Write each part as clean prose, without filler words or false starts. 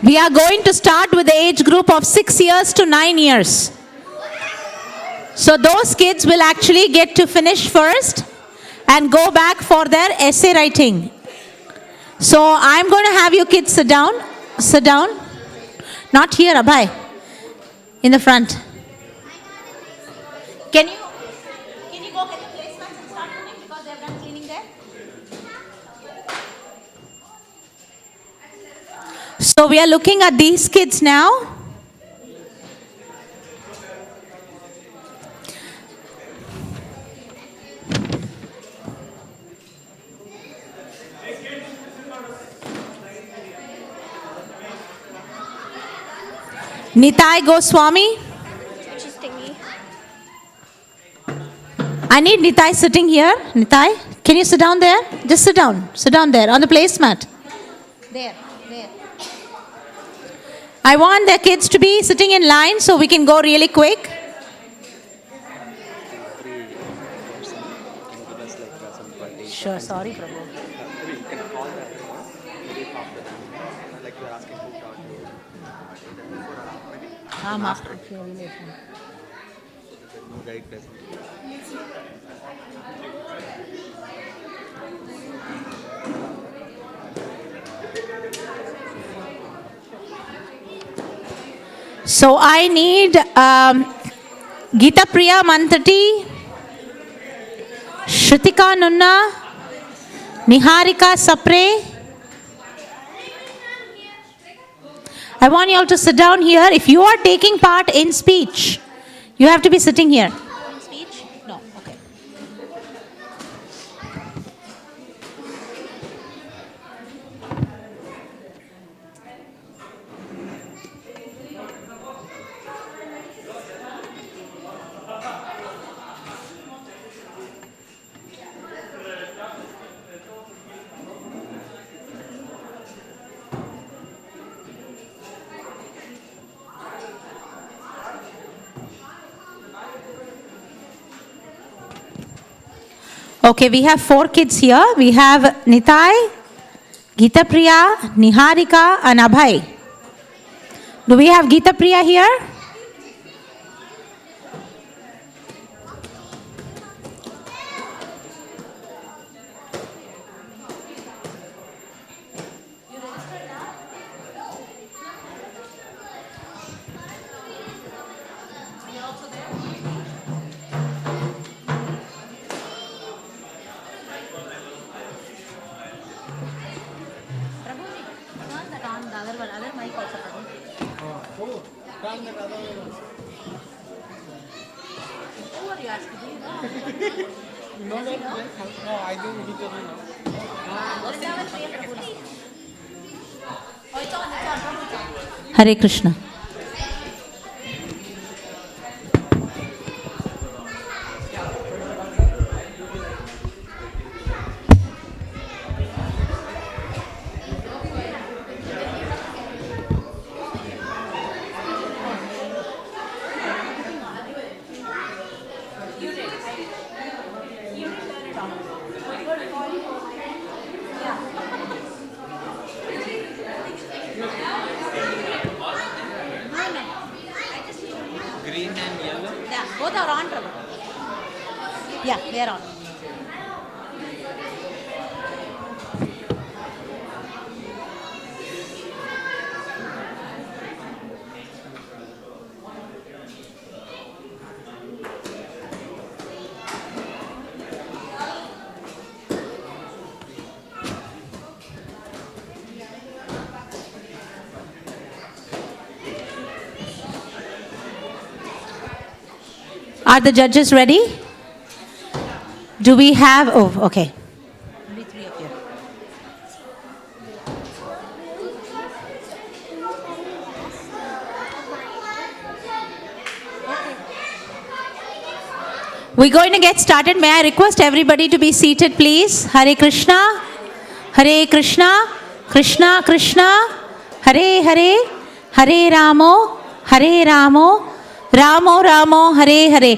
We are going to start with the age group of 6 years to 9 years. So those kids will actually get to finish first and go back for their essay writing. So I'm going to have you kids sit down. Sit down. Not here, Abhay. In the front. Can you go get the placemats and start cleaning because they've done cleaning there? So we are looking at these kids now. Nitai Goswami. I need Nitai sitting here. Nitai, can you sit down there? Just sit down. Sit down there on the placemat. There. I want the kids to be sitting in line so we can go really quick. Sure, sorry, Prabhu. You can call that maybe after that. Like you are asking who taught you. After. No guide present. So I need Gita Priya Mantati, Shrutika Nunna, Niharika Sapre. I want you all to sit down here. If you are taking part in speech, you have to be sitting here. Speech? No. Okay. Okay, we have 4 kids here. We have Nitai, Gita Priya, Niharika and Abhay. Do we have Gita Priya here? Hare Krishna. Both are on, Prabhu. Yeah, they are on. Are the judges ready? Do we have, oh, okay. Only 3 up here. We're going to get started. May I request everybody to be seated, please? Hare Krishna, Hare Krishna, Krishna Krishna, Hare Hare, Hare Ramo, Hare Ramo, Ramo Ramo, Hare Hare.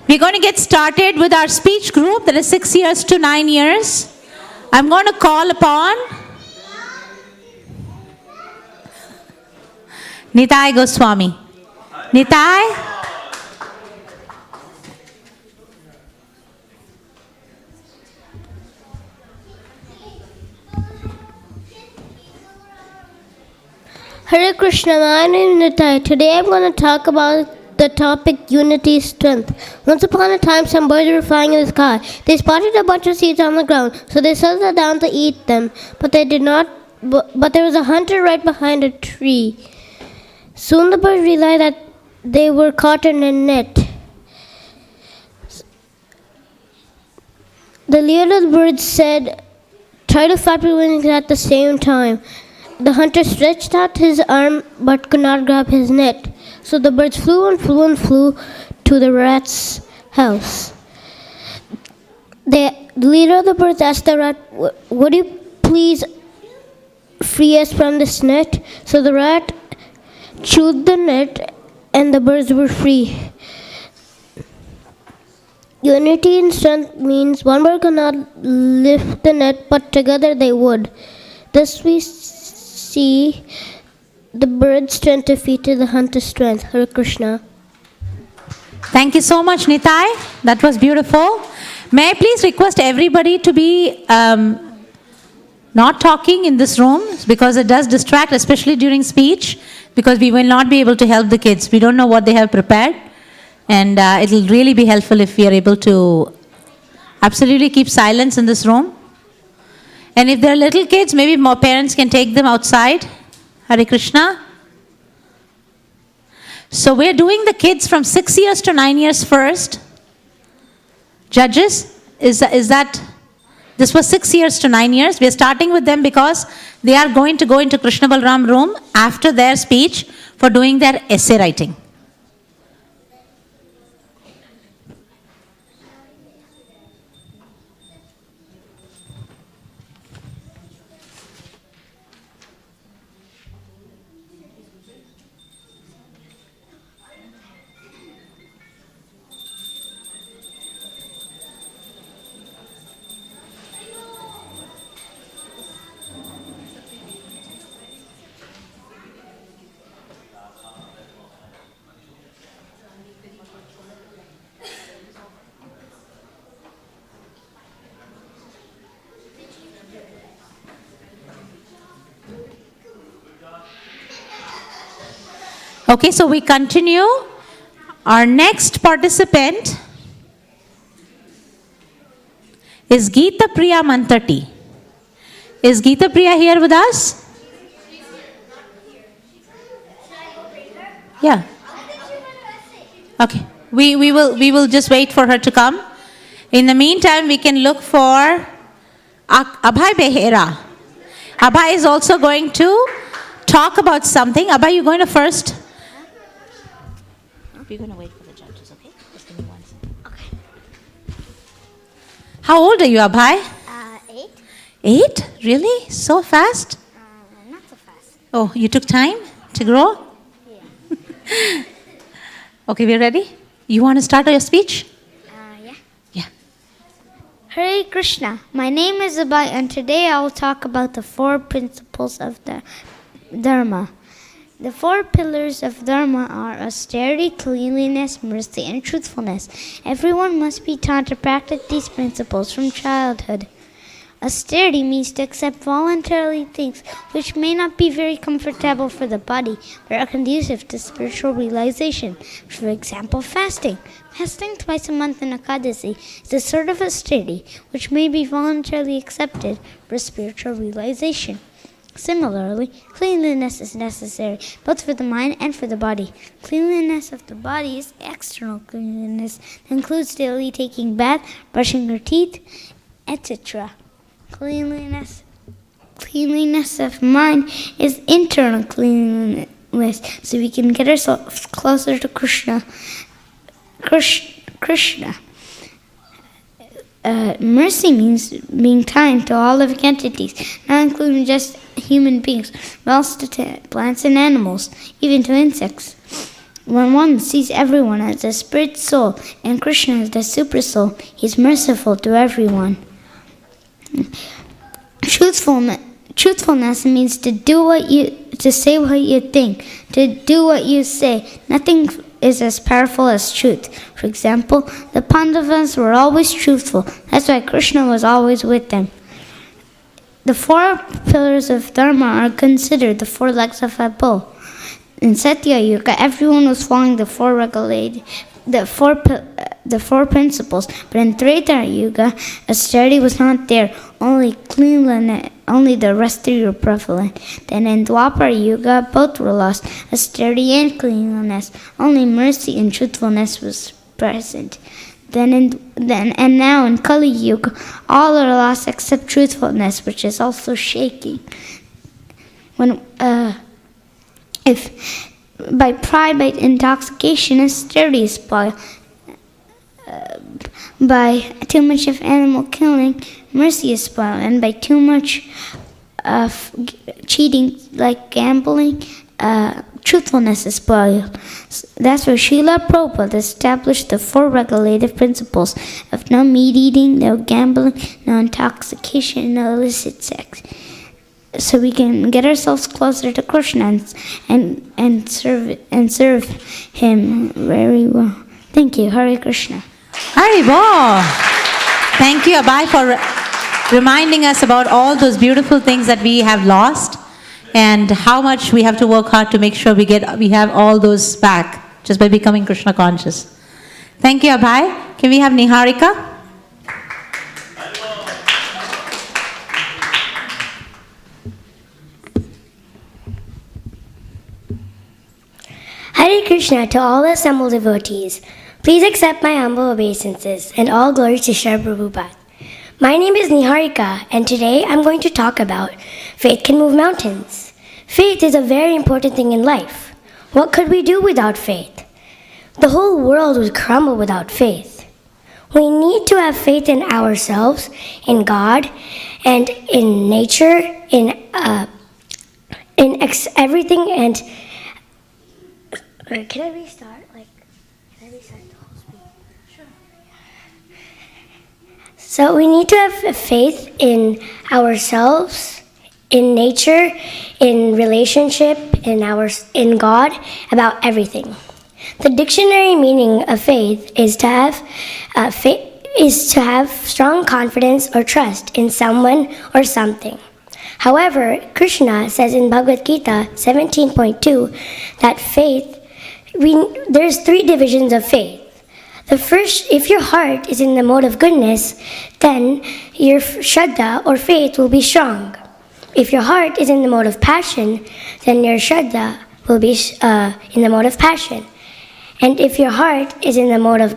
We're going to get started with our speech group that is 6 years to 9 years. I'm going to call upon Nitai Goswami. Nitai? Hare Krishna, my name is Nitai. Today I'm going to talk about the topic unity is strength. Once upon a time, some birds were flying in the sky. They spotted a bunch of seeds on the ground, so they settled down to eat them. But they did not. But there was a hunter right behind a tree. Soon the birds realized that they were caught in a net. The leader of the birds said, "Try to flap your wings at the same time." The hunter stretched out his arm but could not grab his net. So the birds flew and flew and flew to the rat's house. The leader of the birds asked the rat, "Would you please free us from this net?" So the rat chewed the net and the birds were free. Unity in strength means one bird cannot lift the net, but together they would. Thus we see the bird's strength defeated the hunter's strength. Hare Krishna. Thank you so much, Nitai. That was beautiful. May I please request everybody to be not talking in this room, because it does distract, especially during speech, because we will not be able to help the kids. We don't know what they have prepared, and it will really be helpful if we are able to absolutely keep silence in this room. And if there are little kids, maybe more parents can take them outside. Hare Krishna. So we're doing the kids from 6 years to 9 years first. Judges, is that, this was 6 years to 9 years. We're starting with them because they are going to go into Krishna Balram room after their speech for doing their essay writing. Okay, so we continue. Our next participant is Geeta Priya Mantati. Is Geeta Priya here with us? Yeah. Okay. We will just wait for her to come. In the meantime, we can look for Abhay Behera. Abhay is also going to talk about something. Abhay, you're going to first. We're going to wait for the judges, okay? Just give me 1 second. Okay. How old are you, Abhay? 8. 8? Really? So fast? Not so fast. Oh, you took time to grow? Yeah. Okay, we're ready? You want to start your speech? Yeah. Yeah. Hare Krishna. My name is Abhay, and today I will talk about the 4 principles of the Dharma. The 4 pillars of Dharma are austerity, cleanliness, mercy, and truthfulness. Everyone must be taught to practice these principles from childhood. Austerity means to accept voluntarily things which may not be very comfortable for the body, but are conducive to spiritual realization. For example, fasting. Fasting twice a month in Ekadasi is a sort of austerity which may be voluntarily accepted for spiritual realization. Similarly, cleanliness is necessary both for the mind and for the body. Cleanliness of the body is external cleanliness that includes daily taking bath, brushing your teeth, etc. Cleanliness of mind is internal cleanliness, so we can get ourselves closer to Krishna. Mercy means being kind to all living entities, not including just human beings, but also to plants and animals, even to insects. When one sees everyone as a spirit soul and Krishna as the super soul, he is merciful to everyone. Truthfulness means to say what you think, to do what you say. Nothing is as powerful as truth. For example, the Pandavas were always truthful. That's why Krishna was always with them. The 4 pillars of Dharma are considered the 4 legs of a bull. In Satya Yuga, everyone was following the 4 principles, but in Treta Yuga, austerity was not there. Only cleanliness, only the rest were prevalent. Then in Dwapara Yuga, both were lost, austerity and cleanliness. Only mercy and truthfulness was present. And now in Kali Yuga, all are lost except truthfulness, which is also shaking. If by pride, by intoxication, austerity is spoiled. By too much of animal killing, mercy is spoiled. And by too much of cheating, like gambling, truthfulness is spoiled. That's where Srila Prabhupada established the 4 regulative principles of no meat eating, no gambling, no intoxication, no illicit sex. So we can get ourselves closer to Krishna and serve him very well. Thank you. Hare Krishna. Haribo! Thank you, Abai, for reminding us about all those beautiful things that we have lost and how much we have to work hard to make sure we have all those back just by becoming Krishna conscious. Thank you, Abai. Can we have Niharika? Hare Krishna to all the assembled devotees. Please accept my humble obeisances and all glory to Shri Prabhupada. My name is Niharika, and today I'm going to talk about faith can move mountains. Faith is a very important thing in life. What could we do without faith? The whole world would crumble without faith. We need to have faith in ourselves, in God, and in nature, in everything. And can I restart? Can I restart the whole speech? Sure. So we need to have faith in ourselves, in nature, in relationship, in God, about everything. The dictionary meaning of faith is to have strong confidence or trust in someone or something. However, Krishna says in Bhagavad Gita 17.2 that there's 3 divisions of faith. The first, if your heart is in the mode of goodness, then your Shraddha or faith will be strong. If your heart is in the mode of passion, then your Shraddha will be in the mode of passion. And if your heart is in the mode of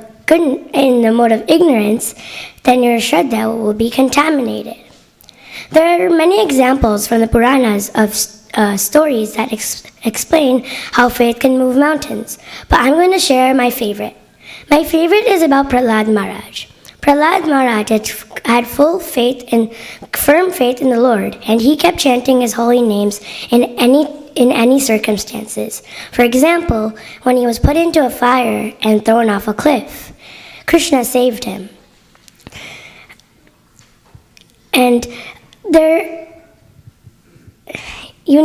ignorance, then your Shraddha will be contaminated. There are many examples from the Puranas of stories that explain how faith can move mountains, but I'm going to share my favorite. My favorite is about Prahlad Maharaj. Prahlad Maharaj had full faith and firm faith in the Lord, and he kept chanting his holy names in any circumstances. For example, when he was put into a fire and thrown off a cliff, Krishna saved him. And you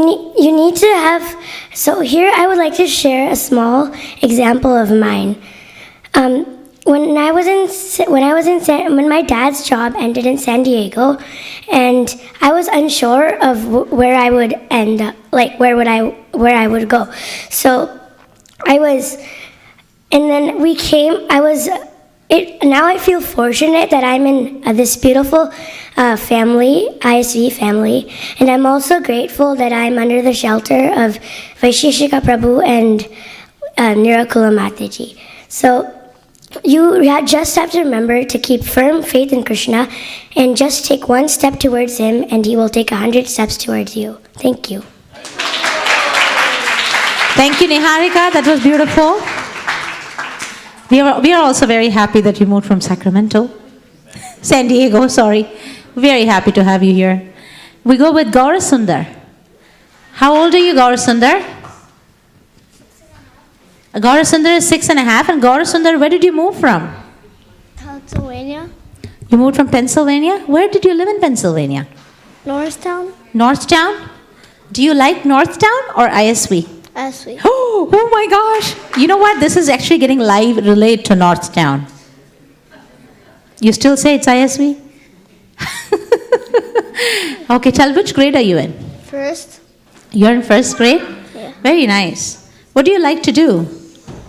need to have. So here I would like to share a small example of mine. When my dad's job ended in San Diego, and I was unsure of where I would end up, where I would go. So now I feel fortunate that I'm in this beautiful family, ISV family, and I'm also grateful that I'm under the shelter of Vaisheshika Prabhu and Nirakula Mataji. So you just have to remember to keep firm faith in Krishna and just take one step towards him, and he will take 100 steps towards you. Thank you. Thank you, Niharika. That was beautiful. We are also very happy that you moved from San Diego, sorry. Very happy to have you here. We go with Gaurasundar. How old are you, Gaurasundar? Gaurasundar is 6.5. And Gaurasundar, where did you move from? Pennsylvania. You moved from Pennsylvania? Where did you live in Pennsylvania? Norristown. Northtown? Do you like Northtown or ISV? ISV. Oh my gosh. You know what? This is actually getting live relayed to Northtown. You still say it's ISV? Okay, tell which grade are you in? First. You're in first grade? Yeah. Very nice. What do you like to do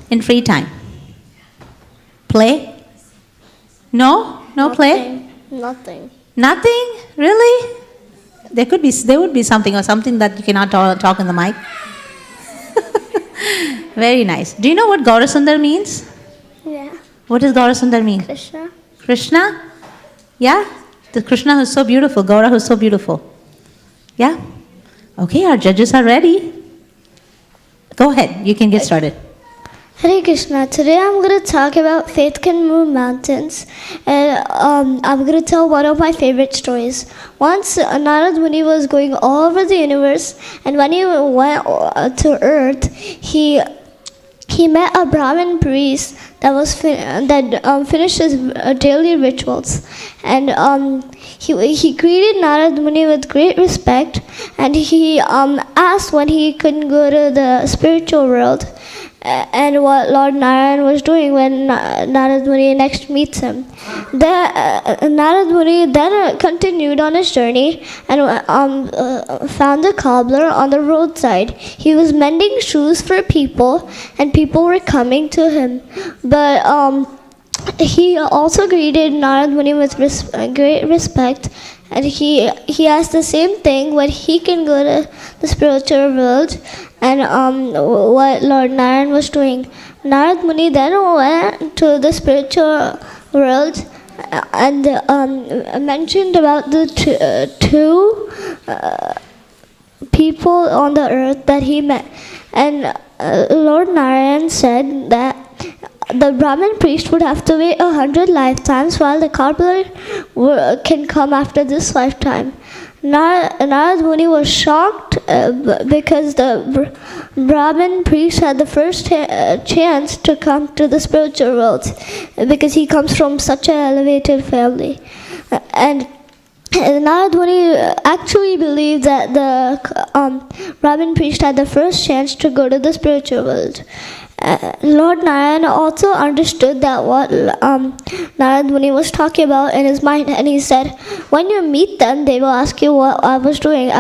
in free time? Play? No? No play? Nothing. Nothing? Really? There would be something or something that you cannot talk in the mic. Very nice. Do you know what Gaurasundar means? Yeah. What does Gaurasundar mean? Krishna. Krishna? Yeah? The Krishna who's so beautiful, Gaura who's so beautiful. Yeah? Okay, our judges are ready. Go ahead, you can get started. Hare Krishna. Today I'm going to talk about faith can move mountains, and I'm going to tell one of my favorite stories. Once Narad Muni was going all over the universe, and when he went to Earth, he met a Brahmin priest that finished his daily rituals, and he greeted Narad Muni with great respect, and he asked when he could go to the spiritual world, and what Lord Narayan was doing when Narad Muni next meets him. Narad Muni then continued on his journey and found a cobbler on the roadside. He was mending shoes for people, and people were coming to him. But he also greeted Narad Muni with great respect, and he asked the same thing when he can go to the spiritual world, and what Lord Narayan was doing. Narad Muni then went to the spiritual world and mentioned about the two people on the earth that he met. And Lord Narayan said that the Brahmin priest would have to wait 100 lifetimes, while the cobbler can come after this lifetime. Narad Muni was shocked because the Brahmin priest had the first chance to come to the spiritual world, because he comes from such an elevated family. And Narad Muni actually believed that the Brahmin priest had the first chance to go to the spiritual world. Lord Narayan also understood that what Narad Muni was talking about in his mind, and he said, when you meet them, they will ask you what I was doing.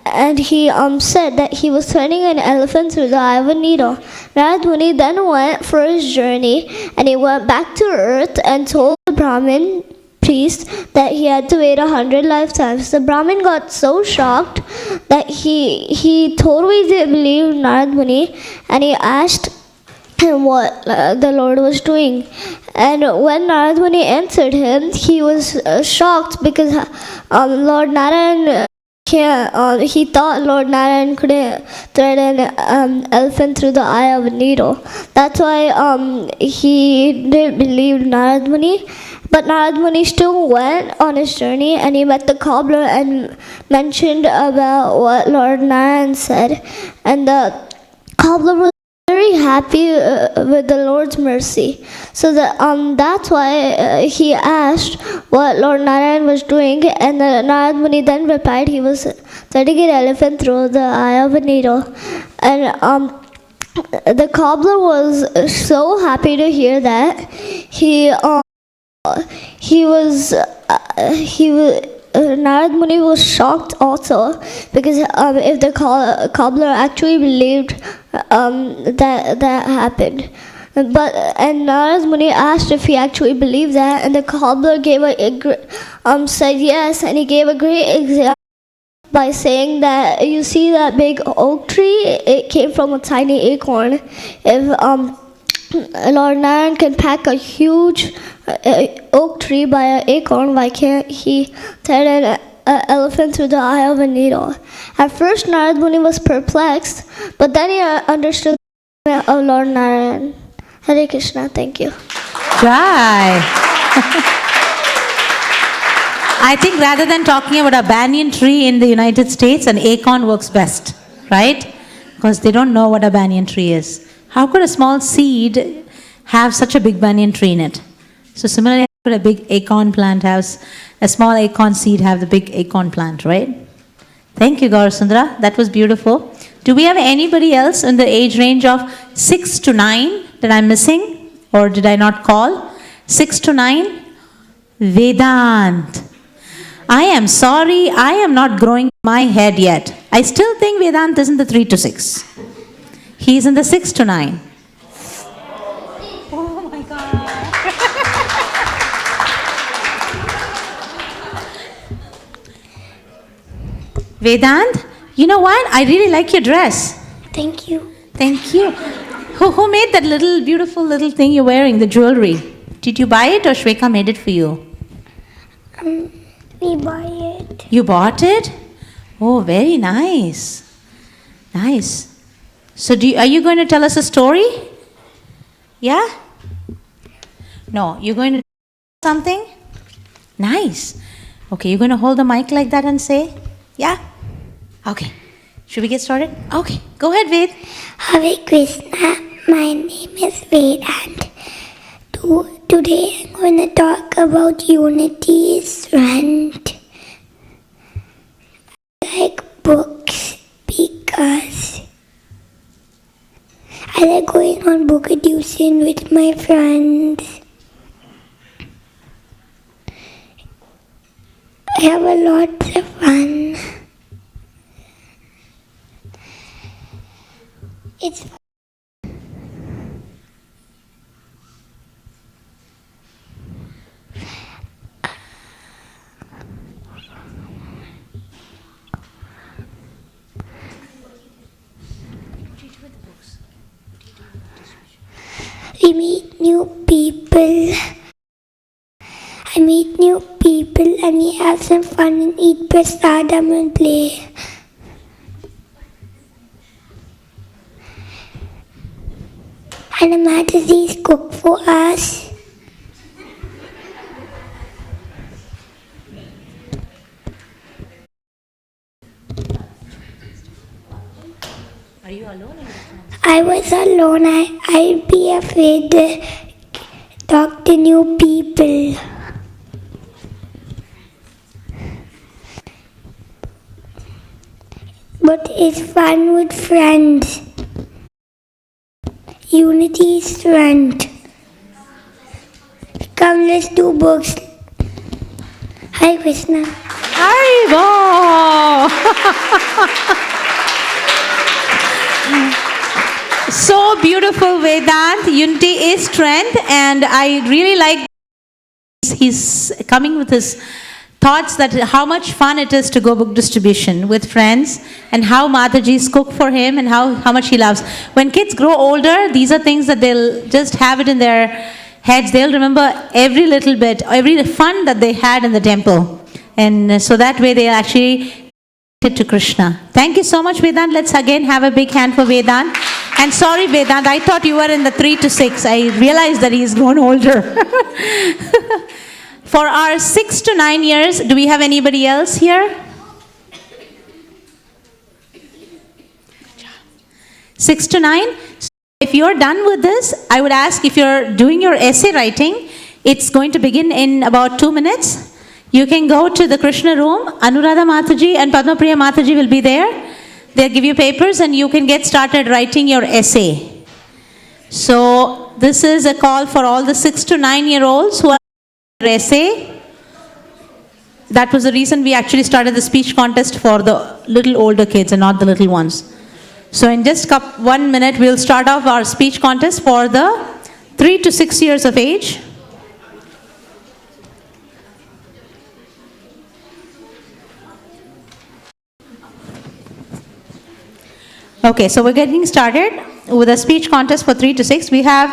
And he said that he was turning an elephant through the eye of a needle. Narad Muni then went for his journey, and he went back to earth and told the Brahmin priest that he had to wait 100 lifetimes. The Brahmin got so shocked that he totally didn't believe Narad Muni, and he asked him what the Lord was doing. And when Narad Muni answered him, he was shocked because Lord Narayan he thought Lord Narayan couldn't thread an elephant through the eye of a needle. That's why he didn't believe Narad Muni. But Narad Muni still went on his journey, and he met the cobbler and mentioned about what Lord Narayan said. And the cobbler was very happy with the Lord's mercy. So that's why he asked what Lord Narayan was doing, and Narad Muni then replied he was threading an elephant through the eye of a needle. And the cobbler was so happy to hear that. Narad Muni was shocked also, because if the cobbler actually believed that happened. And Narad Muni asked if he actually believed that, and the cobbler said yes, and he gave a great example by saying that, you see that big oak tree, it came from a tiny acorn. If Lord Narayan can pack a huge oak tree by an acorn, why can't he thread an elephant through the eye of a needle? At first, Narad Muni was perplexed, but then he understood the meaning of Lord Narayan. Hare Krishna, thank you. Jai. I think rather than talking about a banyan tree in the United States, an acorn works best, right? Because they don't know what a banyan tree is. How could a small seed have such a big banyan tree in it? So similarly, how could a big acorn plant have a small acorn seed have the big acorn plant, right? Thank you, Gaurasundra. That was beautiful. Do we have anybody else in the age range of 6 to 9 that I'm missing? Or did I not call? 6 to 9? Vedant. I am sorry, I am not growing my head yet. I still think Vedant is in the 3 to 6. He's in the 6 to 9. Oh my God. Vedant, you know what? I really like your dress. Thank you. Thank you. Who made that little beautiful little thing you're wearing, the jewelry? Did you buy it or Shweka made it for you? We buy it. You bought it? Oh, very nice. Nice. So are you going to tell us a story? Yeah? No, you're going to tell something? Nice. Okay, you're going to hold the mic like that and say? Yeah? Okay. Should we get started? Okay. Go ahead, Ved. Hare Krishna, my name is Vedant. Today I'm going to talk about unity, strength. I like books because I like going on book education with my friends. I have a lot of fun. It's fun. We meet new people. I meet new people and we have some fun and eat prasadam and play. And the Mataji's cook for us. Are you alone? I was alone. I'd be afraid to talk to new people. But it's fun with friends. Unity, strength. Come, let's do books. Hare Krishna. Haribo! So beautiful, Vedant. Unity is strength, and I really like he's coming with his thoughts that how much fun it is to go book distribution with friends, and how Mataji's cook for him, and how much he loves. When kids grow older, these are things that they'll just have it in their heads. They'll remember every little bit, every fun that they had in the temple. And so that way they'll actually get to Krishna. Thank you so much, Vedant. Let's again have a big hand for Vedant. And sorry, Vedant, I thought you were in the 3 to 6. I realized that he's grown older. For our 6 to 9 years, do we have anybody else here? 6 to 9? If you're done with this, I would ask if you're doing your essay writing, it's going to begin in about 2 minutes. You can go to the Krishna room. Anuradha Mataji and Padma Priya Mataji will be there. They'll give you papers and you can get started writing your essay. So this is a call for all the 6 to 9 year olds who are essay. That was the reason we actually started the speech contest for the little older kids and not the little ones. So in just 1 minute, we'll start off our speech contest for the 3 to 6 years of age. Okay, so we're getting started with a speech contest for 3 to 6. We have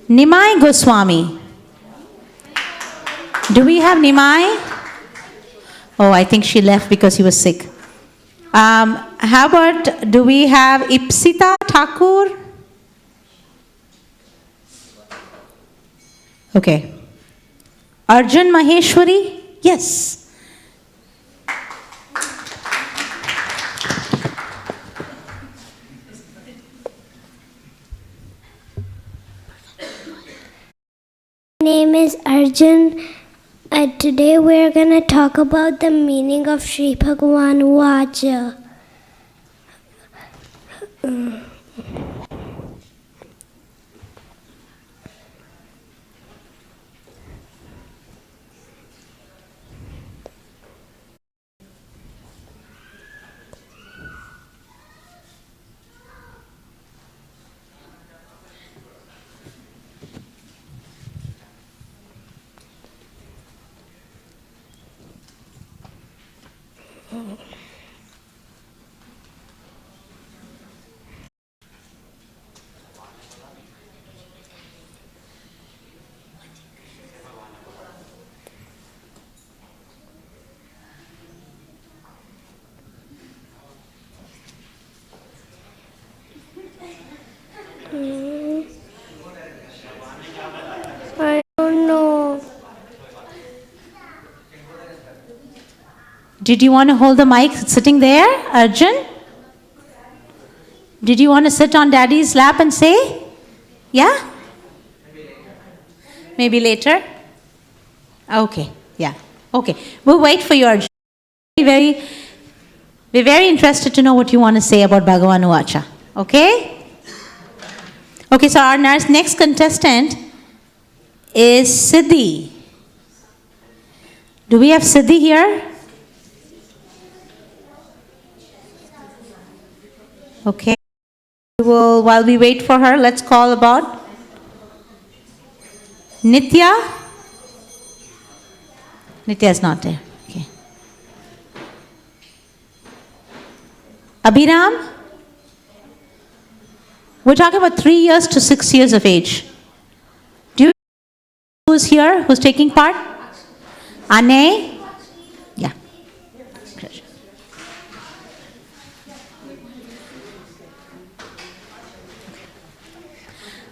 Nimai Goswami. Do we have Nimai? Oh, I think she left because she was sick. How about, do we have Ipsita Thakur? Okay. Arjun Maheshwari? Yes. My name is Arjun Today we're going to talk about the meaning of Sri Bhagavan Vacha. I don't know. Did you want to hold the mic sitting there, Arjun? Did you want to sit on Daddy's lap and say? Yeah? Maybe later? Okay, yeah. Okay, we'll wait for you, Arjun. We're very interested to know what you want to say about Bhagavan Vacha. Okay? Okay, so our next contestant is Siddhi. Do we have Siddhi here? Okay. While we wait for her, let's call about Nitya. Nitya is not there. Okay. Abhiram. We're talking about 3 years to 6 years of age. Do you know who's here? Who's taking part? Ane? Yeah.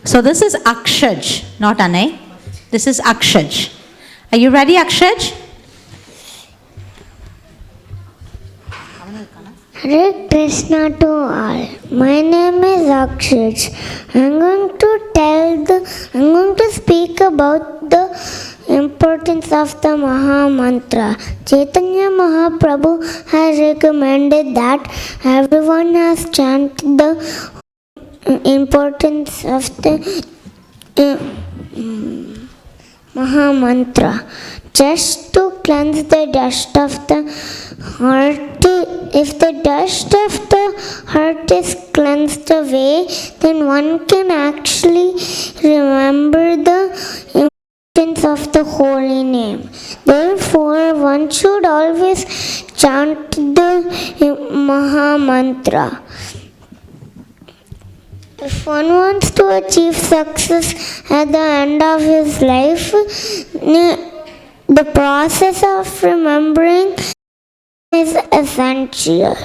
So this is Akshaj, not Ane. This is Akshaj. Are you ready, Akshaj? Hare Krishna to all. My name is Akshaj. I'm going to speak about the importance of the Maha Mantra. Chaitanya Mahaprabhu has recommended that everyone has chanted the importance of the Maha Mantra just to cleanse the dust of the heart. If the dust of the heart is cleansed away, then one can actually remember the importance of the holy name. Therefore, one should always chant the Maha Mantra. If one wants to achieve success at the end of his life, the process of remembering is essential.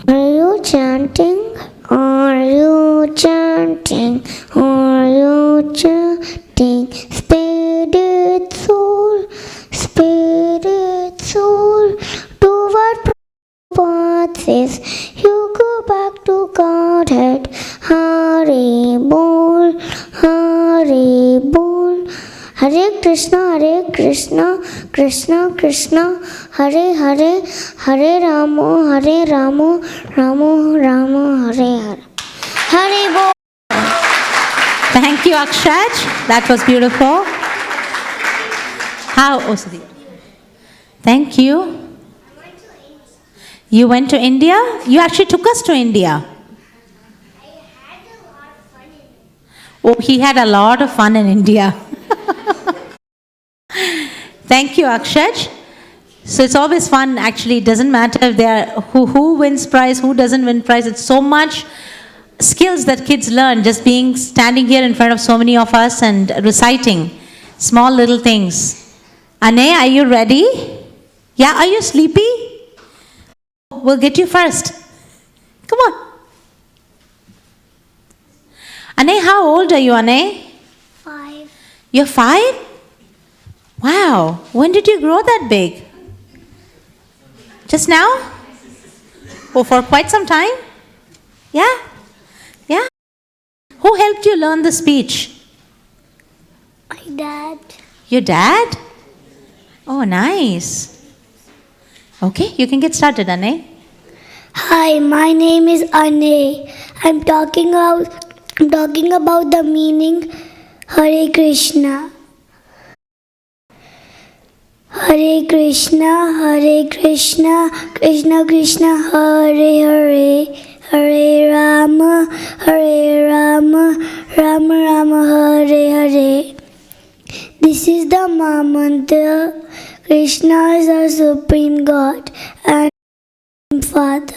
Are you chanting? Are you chanting? Are you chanting? Spirit soul, do what Prabhupada says. You go back to Godhead. Hare Bol, Hare Bol. Hare Krishna, Krishna Krishna, Hare Hare, Hare Ramo, Ramo Ramo, Hare Hare. Hare Bol. Thank you, Akshaj. That was beautiful. How? Oh, Siddhi. Thank you. You went to India? You actually took us to India. Oh, he had a lot of fun in India. Thank you, Akshaj. So it's always fun. Actually, it doesn't matter if they are who wins prize, who doesn't win prize. It's so much skills that kids learn just standing here in front of so many of us and reciting small little things. Ane, are you ready? Yeah, are you sleepy? We'll get you first. Come on. Ane, how old are you, Ane? 5. You're 5? Wow. When did you grow that big? Just now? Oh, for quite some time? Yeah? Yeah? Who helped you learn the speech? My dad. Your dad? Oh, nice. Okay, you can get started, Ane. Hi, my name is Ane. I'm talking about the meaning Hare Krishna. Hare Krishna, Hare Krishna, Krishna Krishna, Hare Hare, Hare Rama, Hare Rama, Rama Rama, Hare Hare. This is the Mahamantra. Krishna is our Supreme God and Father.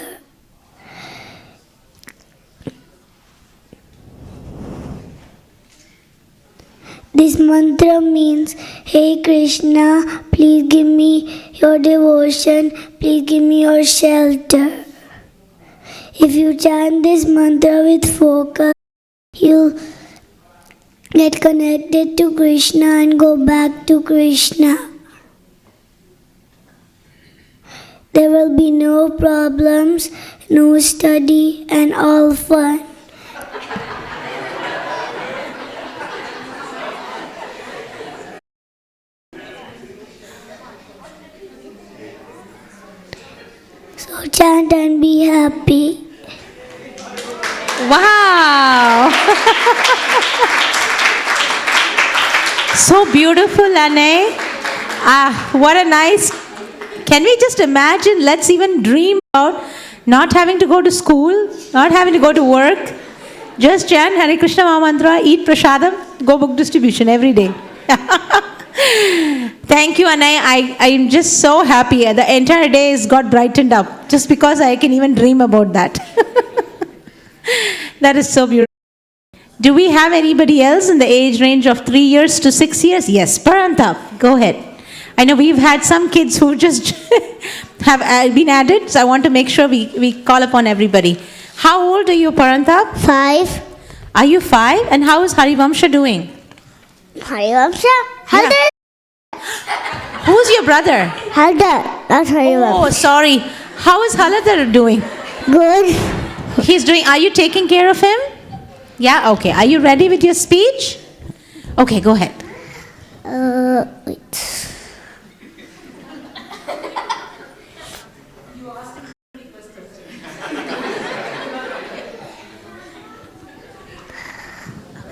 This mantra means, Hey Krishna, please give me your devotion, please give me your shelter. If you chant this mantra with focus, you'll get connected to Krishna and go back to Krishna. There will be no problems, no study, and all fun. So chant and be happy. Wow! So beautiful, Ane. What a nice. Can we just imagine? Let's even dream about not having to go to school, not having to go to work. Just chant Hare Krishna Mahamantra, eat prasadam, go book distribution every day. Thank you, Ane. I'm just so happy. The entire day has got brightened up just because I can even dream about that. That is so beautiful. Do we have anybody else in the age range of 3 years to 6 years? Yes, Parantap, go ahead. I know we've had some kids who just have been added, so I want to make sure we call upon everybody. How old are you, Parantap? 5. Are you 5? And how is Harivamsha doing? Harivamsha? Yeah. Who's your brother? Haldar, not Harivamsha. Oh, sorry. How is Haladar doing? Good. He's doing. Are you taking care of him? Yeah, okay. Are you ready with your speech? Okay, go ahead. Wait.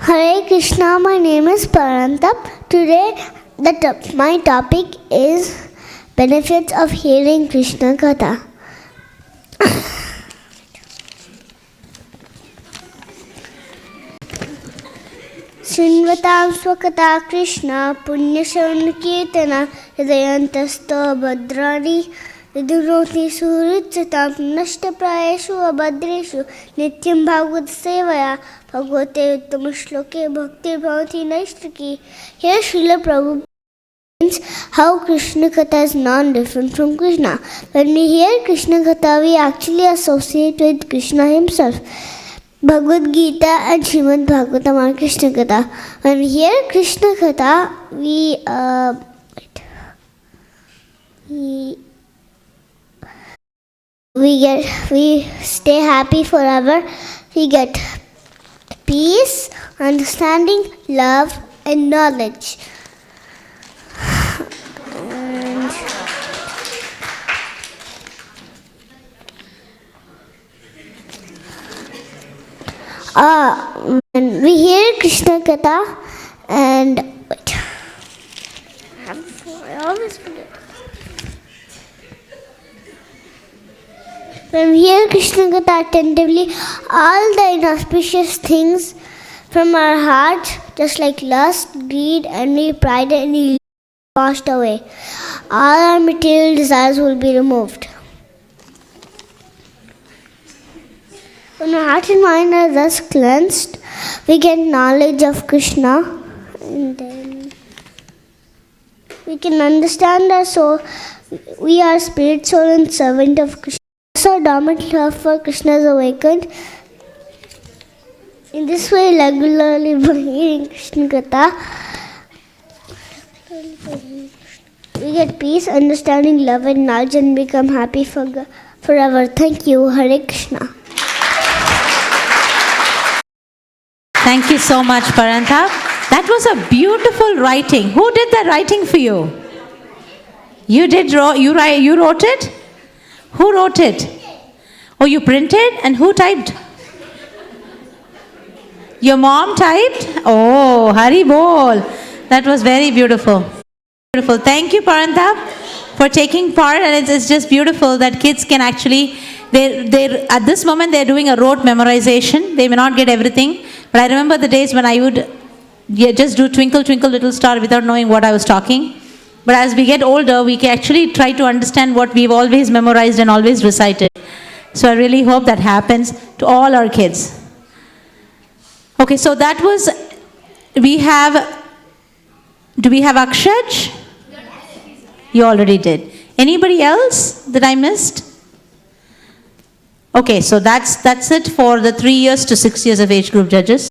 Hare Krishna, my name is Parantap. Today, my topic is benefits of hearing Krishna Katha. Srinvatam Swakata Krishna Punyashan Kirtana Hridayantasta Bhadrani Viduroti Suritsatam Nashtaprayeshu Abhadreshu Nityam Bhagavad Sevaya Bhagavate Uttamaśloke Bhakti Bhavati Naishtaki. Here Srila Prabhupada explains how Krishna Katha is non-different from Krishna. When we hear Krishna Katha, we actually associate with Krishna himself. Bhagavad Gita and Srimad Bhagavatam are Krishna Katha. When we hear Krishna Katha, we stay happy forever. We get peace, understanding, love, and knowledge. When we hear Krishna Katha and wait, I always forget. When we hear Krishna Katha attentively, all the inauspicious things from our heart, just like lust, greed, envy, pride, and evil, washed away. All our material desires will be removed. When our heart and mind are thus cleansed, we get knowledge of Krishna, and then we can understand our soul. We are spirit, soul, and servant of Krishna. So, dormant love for Krishna is awakened. In this way, regularly by hearing Krishna Katha, we get peace, understanding, love, and knowledge, and become happy forever. Thank you. Hare Krishna. Thank you so much, Parantap. That was a beautiful writing. Who did that writing for you? You did. You wrote it? Who wrote it? Oh, you printed? And who typed? Your mom typed? Oh, Hari Bol. That was very beautiful. Beautiful. Thank you, Paranta, for taking part. And it's just beautiful that kids can actually, they at this moment they're doing a rote memorization. They may not get everything. But I remember the days when I would just do Twinkle, Twinkle, Little Star without knowing what I was talking. But as we get older, we can actually try to understand what we've always memorized and always recited. So I really hope that happens to all our kids. Okay, so that was, do we have Akshaj? You already did. Anybody else that I missed? Okay, so that's it for the 3 years to 6 years of age group judges.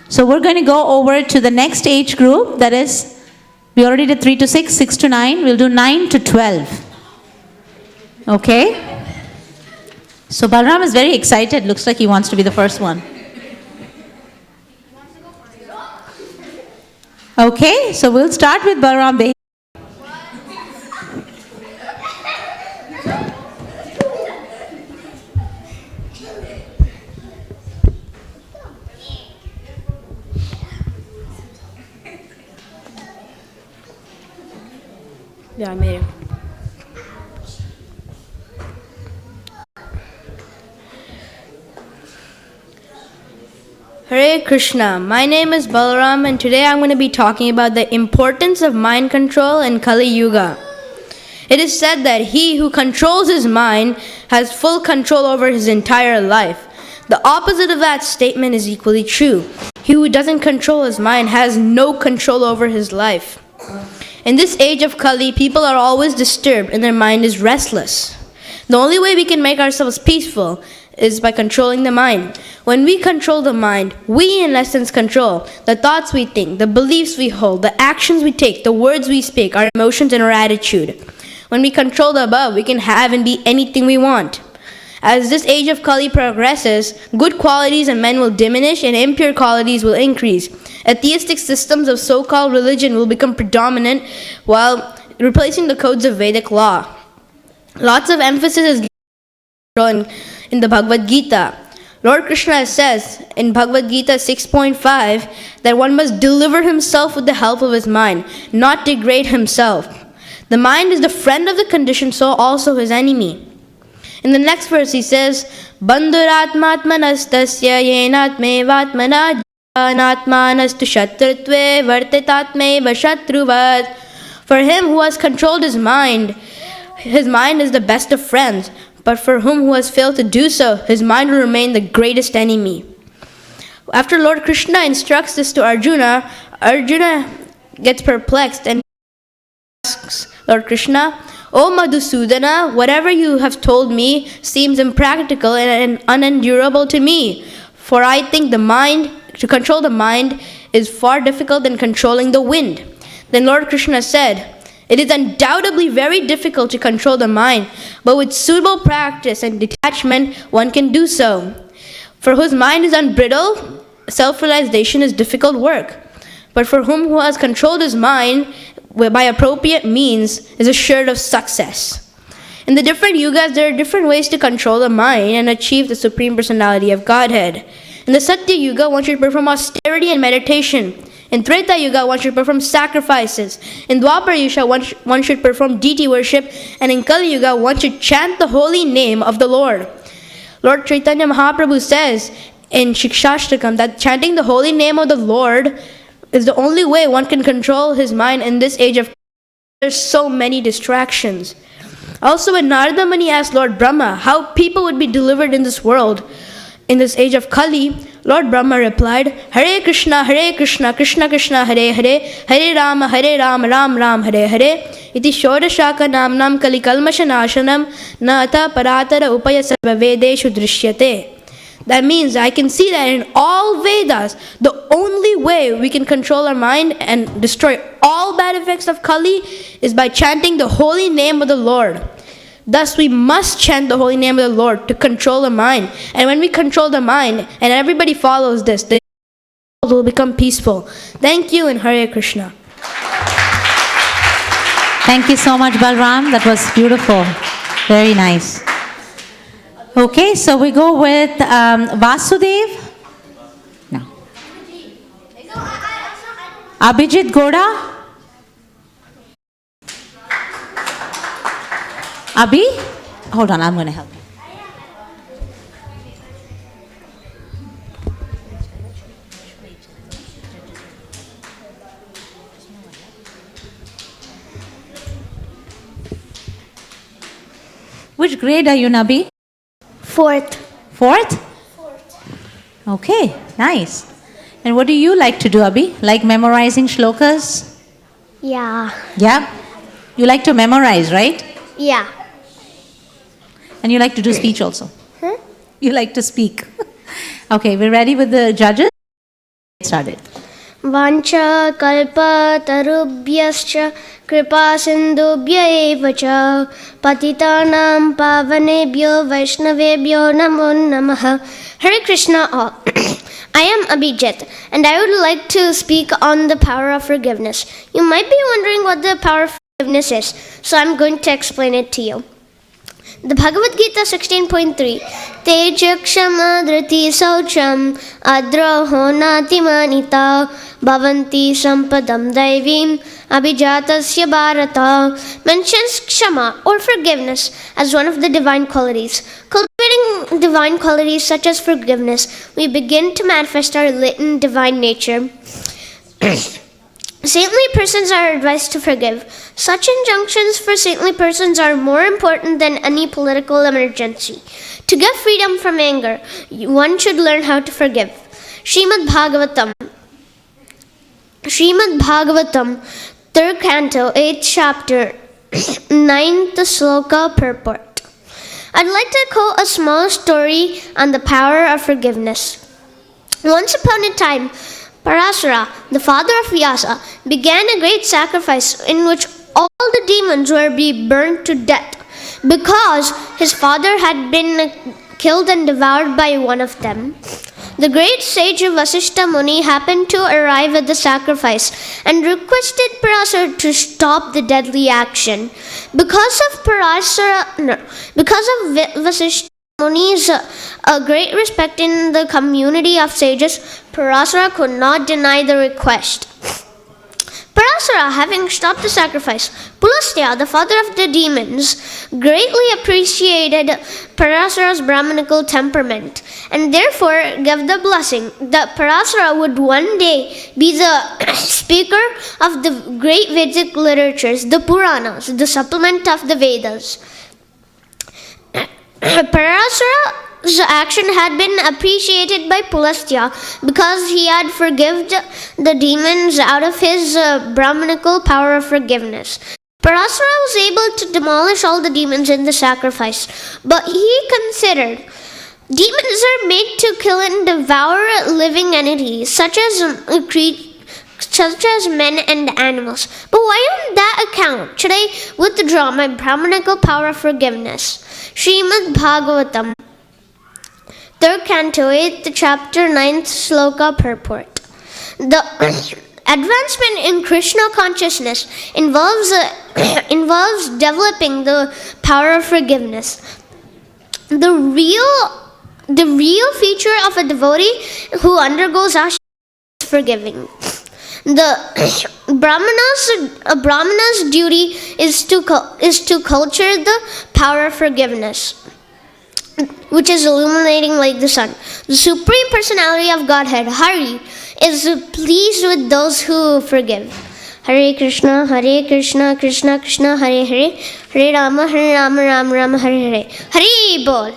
So we're going to go over to the next age group, that is, we already did 3 to 6, 6 to 9, we'll do 9 to 12. Okay? So Balram is very excited, looks like he wants to be the first one. Okay, so we'll start with Balram Bey. Yeah, I made it. Hare Krishna, my name is Balaram and today I'm going to be talking about the importance of mind control in Kali Yuga. It is said that he who controls his mind has full control over his entire life. The opposite of that statement is equally true. He who doesn't control his mind has no control over his life. In this age of Kali, people are always disturbed and their mind is restless. The only way we can make ourselves peaceful is by controlling the mind. When we control the mind, we in essence control the thoughts we think, the beliefs we hold, the actions we take, the words we speak, our emotions and our attitude. When we control the above, we can have and be anything we want. As this age of Kali progresses, good qualities in men will diminish and impure qualities will increase. Atheistic systems of so-called religion will become predominant while replacing the codes of Vedic law. Lots of emphasis is given in the Bhagavad Gita. Lord Krishna says in Bhagavad Gita 6.5 that one must deliver himself with the help of his mind, not degrade himself. The mind is the friend of the conditioned soul, also his enemy. In the next verse he says, Bandhuratmatmanastasya yenatmevatmana janatmanastu shatrutve vartitatmeva shatruvat. For him who has controlled his mind is the best of friends. But for whom who has failed to do so, his mind will remain the greatest enemy. After Lord Krishna instructs this to Arjuna, Arjuna gets perplexed and asks Lord Krishna, O Madhusudana, whatever you have told me seems impractical and unendurable to me. For I think to control the mind is far difficult than controlling the wind. Then Lord Krishna said, it is undoubtedly very difficult to control the mind, but with suitable practice and detachment, one can do so. For whose mind is unbridled, self-realization is difficult work. But for who has controlled his mind by appropriate means is assured of success. In the different yugas, there are different ways to control the mind and achieve the Supreme Personality of Godhead. In the Satya Yuga, one should perform austerity and meditation. In Treta Yuga, one should perform sacrifices. In Dwapara Yuga, one should perform deity worship. And in Kali Yuga, one should chant the holy name of the Lord. Lord Chaitanya Mahaprabhu says in Shikshashtakam that chanting the holy name of the Lord is the only way one can control his mind in this age of there's so many distractions. Also, when Narada Muni asked Lord Brahma how people would be delivered in this world, in this age of Kali, Lord Brahma replied, Hare Krishna, Krishna Krishna, Hare Hare, Hare Rama, Ram Ram, Hare Hare, iti Shodashaka Namnam Kali Kalmashanashanam, na ata paratara upaya sarva vedeshu drishyate. That means I can see that in all Vedas, the only way we can control our mind and destroy all bad effects of Kali is by chanting the holy name of the Lord. Thus, we must chant the holy name of the Lord to control the mind. And when we control the mind, and everybody follows this, the will become peaceful. Thank you and Hare Krishna. Thank you so much, Balram. That was beautiful. Very nice. Okay, so we go with Vasudev. No. Abhijit Goda. Abhi? Hold on, I'm going to help you. Which grade are you, Nabi? Fourth. Fourth? Okay, nice. And what do you like to do, Abhi? Like memorizing shlokas? Yeah. Yeah? You like to memorize, right? Yeah. And you like to do speech also? You like to speak. Okay, we're ready with the judges? Get started. Vancha kalpa tarubhyascha kripa sindhubhya eva cha patitanam pavanebhyo vaishnavebhyo namo namaha. Hare Krishna all. I am Abhijit and I would like to speak on the power of forgiveness. You might be wondering what the power of forgiveness is, so I'm going to explain it to you. The Bhagavad Gita 16.3 Teja kshama dhriti saucham adroho nati manita bhavanti sampadam daivim abhijatasya bharata mentions kshama or forgiveness as one of the divine qualities. Cultivating divine qualities such as forgiveness, we begin to manifest our latent divine nature. Saintly persons are advised to forgive. Such injunctions for saintly persons are more important than any political emergency. To get freedom from anger, one should learn how to forgive. Srimad Bhagavatam, 3rd canto, 8th chapter, 9th sloka purport. I'd like to quote a small story on the power of forgiveness. Once upon a time, Parasura, the father of Vyasa, began a great sacrifice in which all the demons were to be burnt to death because his father had been killed and devoured by one of them. The great sage Vasishtha Muni happened to arrive at the sacrifice and requested Parasura to stop the deadly action. Because of Vasishtha Muni's great respect in the community of sages, Parasura could not deny the request. Parasura, having stopped the sacrifice, Pulastya, the father of the demons, greatly appreciated Parasura's Brahmanical temperament and therefore gave the blessing that Parasura would one day be the speaker of the great Vedic literatures, the Puranas, the supplement of the Vedas. Parasura's action had been appreciated by Pulastya because he had forgiven the demons out of his Brahmanical power of forgiveness. Parasura was able to demolish all the demons in the sacrifice, but he considered demons are made to kill and devour living entities such as men and animals. But why on that account should I withdraw my Brahmanical power of forgiveness? Srimad Bhagavatam, 3rd canto, 8th chapter, 9th sloka purport. The advancement in Krishna consciousness involves developing the power of forgiveness. The real feature of a devotee who undergoes asana is forgiving. The Brahmana's duty is to culture the power of forgiveness, which is illuminating like the sun. The Supreme Personality of Godhead, Hari, is pleased with those who forgive. Hare Krishna, Krishna Krishna, Hare Hare, Hare Rama, Rama Rama, Hare Hare. Hari Bol.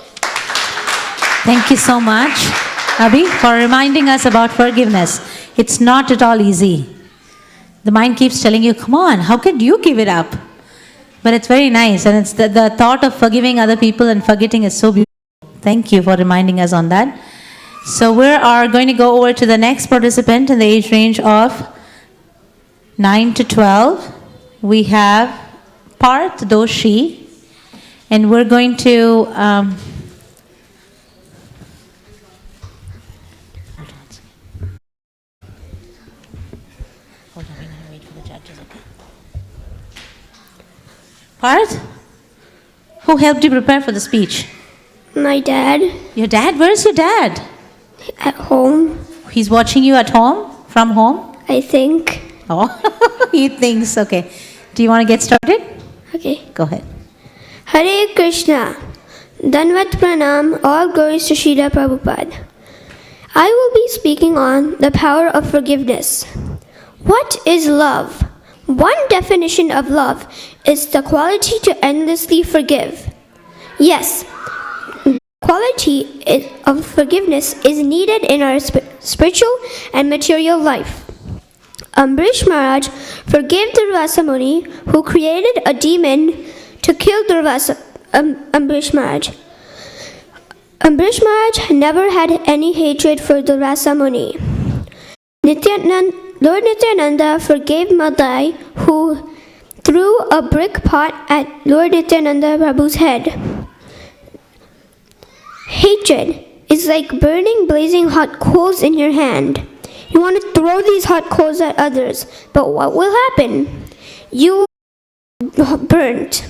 Thank you so much, Abhi, for reminding us about forgiveness. It's not at all easy. The mind keeps telling you, come on, how could you give it up? But it's very nice, and it's the thought of forgiving other people and forgetting is so beautiful. Thank you for reminding us on that. So we are going to go over to the next participant in the age range of 9 to 12. We have Parth Doshi, and we're going to... Parth? Who helped you prepare for the speech? My dad Your dad? Where's your dad? at home, He's watching you at home? From home? I think. Oh, he thinks. Okay. Do you want to get started? Okay. Go ahead. Hare Krishna. Danvat Pranam. All glories to Srila Prabhupada. I will be speaking on the power of forgiveness. What is love? One definition of love is the quality to endlessly forgive. Yes, quality of forgiveness is needed in our spiritual and material life. Ambrish Maharaj forgave Durvasa Muni, who created a demon to kill Ambrish Maharaj. Ambrish Maharaj never had any hatred for Durvasa Muni. Lord Nityananda forgave Madai, who threw a brick pot at Lord Nityananda Prabhu's head. Hatred is like burning blazing hot coals in your hand. You want to throw these hot coals at others, but what will happen? You will be burnt.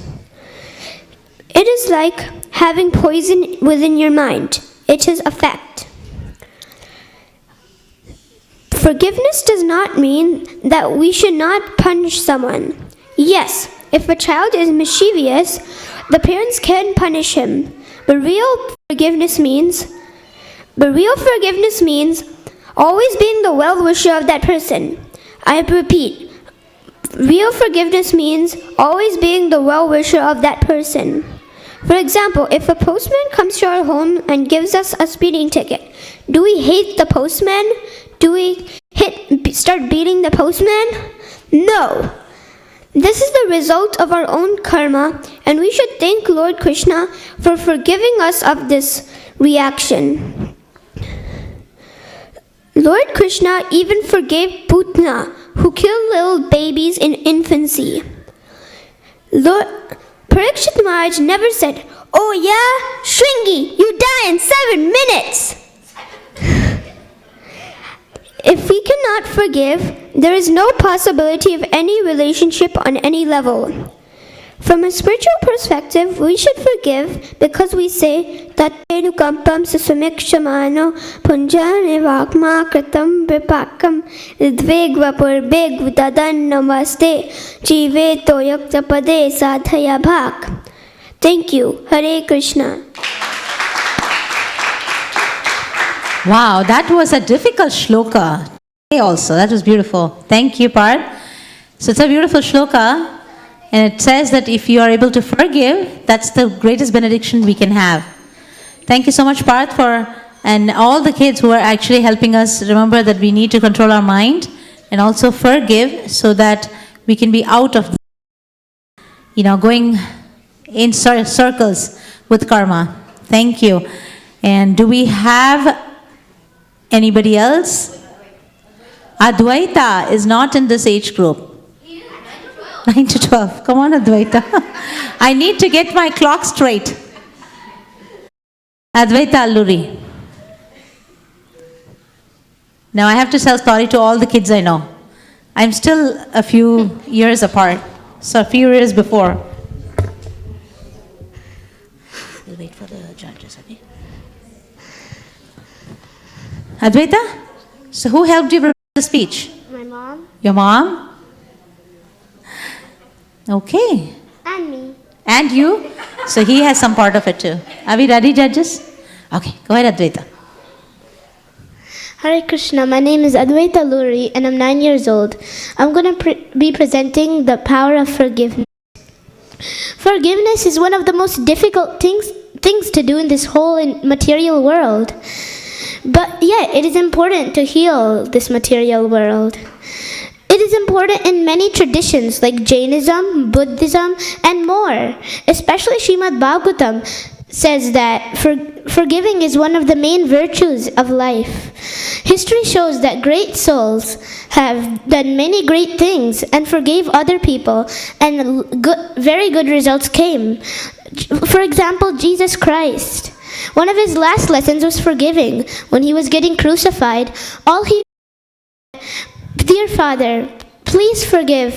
It is like having poison within your mind. It is a fact. Forgiveness does not mean that we should not punish someone. Yes, if a child is mischievous, the parents can punish him. But real forgiveness means always being the well-wisher of that person. I repeat, real forgiveness means always being the well-wisher of that person. For example, if a postman comes to our home and gives us a speeding ticket, do we hate the postman? Do we start beating the postman? No. This is the result of our own karma, and we should thank Lord Krishna for forgiving us of this reaction. Lord Krishna even forgave Putna, who killed little babies in infancy. Lord Parikshit Maharaj never said, "Oh yeah, Shringi, you die in 7 minutes." If we cannot forgive, there is no possibility of any relationship on any level. From a spiritual perspective, we should forgive because we say, Tatenukampam susumikshamano punjane vakma kritam vipakam dvegvapur begvutadan namaste jive toyaktapade sadhaya bhak. Thank you. Hare Krishna. Wow, that was a difficult shloka. Also, that was beautiful. Thank you, Parth. So it's a beautiful shloka, and it says that if you are able to forgive, that's the greatest benediction we can have. Thank you so much, Parth, and all the kids who are actually helping us remember that we need to control our mind and also forgive so that we can be out of, going in circles with karma. Thank you. And do we have anybody else? Advaita is not in this age group. 9 to 12. Come on, Advaita. I need to get my clock straight. Advaita Alluri. Now I have to tell sorry to all the kids I know. I'm still a few years apart. So a few years before. We'll wait for the judges, okay? Advaita? So who helped you prepare the speech? My mom Your mom? Okay. and me. And you? So he has some part of it too. Are we ready, judges? Okay, go ahead, Advaita. Hare Krishna, my name is Advaita Luri and I'm 9 years old. I'm going to be presenting the power of forgiveness. Forgiveness is one of the most difficult things to do in this whole material world. But yet, it is important to heal this material world. It is important in many traditions like Jainism, Buddhism, and more. Especially Srimad Bhagavatam says that forgiving is one of the main virtues of life. History shows that great souls have done many great things and forgave other people, and very good results came. For example, Jesus Christ. One of his last lessons was forgiving. When he was getting crucified, all he said, "Dear Father, please forgive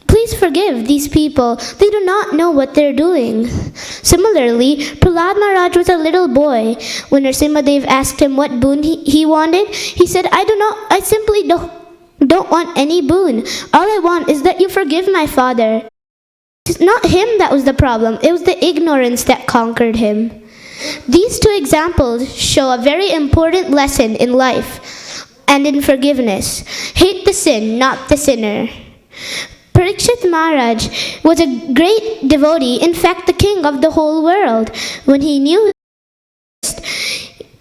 Please forgive these people. They do not know what they're doing. Similarly, Prahlad Maharaj was a little boy. When Nrsimhadev asked him what boon he wanted, he said, I simply don't want any boon. All I want is that you forgive my father. It's not him that was the problem. It was the ignorance that conquered him. These two examples show a very important lesson in life and in forgiveness. Hate the sin, not the sinner. Parikshit Maharaj was a great devotee, in fact the king of the whole world. When he knew this,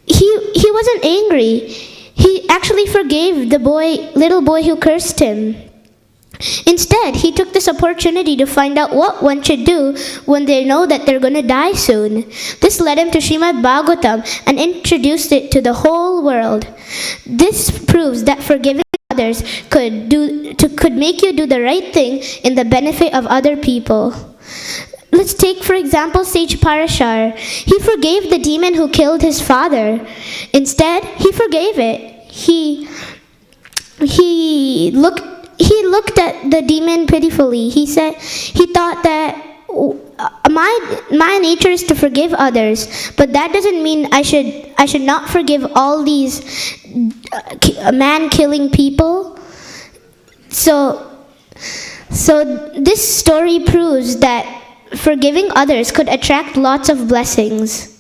he wasn't angry. He actually forgave the little boy who cursed him. Instead, he took this opportunity to find out what one should do when they know that they're going to die soon. This led him to Srimad Bhagavatam and introduced it to the whole world. This proves that forgiving others could make you do the right thing in the benefit of other people. Let's take, for example, Sage Parashar. He forgave the demon who killed his father. Instead, he forgave it. He looked at the demon pitifully. He thought that my nature is to forgive others, but that doesn't mean I should not forgive all these man-killing people. So this story proves that forgiving others could attract lots of blessings.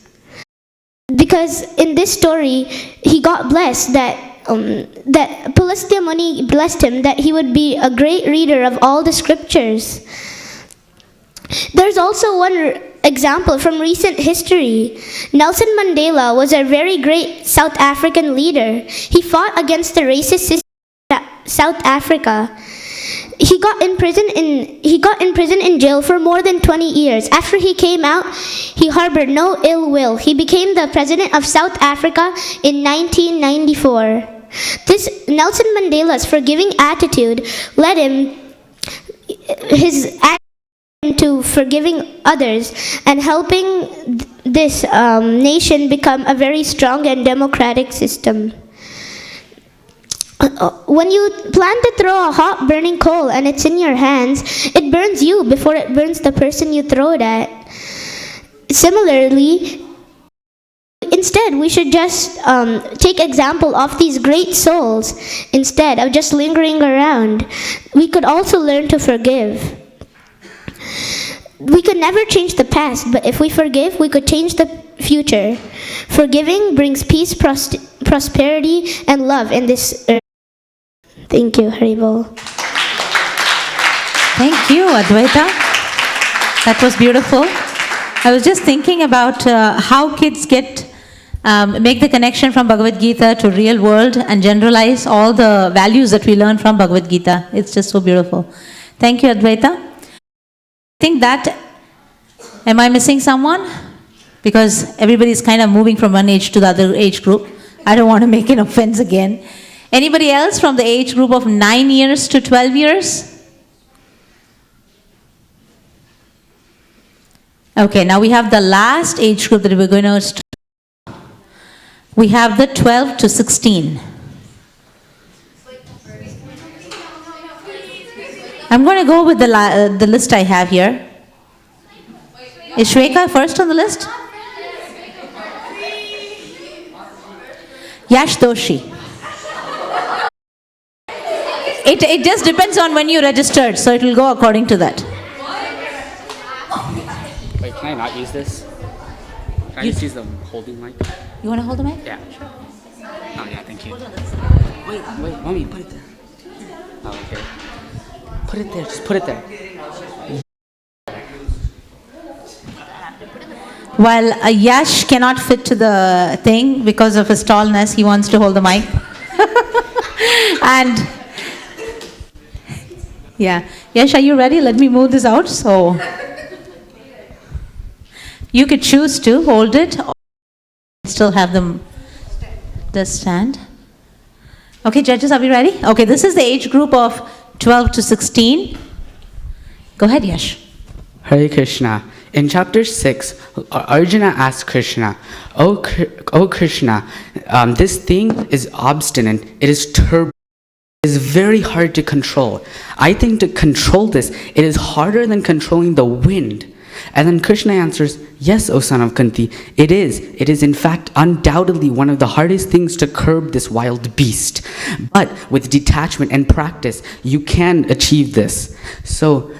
Because in this story, he got blessed that Pulastya Muni blessed him that he would be a great reader of all the scriptures. There's also one example from recent history. Nelson Mandela was a very great South African leader. He fought against the racist system in South Africa. He got in prison in jail for more than 20 years. After he came out, he harbored no ill will. He became the president of South Africa in 1994. This Nelson Mandela's forgiving attitude led him to forgiving others and helping this nation become a very strong and democratic system. When you plan to throw a hot burning coal and it's in your hands, it burns you before it burns the person you throw it at. Similarly, instead, we should just take example of these great souls instead of just lingering around. We could also learn to forgive. We could never change the past, but if we forgive, we could change the future. Forgiving brings peace, prosperity, and love in this earth. Thank you, Haribol. Thank you, Advaita. That was beautiful. I was just thinking about how kids make the connection from Bhagavad Gita to real world and generalize all the values that we learn from Bhagavad Gita. It's just so beautiful. Thank you, Advaita. I think am I missing someone? Because everybody's kind of moving from one age to the other age group. I don't want to make an offense again. Anybody else from the age group of 9 years to 12 years? Okay, now we have the last age group that we're going to start. We have the 12 to 16. I'm going to go with the list I have here. Is Shweka first on the list? Yash Doshi. It just depends on when you registered, so it will go according to that. Wait, can I not use this? Can I just use the holding mic? You want to hold the mic? Yeah. Sure. Oh yeah, thank you. Wait, mommy, put it there. Oh, okay. Put it there, just put it there. While Yash cannot fit to the thing because of his tallness, he wants to hold the mic. And yeah, Yash, are you ready? Let me move this out. So you could choose to hold it or still have the stand. Okay, judges, are we ready? Okay, this is the age group of 12 to 16. Go ahead, Yash. Hare Krishna. In chapter 6, Arjuna asked Krishna, O Krishna, this thing is obstinate, it is turbulent. is very hard to control. I think to control this, it is harder than controlling the wind. And then Krishna answers, yes, O son of Kunti, it is. It is in fact undoubtedly one of the hardest things to curb this wild beast. But with detachment and practice, you can achieve this. So,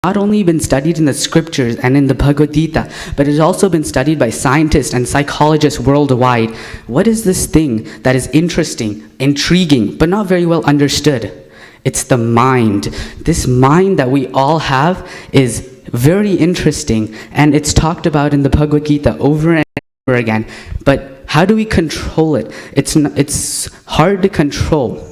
not only been studied in the scriptures and in the Bhagavad Gita, but it has also been studied by scientists and psychologists worldwide. What is this thing that is interesting, intriguing, but not very well understood? It's the mind. This mind that we all have is very interesting, and it's talked about in the Bhagavad Gita over and over again. But how do we control it? It's hard to control.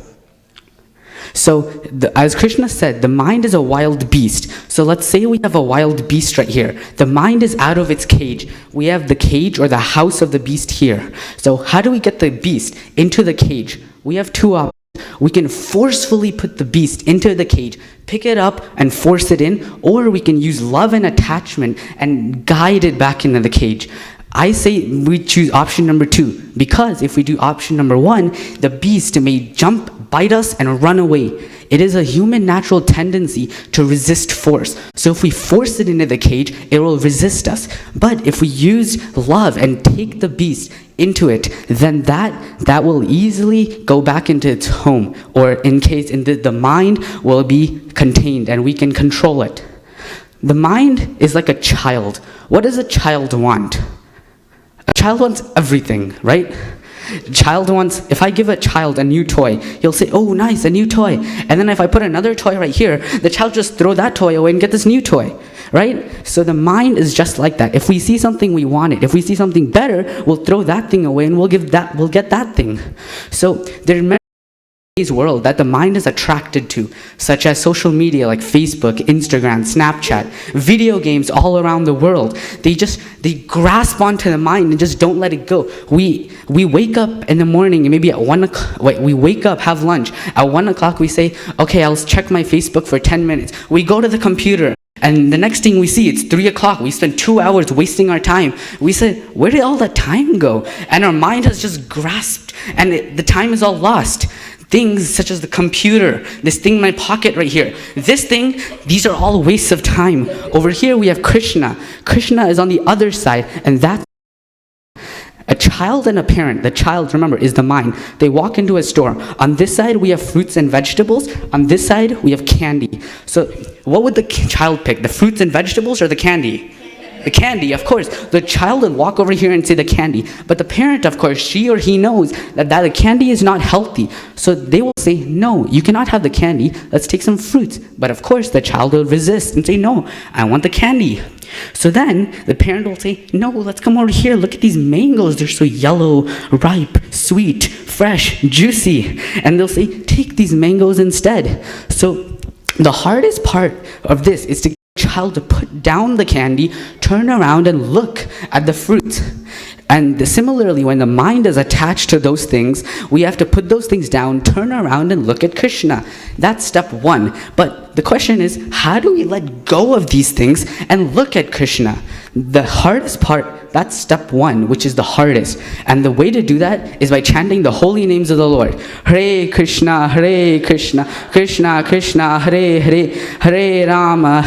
So, as Krishna said, the mind is a wild beast. So let's say we have a wild beast right here. The mind is out of its cage. We have the cage or the house of the beast here. So how do we get the beast into the cage? We have two options. We can forcefully put the beast into the cage, pick it up and force it in, or we can use love and attachment and guide it back into the cage. I say we choose option number 2, because if we do option number 1, the beast may jump, bite us, and run away. It is a human natural tendency to resist force. So if we force it into the cage, it will resist us. But if we use love and take the beast into it, then that will easily go back into its home, or in case the mind will be contained and we can control it. The mind is like a child. What does a child want? A child wants everything, right? Child wants, if I give a child a new toy, he'll say, oh nice, a new toy. And then if I put another toy right here, the child just throw that toy away and get this new toy, right? So the mind is just like that. If we see something, we want it. If we see something better, we'll throw that thing away and we'll get that thing. So there are many world that the mind is attracted to, such as social media like Facebook, Instagram, Snapchat, video games all around the world. They grasp onto the mind and just don't let it go. We wake up in the morning and maybe at 1 o'clock, we wake up, have lunch. At 1 o'clock we say, okay, I'll check my Facebook for 10 minutes. We go to the computer. And the next thing we see, it's 3 o'clock. We spend 2 hours wasting our time. We said, where did all that time go? And our mind has just grasped, and the time is all lost. Things such as the computer, this thing in my pocket right here, this thing, these are all wastes of time. Over here we have Krishna. Krishna is on the other side, and that's a child and a parent. The child, remember, is the mind. They walk into a store. On this side we have fruits and vegetables. On this side we have candy. So what would the child pick? The fruits and vegetables or the candy? The candy, of course. The child will walk over here and say the candy. But the parent, of course, she or he knows that the candy is not healthy. So they will say, no, you cannot have the candy. Let's take some fruits. But of course, the child will resist and say, no, I want the candy. So then the parent will say, no, let's come over here. Look at these mangoes. They're so yellow, ripe, sweet, fresh, juicy. And they'll say, take these mangoes instead. So the hardest part of this is to get the child to put down the candy, turn around and look at the fruit. And similarly, when the mind is attached to those things, we have to put those things down, turn around and look at Krishna. That's step 1. But the question is, how do we let go of these things and look at Krishna? The hardest part, that's step 1, which is the hardest. And the way to do that is by chanting the holy names of the Lord. Hare Krishna, Krishna Krishna, Hare Hare, Hare Rama,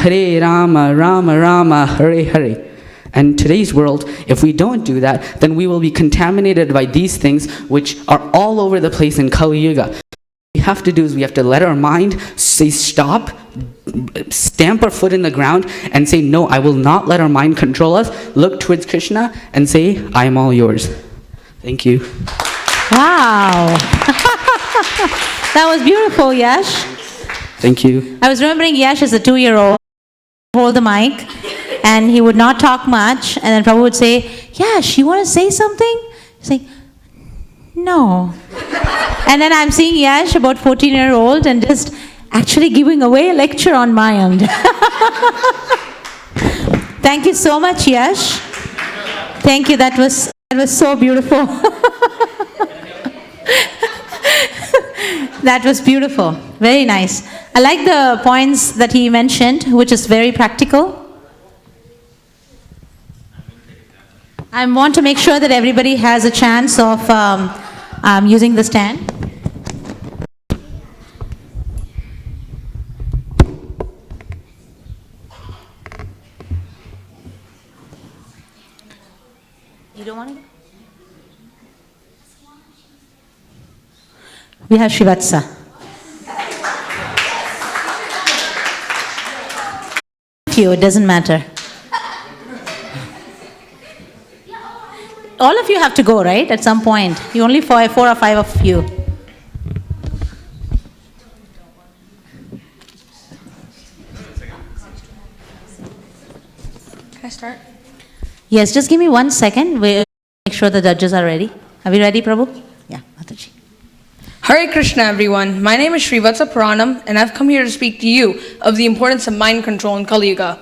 Rama Rama, Hare Hare. And today's world, if we don't do that, then we will be contaminated by these things which are all over the place in Kali Yuga. What we have to do is we have to let our mind say stop, stamp our foot in the ground, and say, no, I will not let our mind control us. Look towards Krishna and say, I am all yours. Thank you. Wow. That was beautiful, Yash. Thank you. I was remembering Yash as a 2-year-old, hold the mic, and he would not talk much, and then Prabhu would say, Yash, you want to say something? He's like, no. And then I'm seeing Yash, about 14-year-old, and just actually giving away a lecture on my end. Thank you so much, Yash. Thank you, that was so beautiful. That was beautiful. Very nice. I like the points that he mentioned, which is very practical. I want to make sure that everybody has a chance of using the stand. You don't want to? We have Shivatsa. Few, it doesn't matter. All of you have to go, right? At some point. You only four or five of you. Can I start? Yes, just give me 1 second. We'll make sure the judges are ready. Are we ready, Prabhu? Yeah, Mataji. Hare Krishna, everyone. My name is Srivatsa Puranam, and I've come here to speak to you of the importance of mind control in Kali Yuga.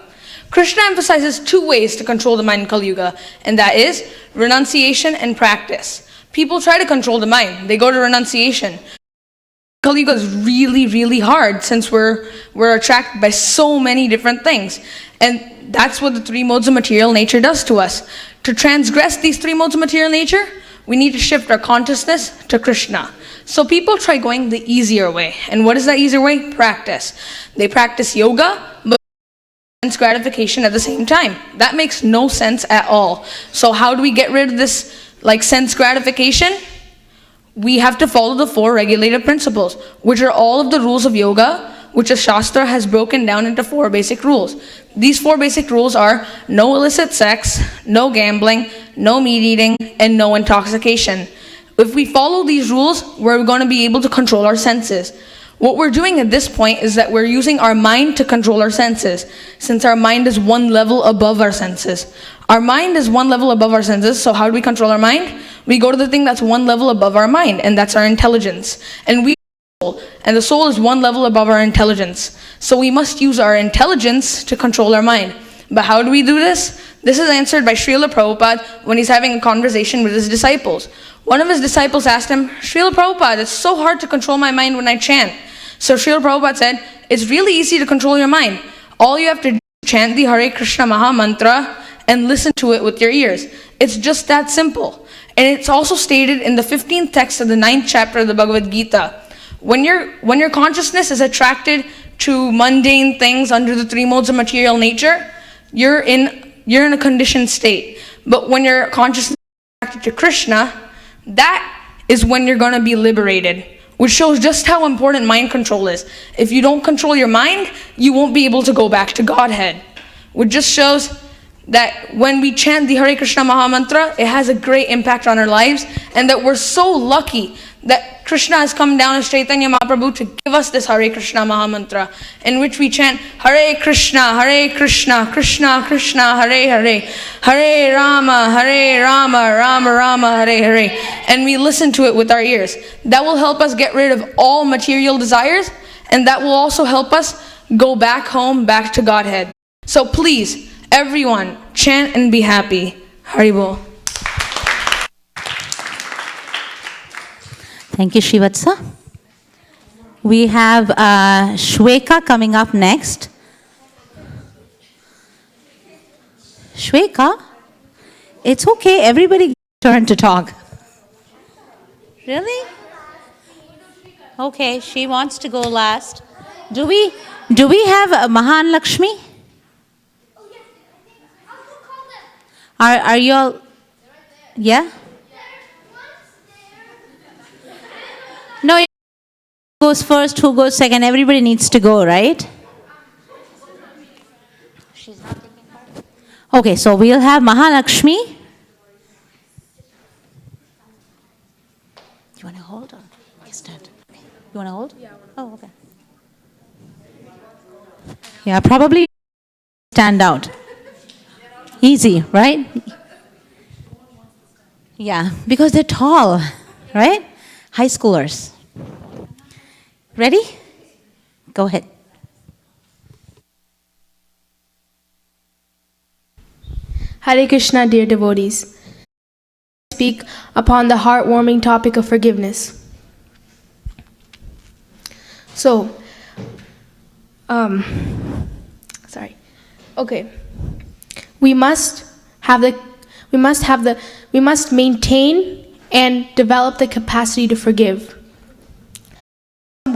Krishna emphasizes 2 ways to control the mind in Kali Yuga, and that is renunciation and practice. People try to control the mind. They go to renunciation. Kali Yuga is really, really hard since we're attracted by so many different things. And that's what the 3 modes of material nature does to us. To transgress these 3 modes of material nature, we need to shift our consciousness to Krishna. So people try going the easier way. And what is that easier way? Practice. They practice yoga, but sense gratification at the same time. That makes no sense at all. So how do we get rid of this sense gratification? We have to follow the 4 regulative principles, which are all of the rules of yoga, which a Shastra has broken down into 4 basic rules. These 4 basic rules are no illicit sex, no gambling, no meat eating, and no intoxication. If we follow these rules, we're going to be able to control our senses. What we're doing at this point is that we're using our mind to control our senses, since our mind is 1 level above our senses. Our mind is 1 level above our senses, so how do we control our mind? We go to the thing that's 1 level above our mind, and that's our intelligence. And the soul is 1 level above our intelligence. So we must use our intelligence to control our mind. But how do we do this? This is answered by Srila Prabhupada when he's having a conversation with his disciples. One of his disciples asked him, Srila Prabhupada, it's so hard to control my mind when I chant. So Srila Prabhupada said, it's really easy to control your mind. All you have to do is chant the Hare Krishna Maha Mantra and listen to it with your ears. It's just that simple. And it's also stated in the 15th text of the 9th chapter of the Bhagavad Gita. When your consciousness is attracted to mundane things under the 3 modes of material nature, you're in a conditioned state. But when your consciousness is attracted to Krishna, that is when you're going to be liberated, which shows just how important mind control is. If you don't control your mind, you won't be able to go back to Godhead, which just shows that when we chant the Hare Krishna Maha Mantra, it has a great impact on our lives, and that we're so lucky that Krishna has come down as Chaitanya Mahaprabhu to give us this Hare Krishna Maha Mantra, in which we chant Hare Krishna, Krishna Krishna, Hare Hare, Hare Rama, Rama Rama, Hare Hare, and we listen to it with our ears. That will help us get rid of all material desires, and that will also help us go back home, back to Godhead. So please, everyone, chant and be happy. Haribol. Thank you, Shivatsa. We have Shweka coming up next. Shweka, it's okay. Everybody turn to talk. Really? Okay, she wants to go last. Do we have Mahan Lakshmi? Are you all? Yeah. No, who goes first, who goes second? Everybody needs to go, right? She's not taking part. Okay, so we'll have Mahalakshmi. You want to hold or stand? You want to hold? Yeah. Oh, okay. Yeah, probably stand out. Easy, right? Yeah, because they're tall, right? High schoolers. Ready? Go ahead. Hare Krishna, dear devotees. I speak upon the heartwarming topic of forgiveness. So, we must maintain and develop the capacity to forgive.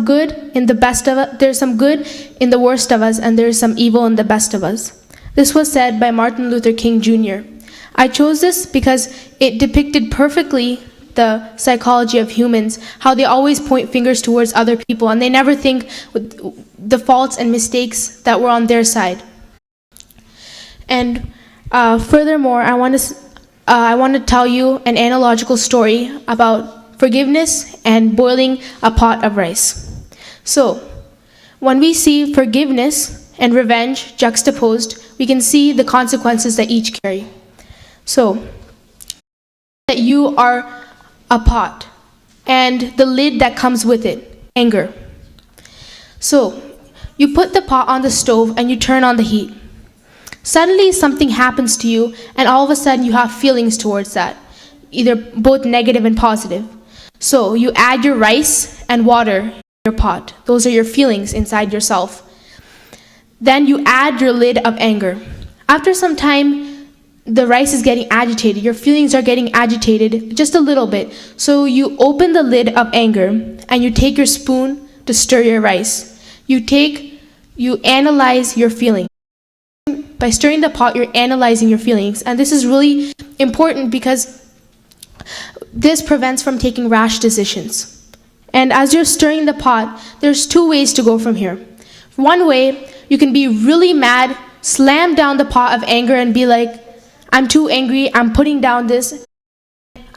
There's some good in the worst of us, and there is some evil in the best of us. This was said by Martin Luther King Jr. I chose this because it depicted perfectly the psychology of humans, how they always point fingers towards other people and they never think with the faults and mistakes that were on their side. And furthermore, I want to tell you an analogical story about forgiveness and boiling a pot of rice. So, when we see forgiveness and revenge juxtaposed, we can see the consequences that each carry. So, that you are a pot, and the lid that comes with it, anger. So, you put the pot on the stove and you turn on the heat. Suddenly something happens to you and all of a sudden you have feelings towards that, either both negative and positive. So, you add your rice and water in your pot. Those are your feelings inside yourself. Then you add your lid of anger. After some time, the rice is getting agitated, your feelings are getting agitated just a little bit. So you open the lid of anger and you take your spoon to stir your rice. You analyze your feelings. By stirring the pot, you're analyzing your feelings. And this is really important because this prevents from taking rash decisions. And as you're stirring the pot, there's two ways to go from here. One way, you can be really mad, slam down the pot of anger and be like, I'm too angry, I'm putting down this.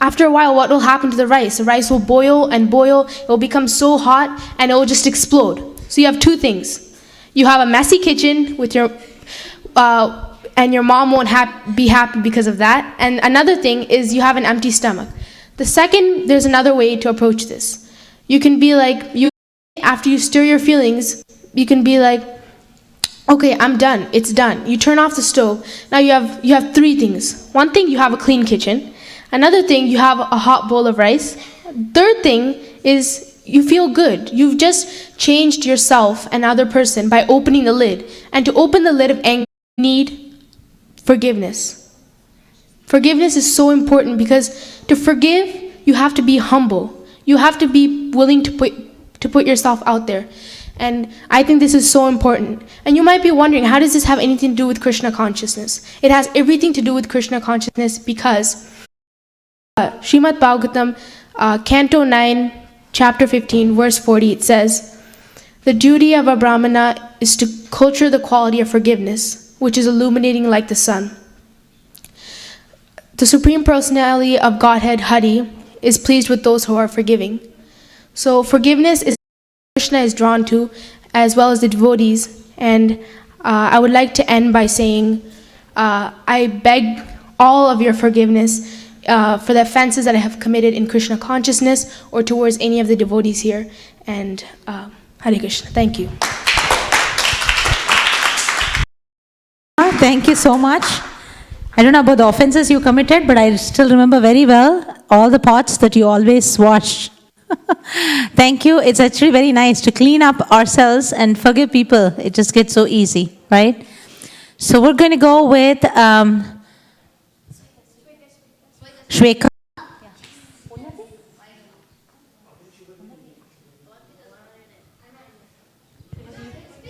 After a while, what will happen to the rice? The rice will boil and boil, it will become so hot, and it will just explode. So you have two things. You have a messy kitchen with your, and your mom won't be happy because of that. And another thing is you have an empty stomach. The second, there's another way to approach this. You can be like, after you stir your feelings, you can be like, okay, I'm done. It's done. You turn off the stove. Now you have three things. One thing, you have a clean kitchen. Another thing, you have a hot bowl of rice. Third thing is you feel good. You've just changed yourself, another person, by opening the lid. And to open the lid of anger, you need forgiveness. Forgiveness is so important because to forgive, you have to be humble. You have to be willing to put yourself out there. And I think this is so important. And you might be wondering, how does this have anything to do with Krishna consciousness? It has everything to do with Krishna consciousness because Srimad Bhagavatam, Canto 9, Chapter 15, Verse 40, it says, the duty of a Brahmana is to culture the quality of forgiveness, which is illuminating like the sun. The Supreme Personality of Godhead, Hari, is pleased with those who are forgiving. So forgiveness is Krishna is drawn to, as well as the devotees. And I would like to end by saying, I beg all of your forgiveness for the offenses that I have committed in Krishna consciousness or towards any of the devotees here. And Hare Krishna. Thank you. Thank you so much. I don't know about the offenses you committed, but I still remember very well all the pots that you always washed. Thank you. It's actually very nice to clean up ourselves and forgive people. It just gets so easy, right? So we're going to go with Shweka.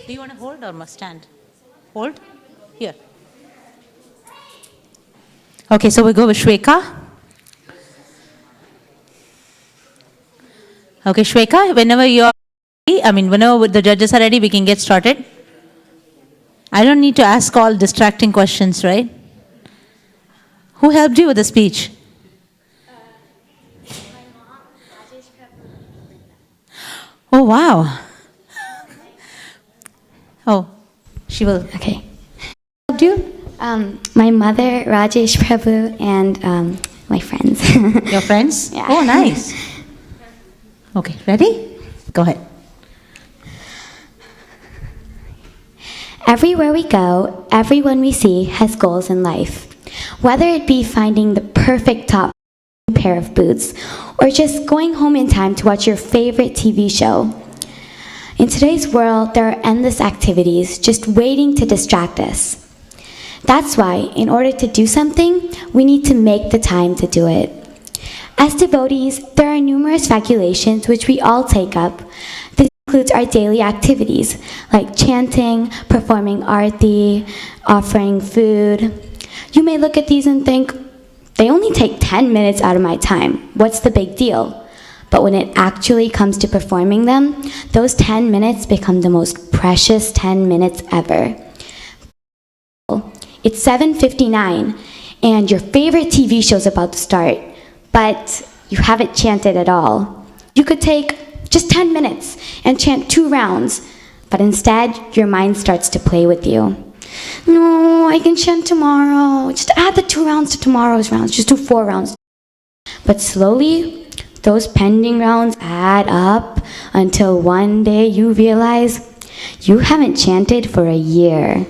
Do you want to hold or must stand? Hold? Here. Okay, so we go with Shweka. Okay, Shweka, whenever you're ready, whenever the judges are ready, we can get started. I don't need to ask all distracting questions, right? Who helped you with the speech? Oh, wow. Oh, she will. Okay. Helped you? My mother, Rajesh Prabhu, and my friends. Your friends? Yeah. Oh, nice. Okay, ready? Go ahead. Everywhere we go, everyone we see has goals in life. Whether it be finding the perfect top pair of boots, or just going home in time to watch your favorite TV show. In today's world, there are endless activities just waiting to distract us. That's why, in order to do something, we need to make the time to do it. As devotees, there are numerous regulations which we all take up. This includes our daily activities, like chanting, performing arti, offering food, You may look at these and think, they only take 10 minutes out of my time. What's the big deal? But when it actually comes to performing them, those 10 minutes become the most precious 10 minutes ever. It's 7:59, and your favorite TV show's about to start, but you haven't chanted at all. You could take just 10 minutes and chant 2 rounds, but instead, your mind starts to play with you. No, I can chant tomorrow. Just add the 2 rounds to tomorrow's rounds. Just do 4 rounds. But slowly, those pending rounds add up until one day you realize you haven't chanted for a year.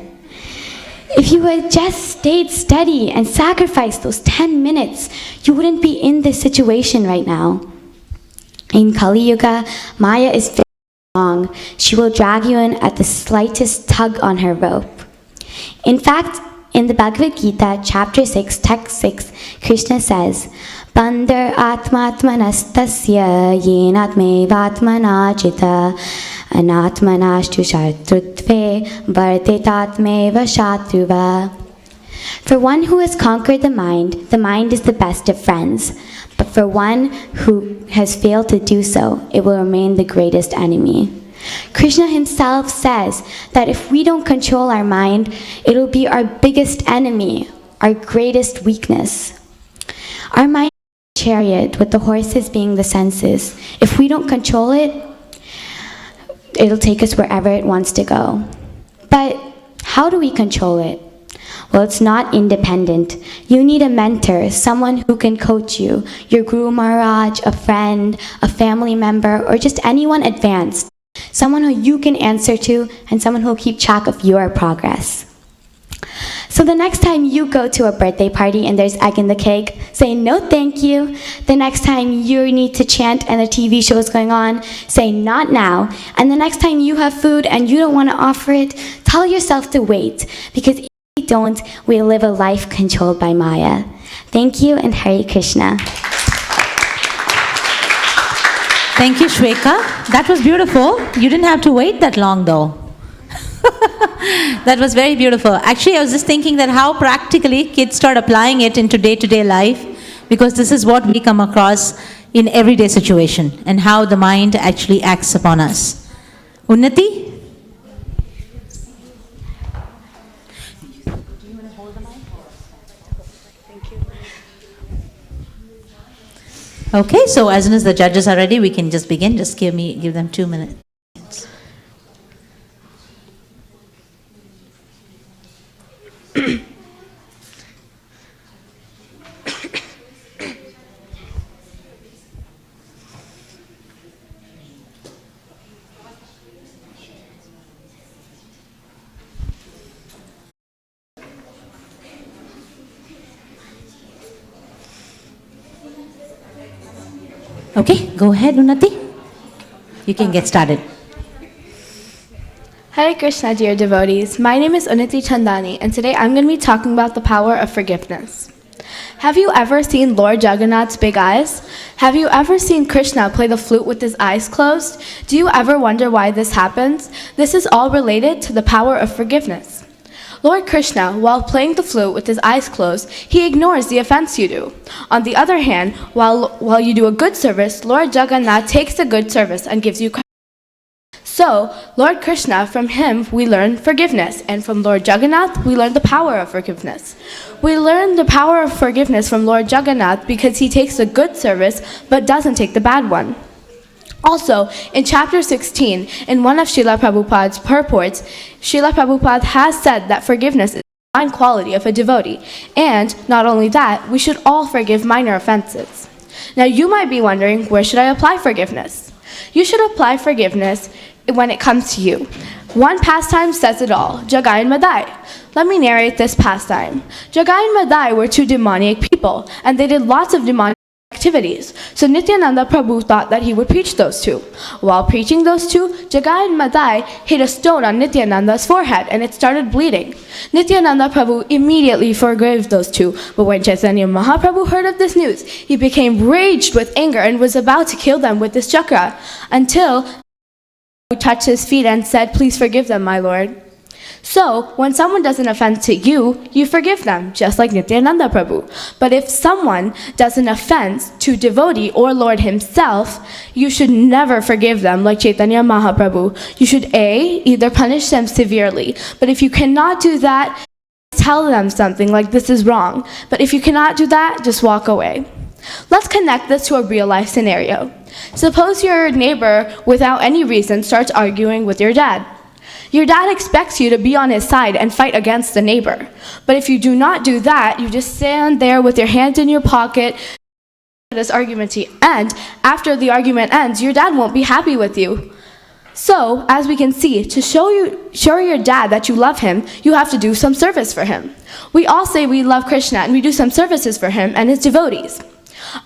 If you had just stayed steady and sacrificed those 10 minutes, you wouldn't be in this situation right now. In Kali Yuga, Maya is very strong. She will drag you in at the slightest tug on her rope. In fact, in the Bhagavad Gita, chapter 6, text 6, Krishna says, Bandar atmatmanastasya yenatmevatmanachita anatmanashtu shatrutve vartetatmeva shatruva. For one who has conquered the mind is the best of friends. But for one who has failed to do so, it will remain the greatest enemy. Krishna himself says that if we don't control our mind, it'll be our biggest enemy, our greatest weakness. Our mind is a chariot, with the horses being the senses. If we don't control it, it'll take us wherever it wants to go. But how do we control it? Well, it's not independent. You need a mentor, someone who can coach you, your Guru Maharaj, a friend, a family member, or just anyone advanced. Someone who you can answer to, and someone who will keep track of your progress. So the next time you go to a birthday party and there's egg in the cake, say no thank you. The next time you need to chant and a TV show is going on, say not now. And the next time you have food and you don't want to offer it, tell yourself to wait. Because if we don't, we live a life controlled by Maya. Thank you, and Hare Krishna. Thank you, Shweka. That was beautiful. You didn't have to wait that long, though. That was very beautiful. Actually, I was just thinking that how practically kids start applying it into day-to-day life, because this is what we come across in everyday situation, and how the mind actually acts upon us. Unnati? Okay, so as soon as the judges are ready, we can just begin. Just give them 2 minutes. Okay, go ahead, Unnati. You can get started. Hare Krishna, dear devotees. My name is Unnati Chandani, and today I'm going to be talking about the power of forgiveness. Have you ever seen Lord Jagannath's big eyes? Have you ever seen Krishna play the flute with his eyes closed? Do you ever wonder why this happens? This is all related to the power of forgiveness. Lord Krishna, while playing the flute with his eyes closed, he ignores the offense you do. On the other hand, while you do a good service, Lord Jagannath takes the good service and gives you credit. So, Lord Krishna, from him we learn forgiveness, and from Lord Jagannath we learn the power of forgiveness. We learn the power of forgiveness from Lord Jagannath because he takes the good service but doesn't take the bad one. Also, in chapter 16, in one of Srila Prabhupada's purports, Srila Prabhupada has said that forgiveness is the divine quality of a devotee, and not only that, we should all forgive minor offenses. Now you might be wondering, where should I apply forgiveness? You should apply forgiveness when it comes to you. One pastime says it all, Jagai and Madai. Let me narrate this pastime. Jagai and Madai were 2 demoniac people, and they did lots of demonic activities. So Nityananda Prabhu thought that he would preach those 2. While preaching those 2, Jagai and Madai hit a stone on Nityananda's forehead and it started bleeding. Nityananda Prabhu immediately forgave those 2, but when Chaitanya Mahaprabhu heard of this news, he became raged with anger and was about to kill them with his chakra, until he touched his feet and said, "Please forgive them, my lord." So, when someone does an offense to you, you forgive them, just like Nityananda Prabhu. But if someone does an offense to devotee or Lord himself, you should never forgive them, like Chaitanya Mahaprabhu. You should either punish them severely, but if you cannot do that, tell them something like this is wrong. But if you cannot do that, just walk away. Let's connect this to a real life scenario. Suppose your neighbor, without any reason, starts arguing with your dad. Your dad expects you to be on his side and fight against the neighbor. But if you do not do that, you just stand there with your hands in your pocket for this argument to end. After the argument ends, your dad won't be happy with you. So, as we can see, to show your dad that you love him, you have to do some service for him. We all say we love Krishna and we do some services for him and his devotees.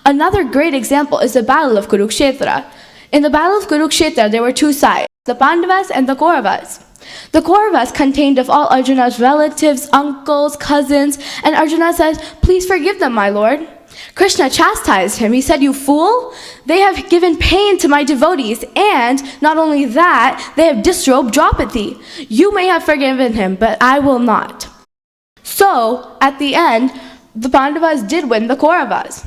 Another great example is the Battle of Kurukshetra. In the Battle of Kurukshetra, there were two sides, the Pandavas and the Kauravas. The Kauravas contained of all Arjuna's relatives, uncles, cousins, and Arjuna says, "Please forgive them, my lord." Krishna chastised him. He said, "You fool, they have given pain to my devotees, and not only that, they have disrobed Draupadi. You may have forgiven him, but I will not." So, at the end, the Pandavas did win the Kauravas.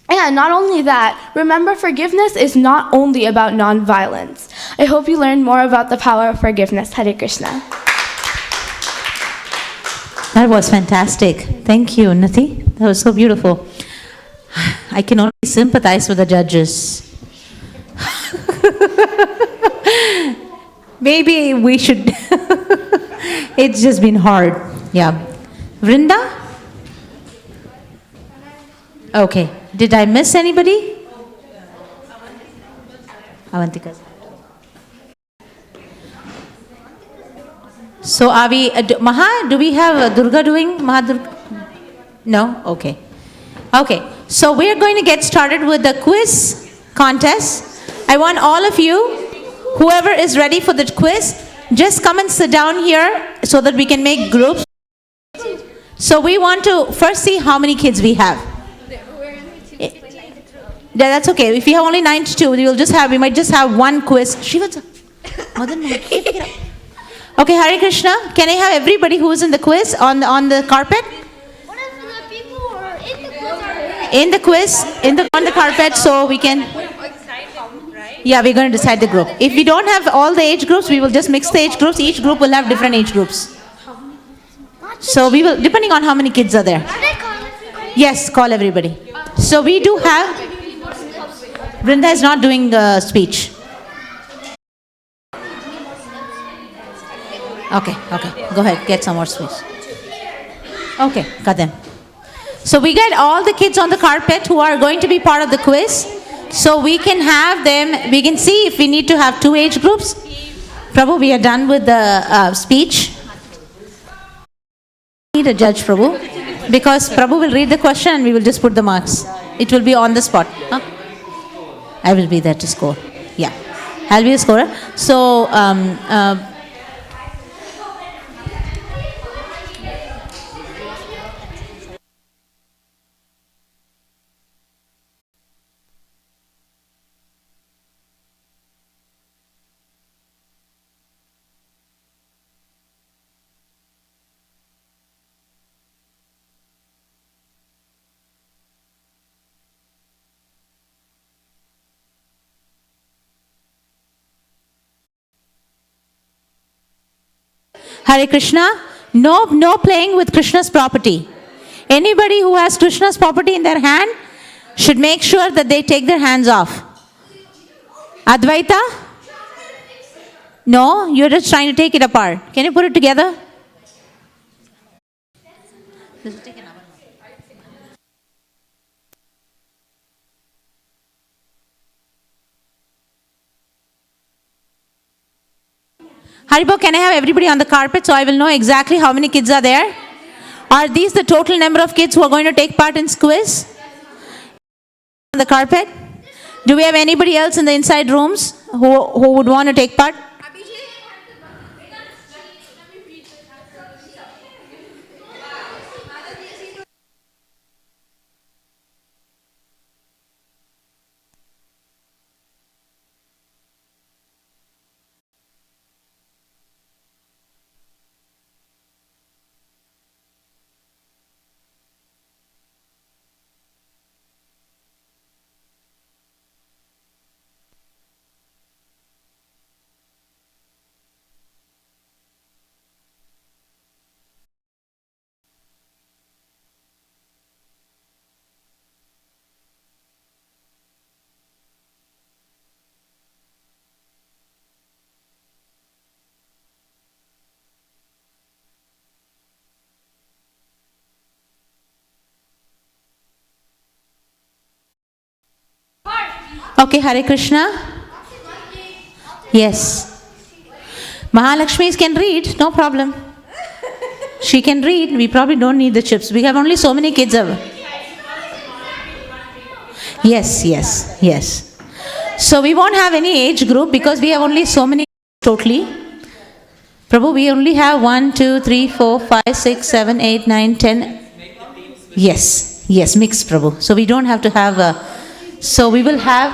And not only that, remember, forgiveness is not only about non-violence. I hope you learned more about the power of forgiveness. Hare Krishna. That was fantastic. Thank you, Nati. That was so beautiful. I can only sympathize with the judges. Maybe we should. It's just been hard. Yeah. Vrinda? Okay. Did I miss anybody? Avantika. So are we, Maha, do we have Durga doing Mahadurga? No? Okay. Okay. So we're going to get started with the quiz contest. I want all of you, whoever is ready for the quiz, just come and sit down here so that we can make groups. So we want to first see how many kids we have. Yeah, that's okay. If we have only 92, we might just have one quiz. Okay, Hare Krishna. Can I have everybody who is in the quiz on the carpet? What if the people who are in the quiz are On the carpet, so we can. Yeah, we're going to decide the group. If we don't have all the age groups, we will just mix the age groups. Each group will have different age groups. So we will, depending on how many kids are there. Yes, call everybody. So we do have. Brinda is not doing speech. Okay. Go ahead, get some more speech. Okay, got them. So we get all the kids on the carpet who are going to be part of the quiz. So we can have them, we can see if we need to have two age groups. Prabhu, we are done with the speech. We need a judge, Prabhu. Because Prabhu will read the question and we will just put the marks. It will be on the spot. Huh? I will be there to score. Yeah. I'll be a scorer. So, Hare Krishna, no playing with Krishna's property. Anybody who has Krishna's property in their hand should make sure that they take their hands off. Advaita? No, you're just trying to take it apart. Can you put it together? Haribo, can I have everybody on the carpet so I will know exactly how many kids are there? Are these the total number of kids who are going to take part in quiz? On the carpet? Do we have anybody else in the inside rooms who would want to take part? Okay, Hare Krishna. Yes. Mahalakshmis can read, no problem. She can read. We probably don't need the chips. We have only so many kids. Yes, yes, yes. So we won't have any age group because we have only so many totally. Prabhu, we only have 1, 2, 3, 4, 5, 6, 7, 8, 9, 10. Yes, yes, mixed, Prabhu. So we don't have to have so we will have.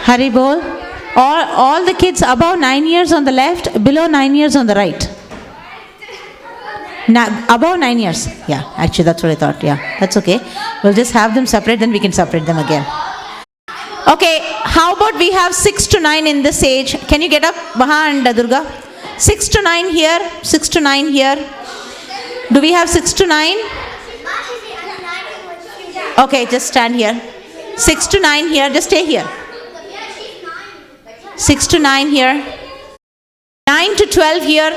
Hari bol. All the kids above 9 years on the left, below 9 years on the right. Above 9 years. Yeah, actually that's what I thought. Yeah, that's okay. We'll just have them separate, then we can separate them again. Okay, how about we have 6 to 9 in this age? Can you get up, Maha and Durga? 6 to 9 here, 6 to 9 here. Do we have 6 to 9? Okay, just stand here. 6 to 9 here, just stay here. 6 to 9 here. 9 to 12 here.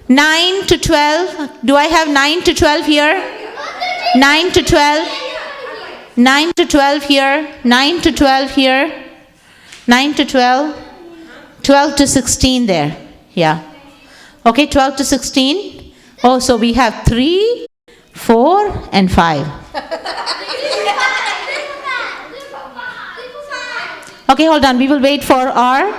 9 to 12. Do I have 9 to 12 here? 9 to 12. 9 to 12 here. 9 to 12 here. 9 to 12. 12 to 16 there. Yeah. Okay, 12 to 16. Oh, so we have 3, 4, and 5. Okay, hold on. We will wait for our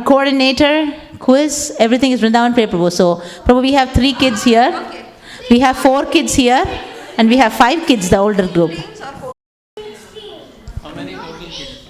coordinator, quiz. Everything is Vrindavan Priya Prabhu. So, Prabhu, we have 3 kids here. We have 4 kids here. And we have 5 kids, the older group. How many total kids?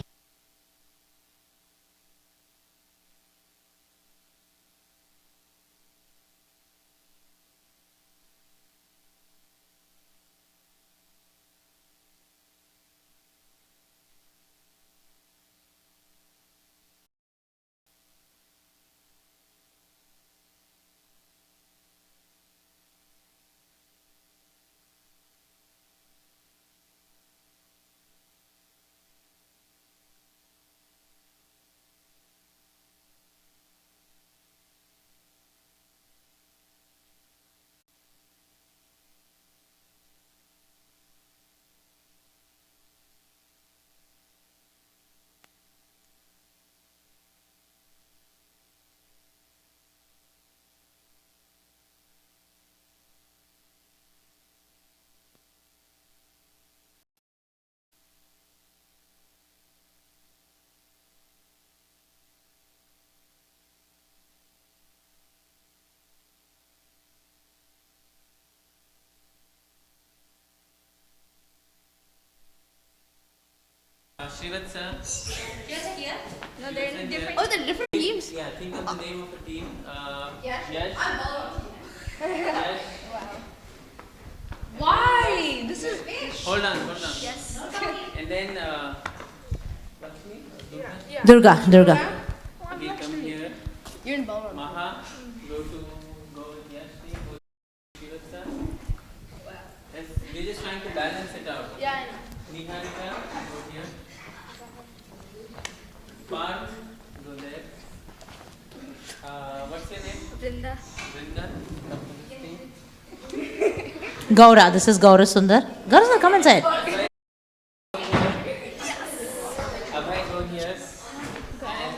Srivatsa. Here? No, they're in different. Oh, they're different teams. Yeah, think of the name of a team. Yes. Yes. Why? This is. Hold on. Yes. And then what's me? Durga. We come here. You're in Ballroom. Maha, go with Yashni, go to Srivatsa. Yes, we're just trying to balance it out. Yeah, I know. Niharika, go here. Parth, go there. What's your name? Vrinda. Vrinda, come to this team. Gaura, this is Gaura Sundar. Gaura Sundar, come inside. Abhay, go here. And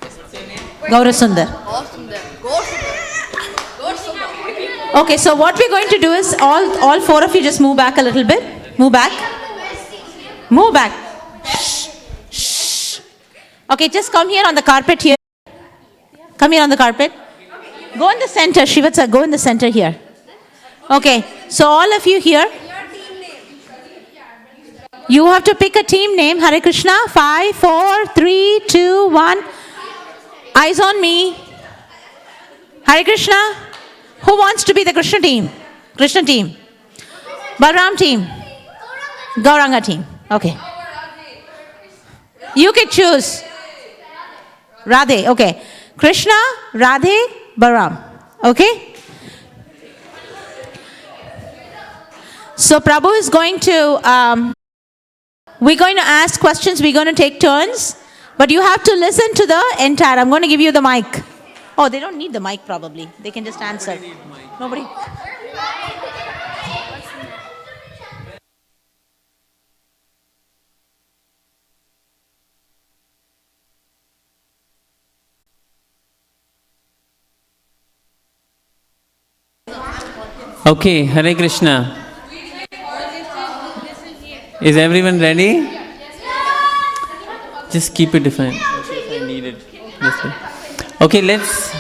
what's your name? Gaura Sundar. Okay, so what we're going to do is all 4 of you just move back a little bit. Move back. Shh. Okay, just come here on the carpet here. Come here on the carpet. Go in the center, Shivatsa, go in the center here. Okay, so all of you here. You have to pick a team name. Hare Krishna. 5, 4, 3, 2, 1. Eyes on me. Hare Krishna. Who wants to be the Krishna team? Krishna team. Balram team. Gauranga team. Okay. You can choose. Radhe. Okay. Krishna, Radhe, Balram. Okay. So Prabhu is going to, we're going to ask questions. We're going to take turns. But you have to listen to the entire. I'm going to give you the mic. Oh, they don't need the mic probably. They can just answer. Nobody. Okay, Hare Krishna. Is everyone ready? Just keep it defined. I need it. Okay, let's.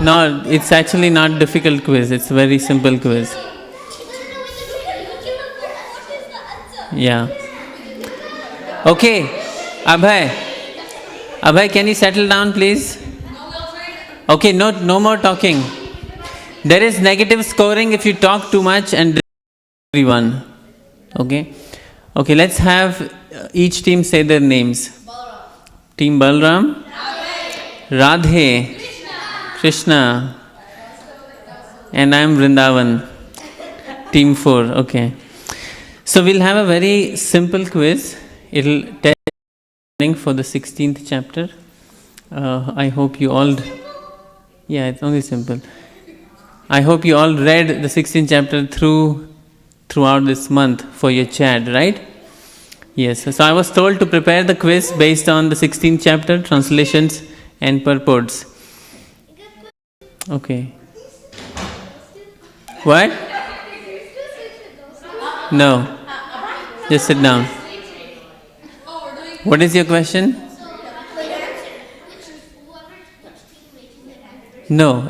No, it's actually not difficult quiz. It's very simple quiz. Yeah. Okay, Abhay. Abhay, can you settle down, please? Okay, no more talking. There is negative scoring if you talk too much and everyone. Okay? Okay, let's have each team say their names. Team Balram, Radhe, Krishna, and I am Vrindavan. Team 4, okay. So we'll have a very simple quiz. It'll test for the 16th chapter. I hope you all... Yeah, it's only simple. I hope you all read the 16th chapter throughout this month for your chat, right? Yes. So I was told to prepare the quiz based on the 16th chapter, translations and purports. Okay. What? No. Just sit down. What is your question? No,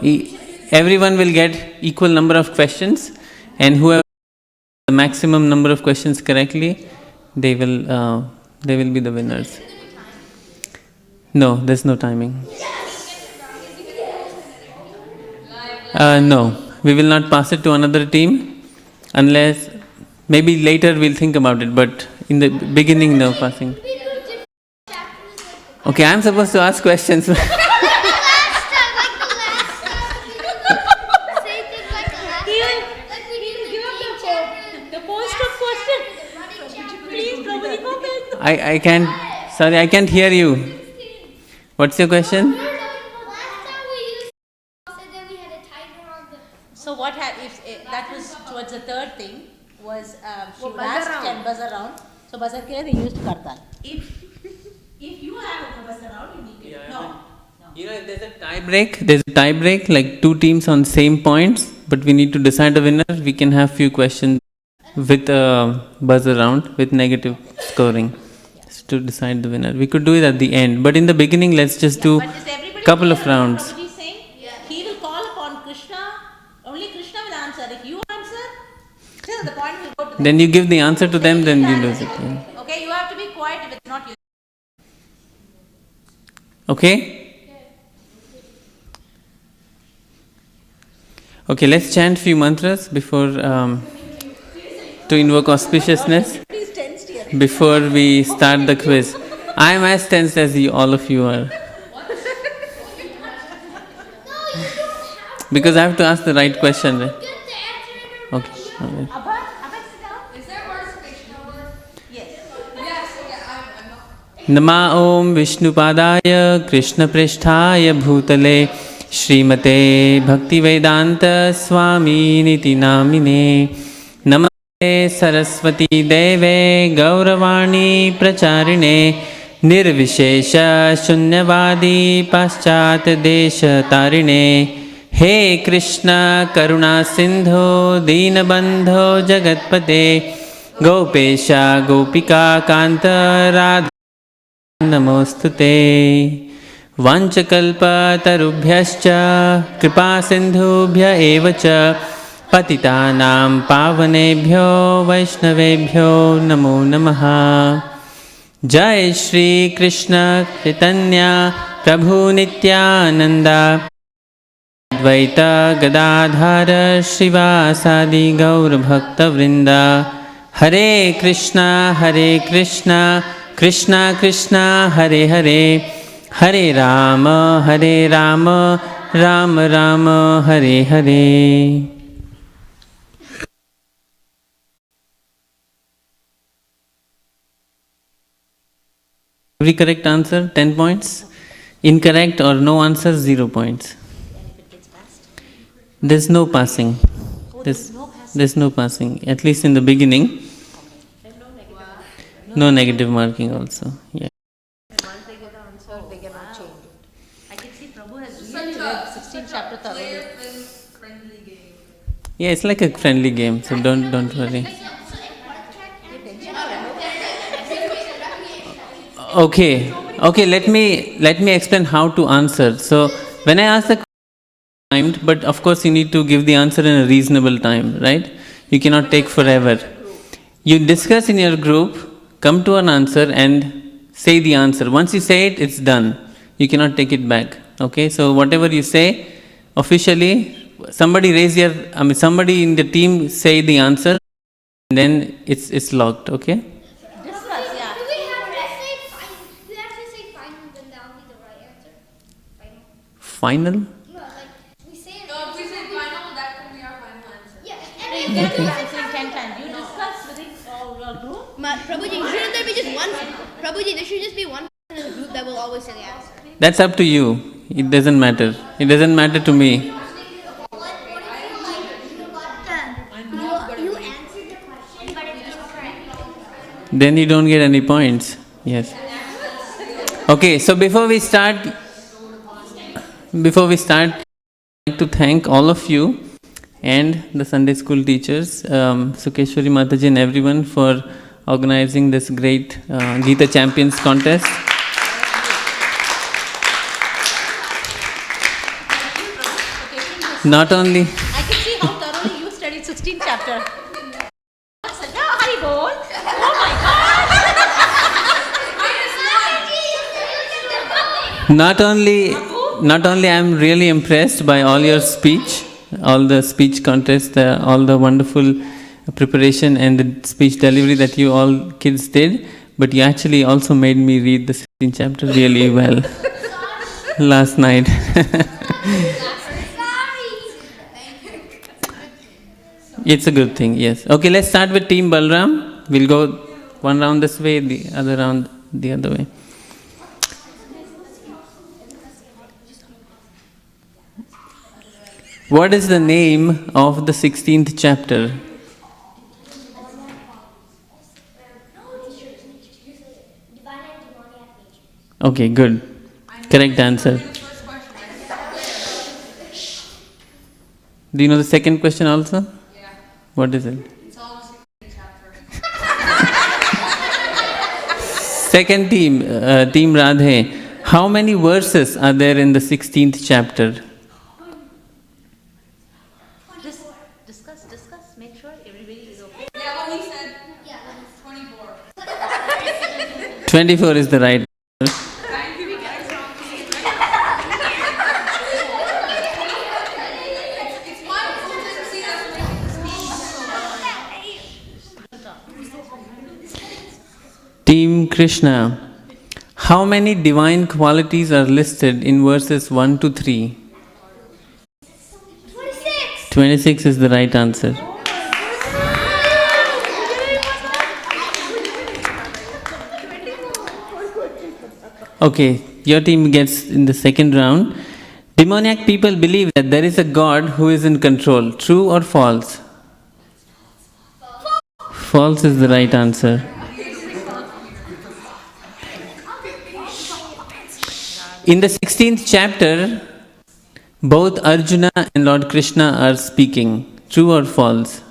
everyone will get equal number of questions, and whoever the maximum number of questions correctly, they will be the winners. No, there's no timing. No, we will not pass it to another team unless maybe later we'll think about it. But in the beginning, no passing. Okay, I'm supposed to ask questions. I can't, sorry, I can't hear you. What's your question? So what if that was towards the third thing was she asked and buzz around. So buzzer ke liye they used kartal. If you have a buzz around, you need to no. You know, if there's a tie break, like two teams on same points, but we need to decide a winner, we can have few questions with a buzz around with negative scoring to decide the winner. We could do it at the end, but in the beginning, let's just do couple of rounds. He will call upon Krishna. Only Krishna will answer. If you answer, till the point will go to them. Then you give the answer to them, then you lose it. Yeah. Okay, you have to be quiet if it's not you. Okay? Okay, let's chant few mantras before to invoke auspiciousness before we start the quiz. I am as tense as all of you are. Because I have to ask the right question. Right? Okay. Okay. Nama Om Vishnupadaya Krishna Pristhaya Bhutale Srimate Bhaktivedanta Swami Niti Namine Namaste Saraswati Deve Gauravani Pracharine Nirvishesha Shunyavadi Paschat Desha Tarine He Krishna Karuna Sindho Deenabandho Jagatpate Gopesha Gopika Kanta Radha Namostute Vanchakalpatarubhyascha Kripa Sindhubhya evacha Patitanam Pavanebhyo Vaishnavebhyo Namo Namaha Jai Shri Krishna Chaitanya Prabhu Nityananda Advaita Gadadhara Srivasadi Gaur Bhakta Vrinda. Hare Krishna Krishna Krishna Hare Hare, Hare Rama Rama Rama Hare Hare. Every correct answer, 10 points. Incorrect or no answer, 0 points. There's no passing. There's no passing, at least in the beginning. No negative marking also. Yeah. Once they get the answer, they cannot change it. I can see Prabhu has really read 16th chapter thoroughly. Yeah, it's like a friendly game, so don't worry. Okay, let me explain how to answer. So when I ask the question, but of course you need to give the answer in a reasonable time, right? You cannot take forever. You discuss in your group, come to an answer and say the answer. Once you say it, it's done. You cannot take it back. Okay, so whatever you say, officially, somebody somebody in the team say the answer, and then it's locked. Okay. Final? No, like we say it. No, if we say final, that can be our final answer. Yeah, You can be answering 10 times. You discuss within your group. Prabhuji, shouldn't there be just one? Prabhuji, there should just be one person in the group that will always say the answer. That's up to you. It doesn't matter. It doesn't matter to me. You answered the question, but it is correct. Then you don't get any points. Yes. Okay, so before we start, I'd like to thank all of you and the Sunday school teachers, Sukeshwari Mataji and everyone for organizing this great Gita Champions contest. Not only... I can see how thoroughly you studied 16th chapter. Hari Bol. Oh my God. Not only I am really impressed by all your speech, all the speech contests, all the wonderful preparation and the speech delivery that you all kids did, but you actually also made me read the 16th chapter really well last night. It's a good thing, yes. Okay, let's start with Team Balram. We'll go one round this way, the other round the other way. What is the name of the 16th chapter? Okay, good. Correct answer. Do you know the second question also? Yeah. What is it? It's all the 16th chapter. Second team, Team Radhe. How many verses are there in the 16th chapter? Discuss. Make sure everybody is okay. Yeah, what he said. Yeah, 24. 24 is the right answer. Thank you guys. It's my pleasure to see us making this speech. Team Krishna. How many divine qualities are listed in verses 1 to 3? 26 is the right answer. Okay, your team gets in the second round. Demoniac people believe that there is a God who is in control. True or false? False is the right answer. In the 16th chapter, both Arjuna and Lord Krishna are speaking. True or false?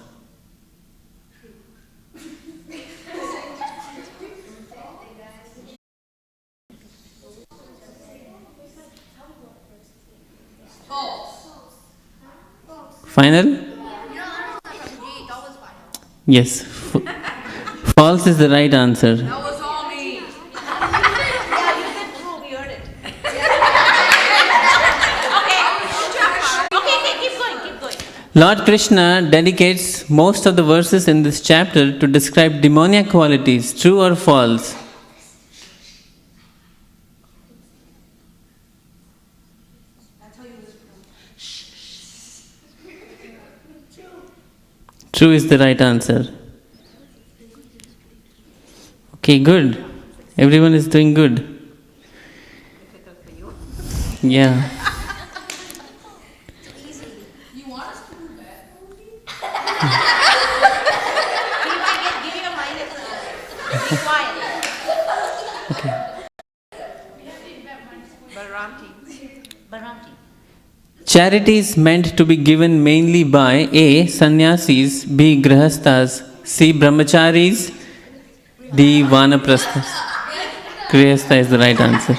Final? Yes. False is the right answer. That was all me. We heard it. Okay, Lord Krishna dedicates most of the verses in this chapter to describe demoniac qualities, true or false. True is the right answer. Okay, good. Everyone is doing good. Yeah. Charity is meant to be given mainly by A. Sannyasis, B. Grihasthas, C. Brahmacharis, D. Vanaprasthas. Grihastha is the right answer.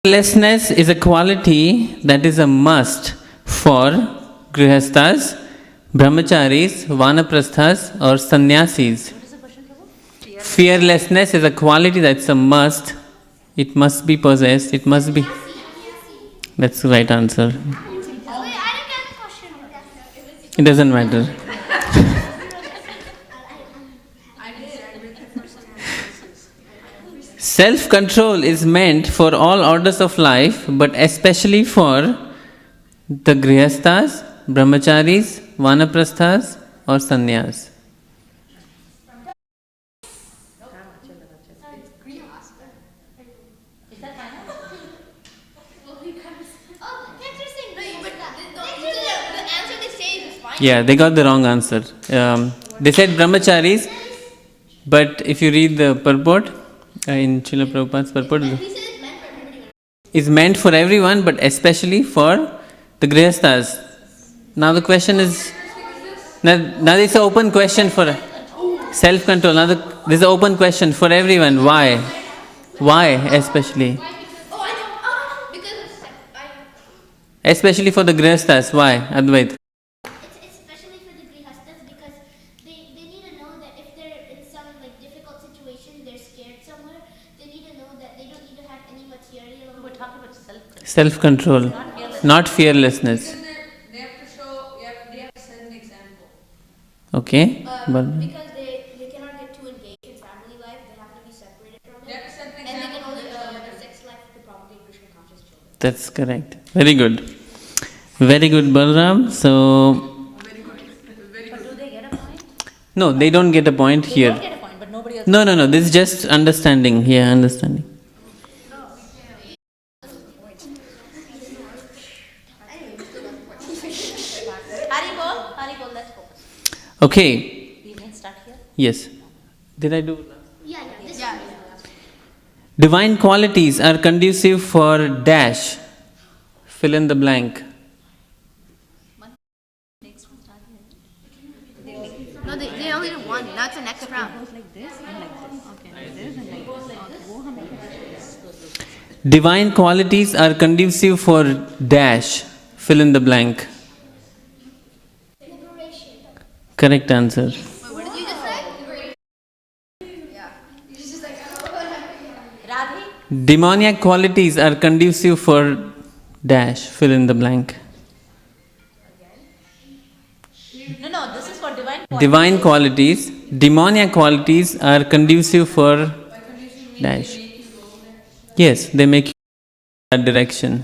Fearlessness is a quality that is a must for Grihasthas, Brahmacharis, Vanaprasthas or Sannyasis. Fearlessness is a quality that's a must. It must be possessed. It must be. That's the right answer. It doesn't matter. Self-control is meant for all orders of life, but especially for the Grihasthas, Brahmacharis, Vanaprasthas or Sannyas. Yeah, they got the wrong answer. They said brahmacharis, but if you read the purport in Srila Prabhupada's purport, is meant for everyone, but especially for the grihasthas. Now the question is, now it's an open question for self-control. Now this is an open question for everyone. Why? Why especially? Especially for the grihasthas. Why, Advait? Self-control, not fearlessness. They have to show, they have to set an example. Okay. But Because they cannot get too engaged in family life, they have to be separated from it. They have to set an example. And they can only their sex life to propagate Krishna conscious children. that's correct. Very good. Very good, Balram. So. But do they get a point? No, they don't get a point here. They don't get a point, but nobody else. No. This is just understanding. Yeah, understanding. Haribol, let's focus. Okay. We can start here. Yes. Did I do? Yeah. Divine qualities are conducive for dash. Fill in the blank. No, they only did one. Now it's the next round. Divine qualities are conducive for dash. Fill in the blank. Correct answer. What did you just say? Radhi? Demoniac qualities are conducive for dash. Fill in the blank. No, this is for divine qualities. Divine qualities. Demoniac qualities are conducive for dash. Yes, they make you in that direction.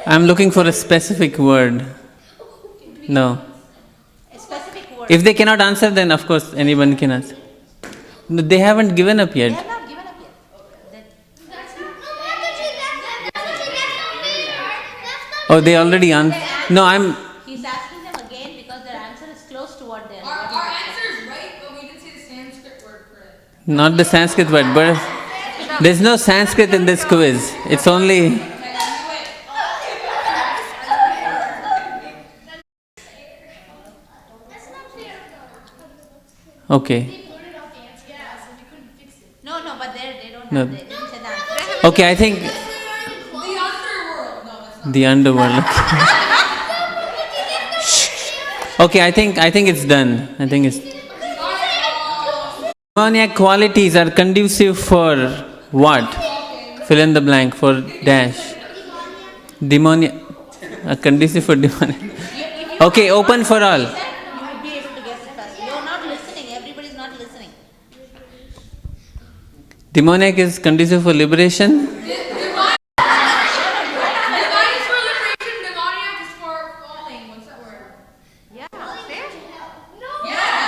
I'm looking for a specific word. No. A specific word. If they cannot answer, then of course anyone can answer. No, they haven't given up They yet. have not given up yet. Oh, they already answered. No, I'm. He's asking them again because their answer is close to what they are. Our answer is right, but we didn't say the Sanskrit word for it. Not the Sanskrit word, but there's no Sanskrit in this quiz. It's only. Okay. No, but they don't No. have they didn't say the answer. Okay, I think The underworld. No, that's not. the underworld. Okay, I think it's done. I think it's. Demoniac qualities are conducive for what? Fill in the blank for dash. Demoniac. Conducive for demoniac. Okay, open for all. You might be able to guess it first. You're not listening. Everybody's not listening. Demoniac is conducive for liberation. Divine is for liberation, demoniac is for falling. What's that word? Yeah, fair. No. Yeah.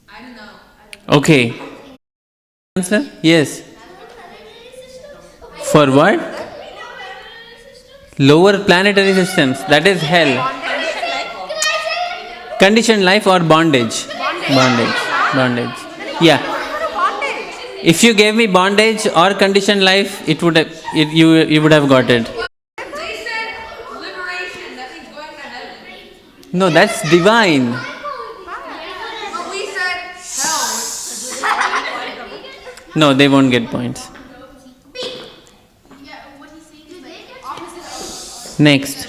I don't know. Okay. Answer? Yes. For what? Lower planetary systems. That is hell. Conditioned life or bondage? Bondage. Yeah. If you gave me bondage or conditioned life, you would have got it. They said liberation. That means going to heaven. No, that's divine. But we said hell. No, they won't get points. Next.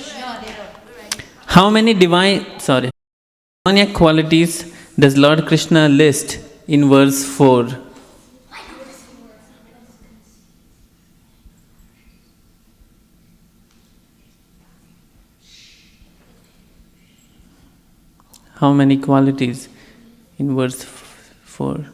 How many demoniac qualities does Lord Krishna list in verse 4? How many qualities in verse 4?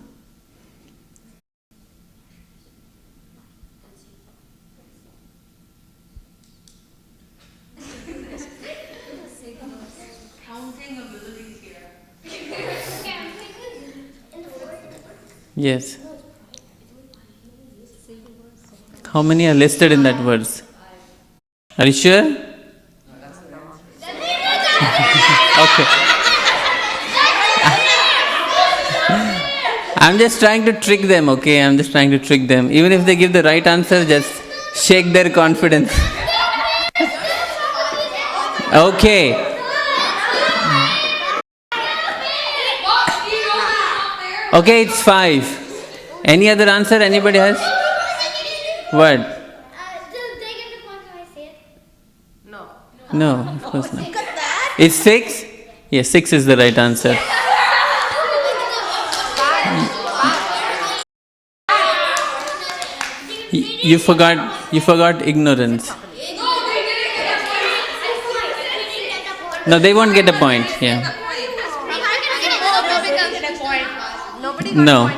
Yes. How many are listed in that verse? Are you sure? Okay. I'm just trying to trick them, okay? I'm just trying to trick them. Even if they give the right answer, just shake their confidence. Okay. Okay, it's 5. Any other answer anybody has? What? Do they get the point when I say it? No, of course not. It's 6? Yes, 6 is the right answer. You forgot ignorance. No, they won't get a point. Yeah. No.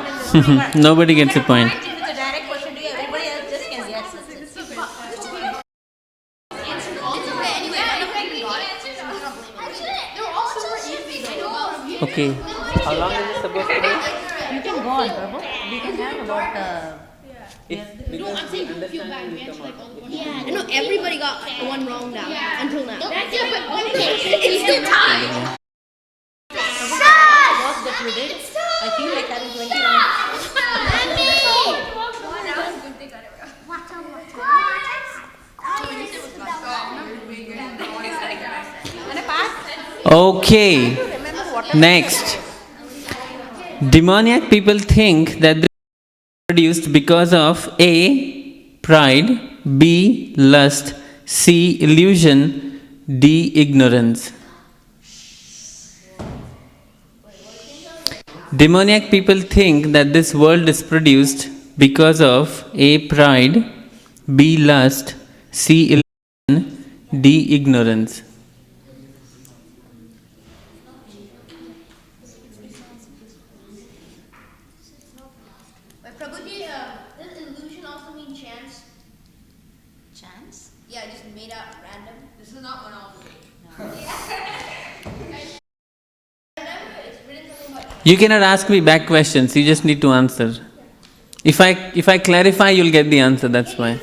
Nobody gets a point. If it's a direct question to you, everybody else just can guess. Okay. How long is it supposed to be? You can go on, Prabhu. We can have about. No, everybody got one wrong now until now. It's still time. That you did. I feel like having 20 rounds. Okay. Next. Demoniac people think that they are produced because of A. Pride, B. Lust, C. Illusion, D. Ignorance. Demoniac people think that this world is produced because of A. Pride, B. Lust, C. Illusion, D. Ignorance. But Prabhuji, does illusion also mean chance? Chance? Yeah, just made up random. This is not one of them. You cannot ask me back questions, you just need to answer. If I clarify, you'll get the answer, that's why.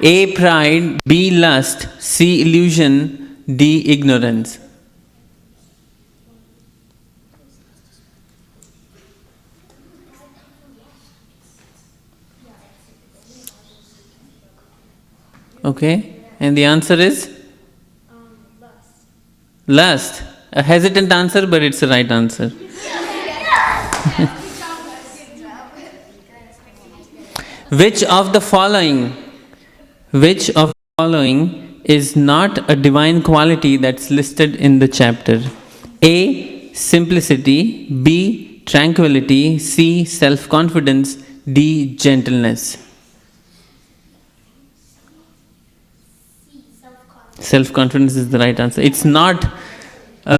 A. Pride, B. Lust, C. Illusion, D. Ignorance. Okay, and the answer is? Lust. A hesitant answer, but it's the right answer. Which of the following following is not a divine quality that's listed in the chapter? A. Simplicity. B. Tranquility. C. Self-confidence. D. Gentleness. Self-confidence is the right answer. It's not a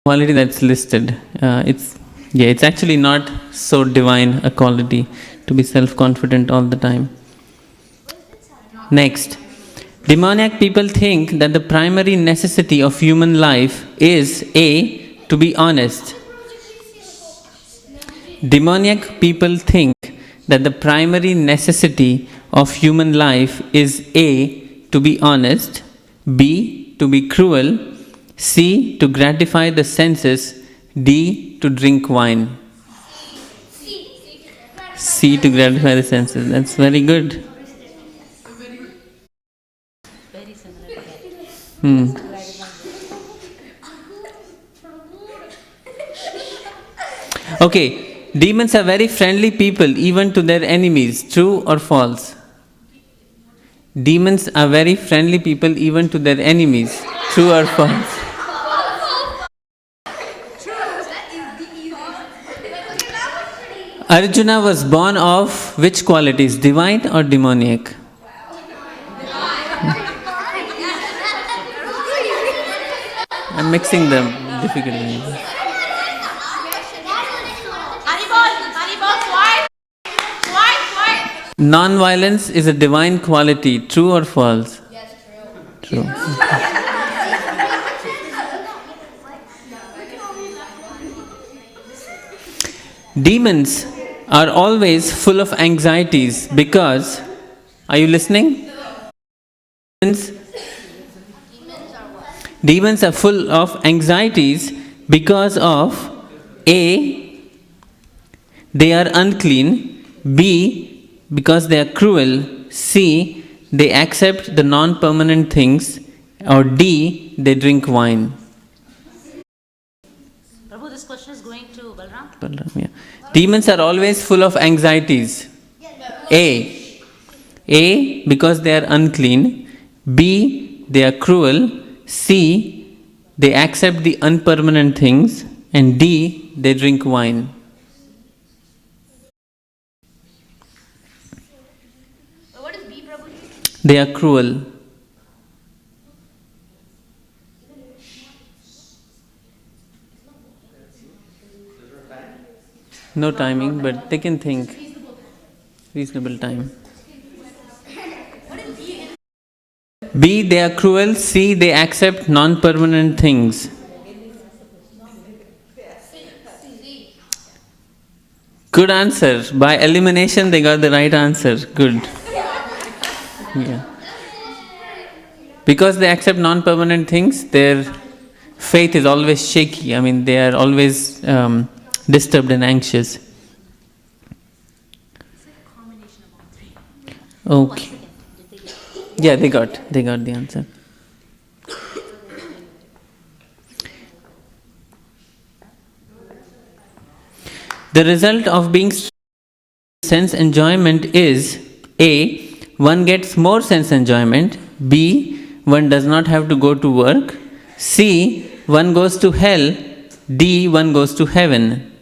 quality that's listed. It's actually not so divine a quality to be self-confident all the time. Next. Demoniac people think that the primary necessity of human life is A. To be honest. Demoniac people think that the primary necessity of human life is A. To be honest. B. To be cruel. C. To gratify the senses. D. To drink wine. C. To gratify the senses. That's very good. Okay, demons are very friendly people even to their enemies. True or false? Demons are very friendly people even to their enemies. True or false? Arjuna was born of which qualities? Divine or demoniac? I'm mixing them difficultly. Non-violence is a divine quality. True or false? Yes, true. True. Demons are always full of anxieties because, are you listening? Demons are full of anxieties because of A. They are unclean. B. Because they are cruel. C. They accept the non-permanent things. Or D. They drink wine. Prabhu, this question is going to Balram. Balram, yeah. Demons are always full of anxieties. A. Because they are unclean. B. They are cruel. C. They accept the unpermanent things. And D. They drink wine. What is B, Prabhu? They are cruel. No timing, but they can think. Reasonable time. B. They are cruel. C. They accept non-permanent things. Good answer. By elimination, they got the right answer. Good. Yeah. Because they accept non-permanent things, their faith is always shaky. I mean, they are always disturbed and anxious. Okay. Yeah, they got the answer. The result of being sense enjoyment is A. One gets more sense enjoyment. B. One does not have to go to work. C. One goes to hell. D. One goes to heaven.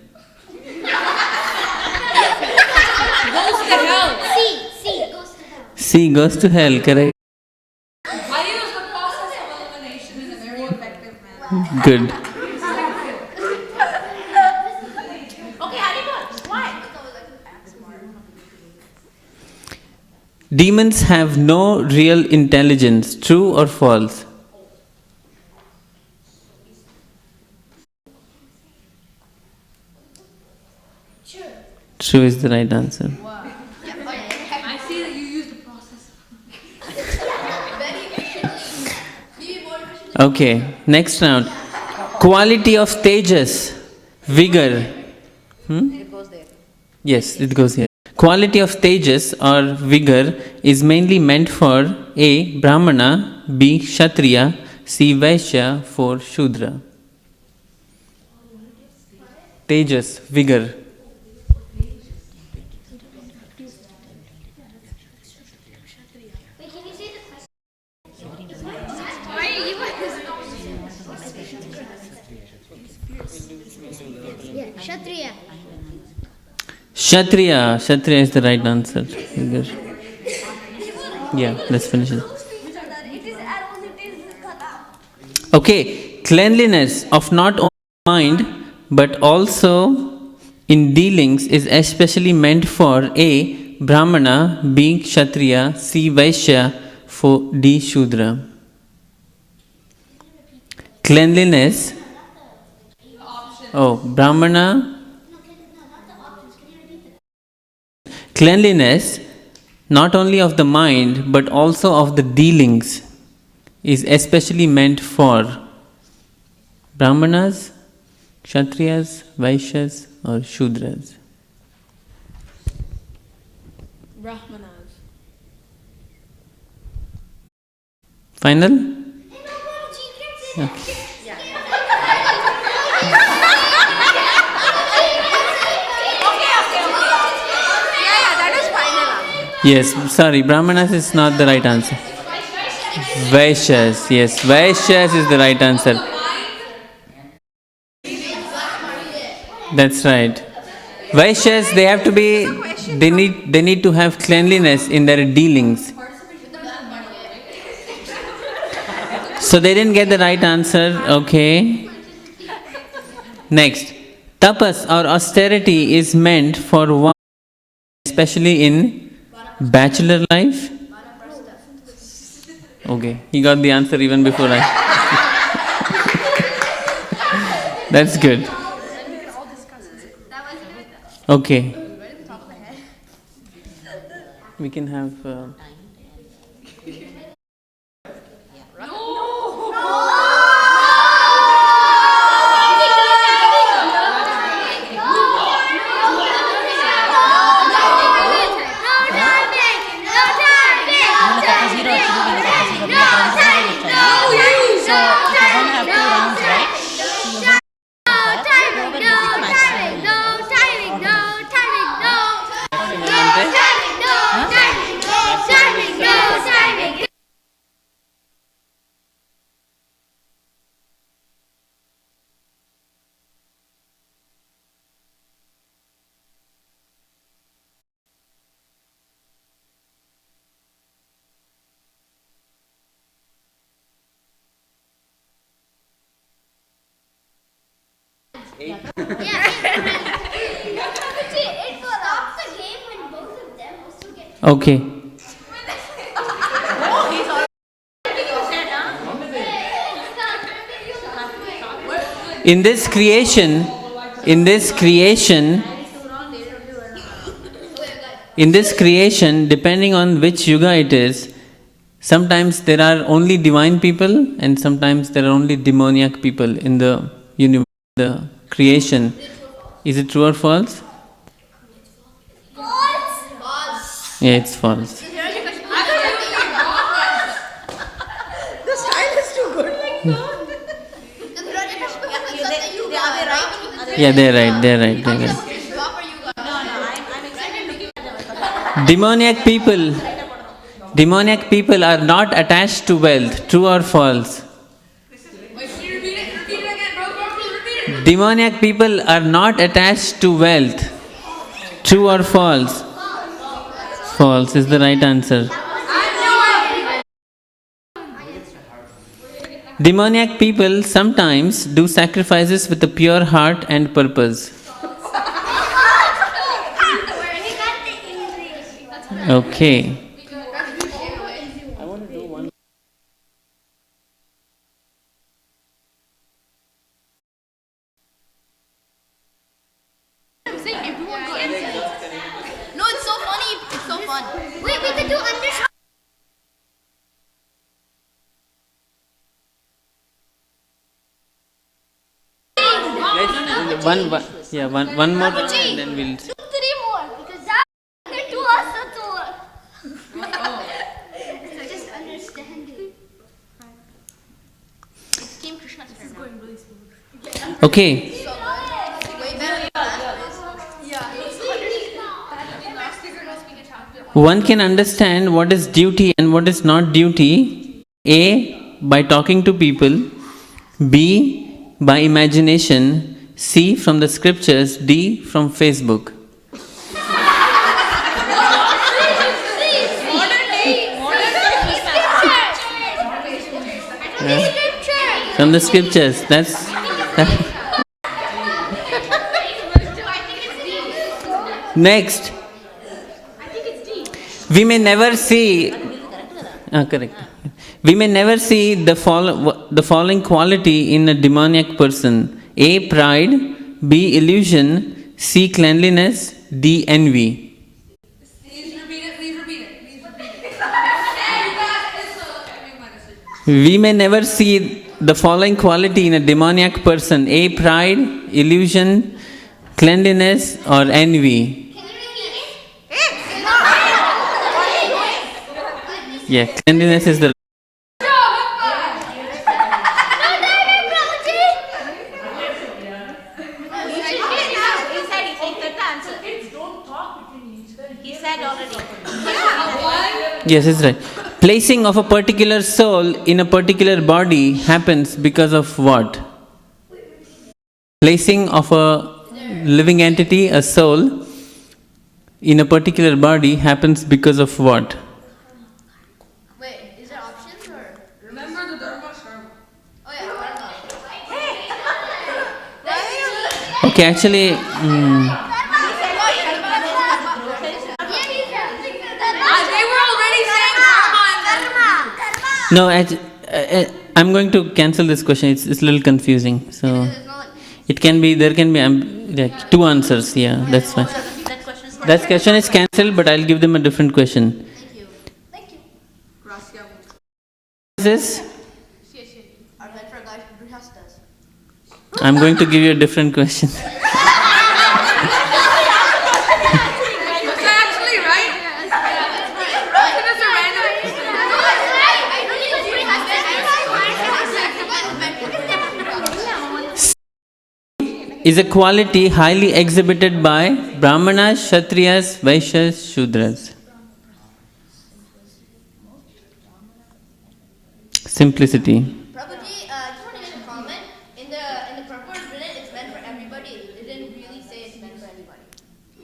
C goes to hell, correct? I use the process of elimination in a very effective manner. Good. Okay, Haribol, why? Demons have no real intelligence. True or false? True is the right answer. I see that you use the process. Okay, next round. Quality of tejas, vigor. It goes there. Yes, it goes here. Quality of tejas or vigor is mainly meant for A. Brahmana, B. Kshatriya, C. Vaishya, for Shudra. Tejas, vigor. Kshatriya. Kshatriya is the right answer. Good. Yeah, let's finish it. Okay, cleanliness of not only mind but also in dealings is especially meant for A. Brahmana, B. Kshatriya, C. Vaishya, for D. Shudra. Cleanliness. Oh, Brahmana. Cleanliness, not only of the mind but also of the dealings, is especially meant for Brahmanas, Kshatriyas, Vaishyas, or Shudras. Brahmanas. Final? Okay. Yes, sorry, Brahmanas is not the right answer. Vaishyas, yes, Vaishyas is the right answer. That's right. Vaishyas, they have to be, they need to have cleanliness in their dealings. So they didn't get the right answer, okay. Next, tapas or austerity is meant for one, especially in bachelor life? Okay, he got the answer even before I. That's good. Okay. We can have. Okay. In this creation, depending on which yuga it is, sometimes there are only divine people and sometimes there are only demoniac people in the universe, the creation. Is it true or false? False. Yeah, it's false. The style is too good. Yeah, they're right. Demoniac people are not attached to wealth. True or false? Demoniac people are not attached to wealth. True or false? False is the right answer. Demoniac people sometimes do sacrifices with a pure heart and purpose. Okay. No, it's so funny. It's so fun. Wait, we can do understand. One more and then we'll. 3 more because that to us just understanding. Team Krishna's turn. Going really smooth. Okay. One can understand what is duty and what is not duty. A. By talking to people. B. By imagination. C. From the scriptures. D. From Facebook. Yeah. From the scriptures. Next. We may never see. Correct. We may never see the following quality in a demoniac person: A. Pride. B. Illusion. C. Cleanliness. D. Envy. We may never see the following quality in a demoniac person: A. Pride. Illusion. Cleanliness or envy. Yeah, cleanliness is the. Yes, it's right. Placing of a particular soul in a particular body happens because of what? Placing of a living entity, a soul, in a particular body happens because of what? Wait, is there options or? Remember the Dharma Sharma. Oh yeah, Okay, actually. They were already saying No, I'm going to cancel this question. It's a little confusing. So it can be, there can be like two answers. Yeah, that's fine. That question is cancelled, but I'll give them a different question. Thank you. This? I'm going to give you a different question. Is a quality highly exhibited by Brahmanas, Kshatriyas, Vaishyas, Shudras. Simplicity. Prabhuji, just want to make a comment. In the purport written, it's meant for everybody. It didn't really say it's meant for anybody.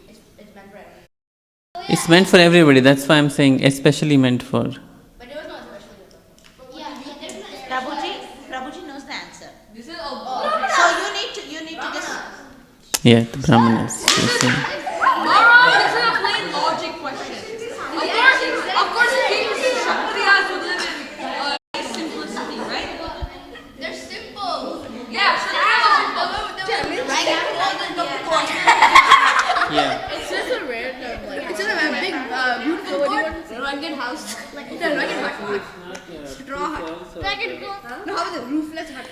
It's meant for everybody. It's meant for everybody. That's why I'm saying especially meant for. But it was not especially meant for. Yeah, Prabhuji knows the answer. This is so you need to just. Yeah, the Brahmanas. This is a plain logic question. Of course, kings, Kshatriyas would live in simplicity, right? They're simple. Yeah, Yeah. It's just a random, it's just a big, beautiful rugged house. Like it's a rugged hut. Straw hut. Rugged hut. No, how is it? Roofless hut.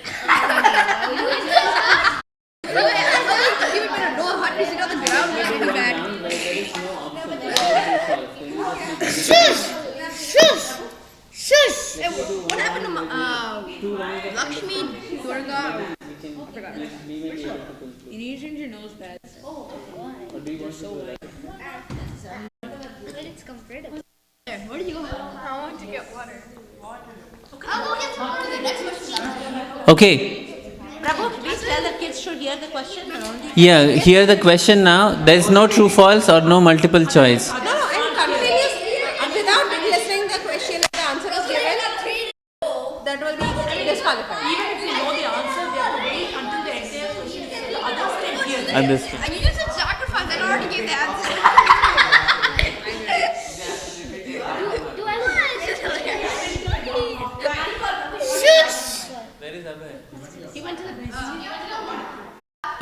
Even when a no hut is on the ground, it's really bad. Shush! Shush! Shush! What happened to Lakshmi, Durga? You need to change your nose pads. Oh, why? They're so white. It's comfortable. Where do you go? I want to get water. Okay. I'll go get some water. The next question. Okay. Prabhu, please tell the kids should hear the question and only. Yeah, hear the question now. There is no true false or no multiple choice. No, and continuously, without listening the question, the answer is given, that will be disqualified. Even if you know the answer, they have to wait until the entire question is the others can hear. Understood. And you just said sacrifice. I already gave the answer. Do I look Shush! Where is Abhay? He went to the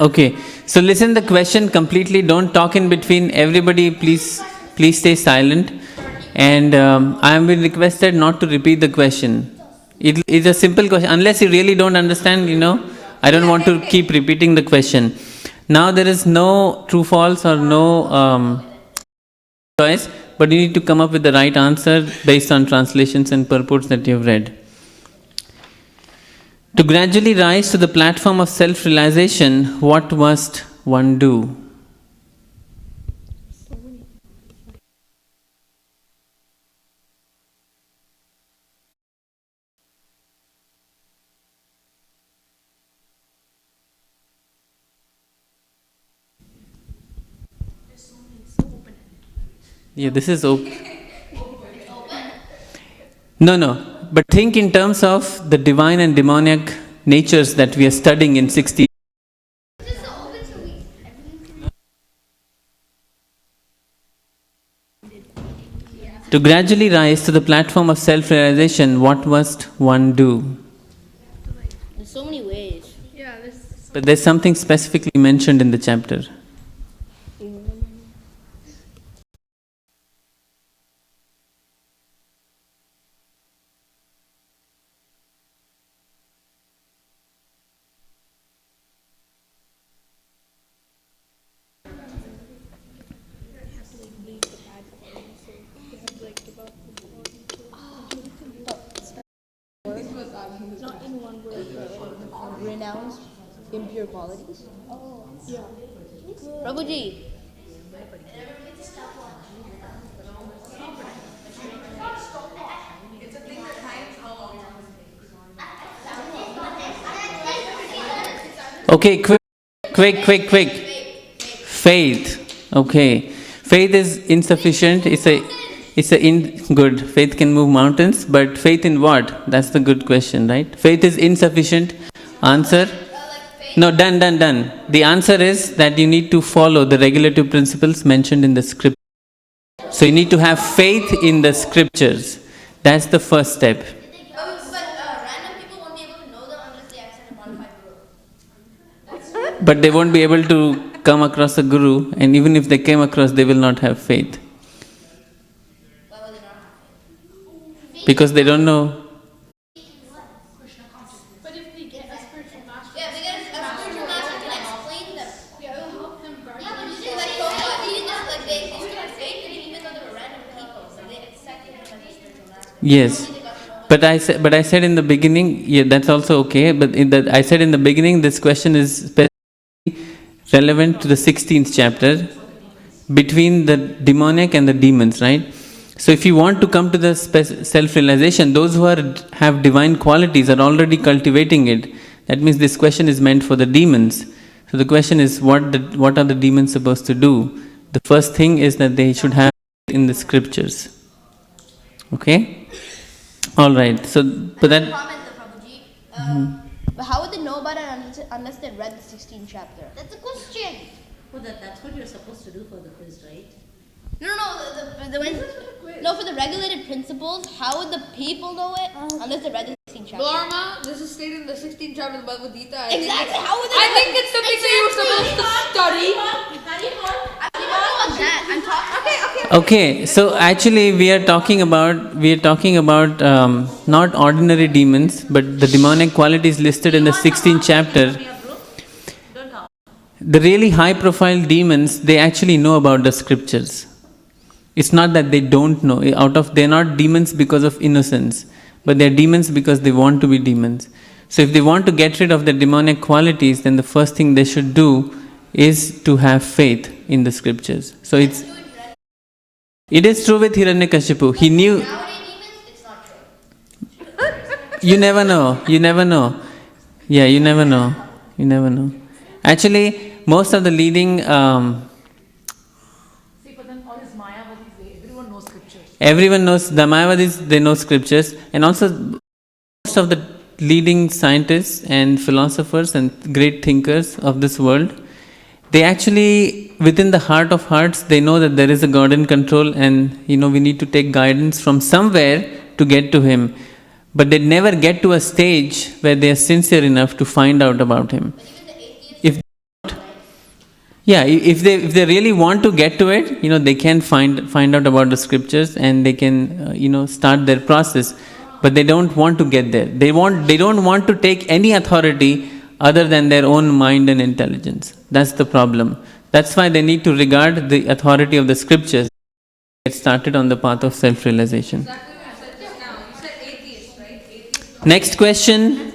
Okay, so listen the question completely. Don't talk in between. Everybody, please stay silent. And I am being requested not to repeat the question. It is a simple question. Unless you really don't understand, I don't want to keep repeating the question. Now there is no true false or no choice, but you need to come up with the right answer based on translations and purports that you have read. To gradually rise to the platform of self-realization, what must one do? Yeah, this is open. No. But think in terms of the divine and demoniac natures that we are studying in 60. To gradually rise to the platform of self-realization, what must one do? There's so many ways. But there's something specifically mentioned in the chapter. Renounce impure qualities. Oh, yeah. Prabhuji. Okay, quick. Faith. Okay. Faith is insufficient. Good. Faith can move mountains, but faith in what? That's the good question, right? Faith is insufficient. Answer? No, done. The answer is that you need to follow the regulative principles mentioned in the scripture. So you need to have faith in the scriptures. That's the first step. Random people won't be able to know them unless they accept a modified guru. But they won't be able to come across a guru, and even if they came across, they will not have faith. Why will they not have faith? Because they don't know. But if they get a spiritual master, Yeah, they get a spiritual master can explain them. yeah, it'll help them guard. Yeah, but you see, like Prabhupada, he just like they started faith in him even though they were random people, so they accepted him as a spiritual master. Yes. But I said in the beginning, yeah, that's also okay. But I said in the beginning, this question is specifically relevant to the 16th chapter, between the demoniac and the demons, right? So if you want to come to the self-realization, those who have divine qualities are already cultivating it. That means this question is meant for the demons. So the question is, what are the demons supposed to do? The first thing is that they should have in the scriptures. Okay? All right. So, but that. Comment though, Prabhuji. But how would they know about it unless they read the 16th chapter? That's a question. Well, that's what you're supposed to do for the quiz, right? No, for the regulated principles, how would the people know it unless they read the 16th chapter? Dharma, this is stated in the 16th chapter of the Bhagavad Gita. Exactly. How would they I know think it? it's something that you were supposed to study. I'm talking. Okay, so actually we are talking about not ordinary demons, but the demonic qualities listed in the 16th chapter. The really high-profile demons, they actually know about the scriptures. It's not that they don't know. They're not demons because of innocence, but they're demons because they want to be demons. So if they want to get rid of the demonic qualities, then the first thing they should do is to have faith in the scriptures. So it is true with Hiranyakashipu. He knew. It's not true. You never know. Yeah, you never know. Actually, most of the leading. See, but then all this Mayavadis, everyone knows scriptures. Everyone knows the Mayavadis. They know scriptures, and also most of the leading scientists and philosophers and great thinkers of this world, they actually, within the heart of hearts, they know that there is a God in control, and we need to take guidance from somewhere to get to Him. But they never get to a stage where they are sincere enough to find out about Him. If they really want to get to it, they can find out about the scriptures, and they can start their process. But they don't want to get there. They don't want to take any authority other than their own mind and intelligence. That's the problem. That's why they need to regard the authority of the scriptures. Get started on the path of self-realization. Exactly what I said just now. You said atheist, right? Atheist. Next question.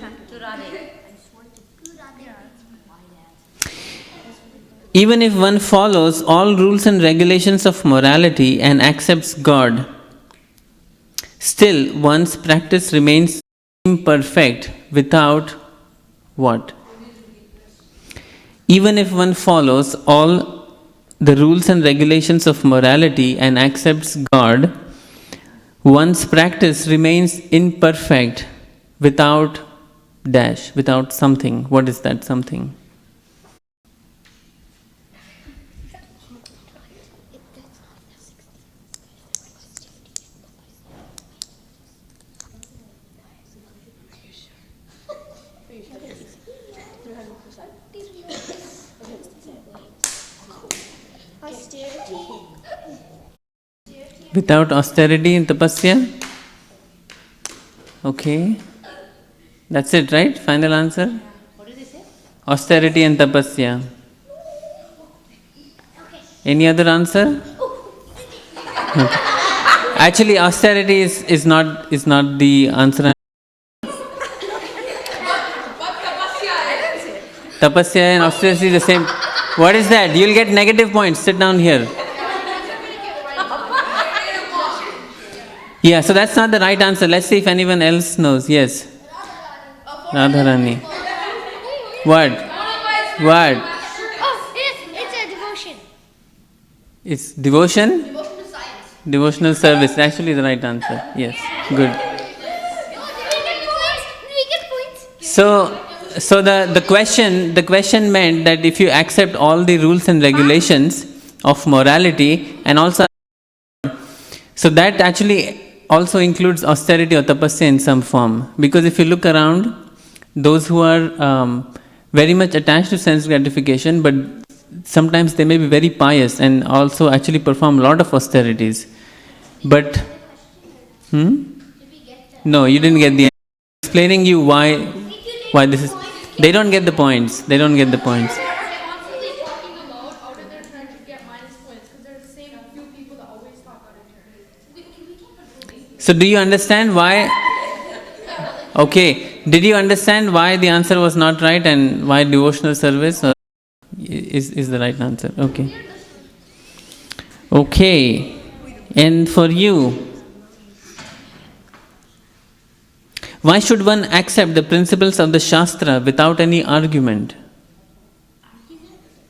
Even if one follows all rules and regulations of morality and accepts God, still one's practice remains imperfect without what? Even if one follows all the rules and regulations of morality and accepts God, one's practice remains imperfect without dash, without something. What is that something? Without austerity and tapasya? Okay. That's it, right? Final answer? What did they say? Austerity and tapasya. Any other answer? Okay. Actually, austerity is not the answer. Tapasya and austerity is the same. What is that? You'll get negative points. Sit down here. Yeah, so that's not the right answer. Let's see if anyone else knows. Yes. Radharani. What? What? Oh, it's a devotion. It's devotion? Devotional service. Actually the right answer. Yes. Good. So the question meant that if you accept all the rules and regulations of morality and also, so that actually also includes austerity or tapasya in some form. Because if you look around, those who are very much attached to sense gratification, but sometimes they may be very pious and also actually perform a lot of austerities. But, no, you didn't get the answer. Explaining you why this is, they don't get the points. They don't get the points. So do you understand why? Okay, did you understand why the answer was not right and why devotional service is the right answer? Okay. Okay, and for you, why should one accept the principles of the Shastra without any argument?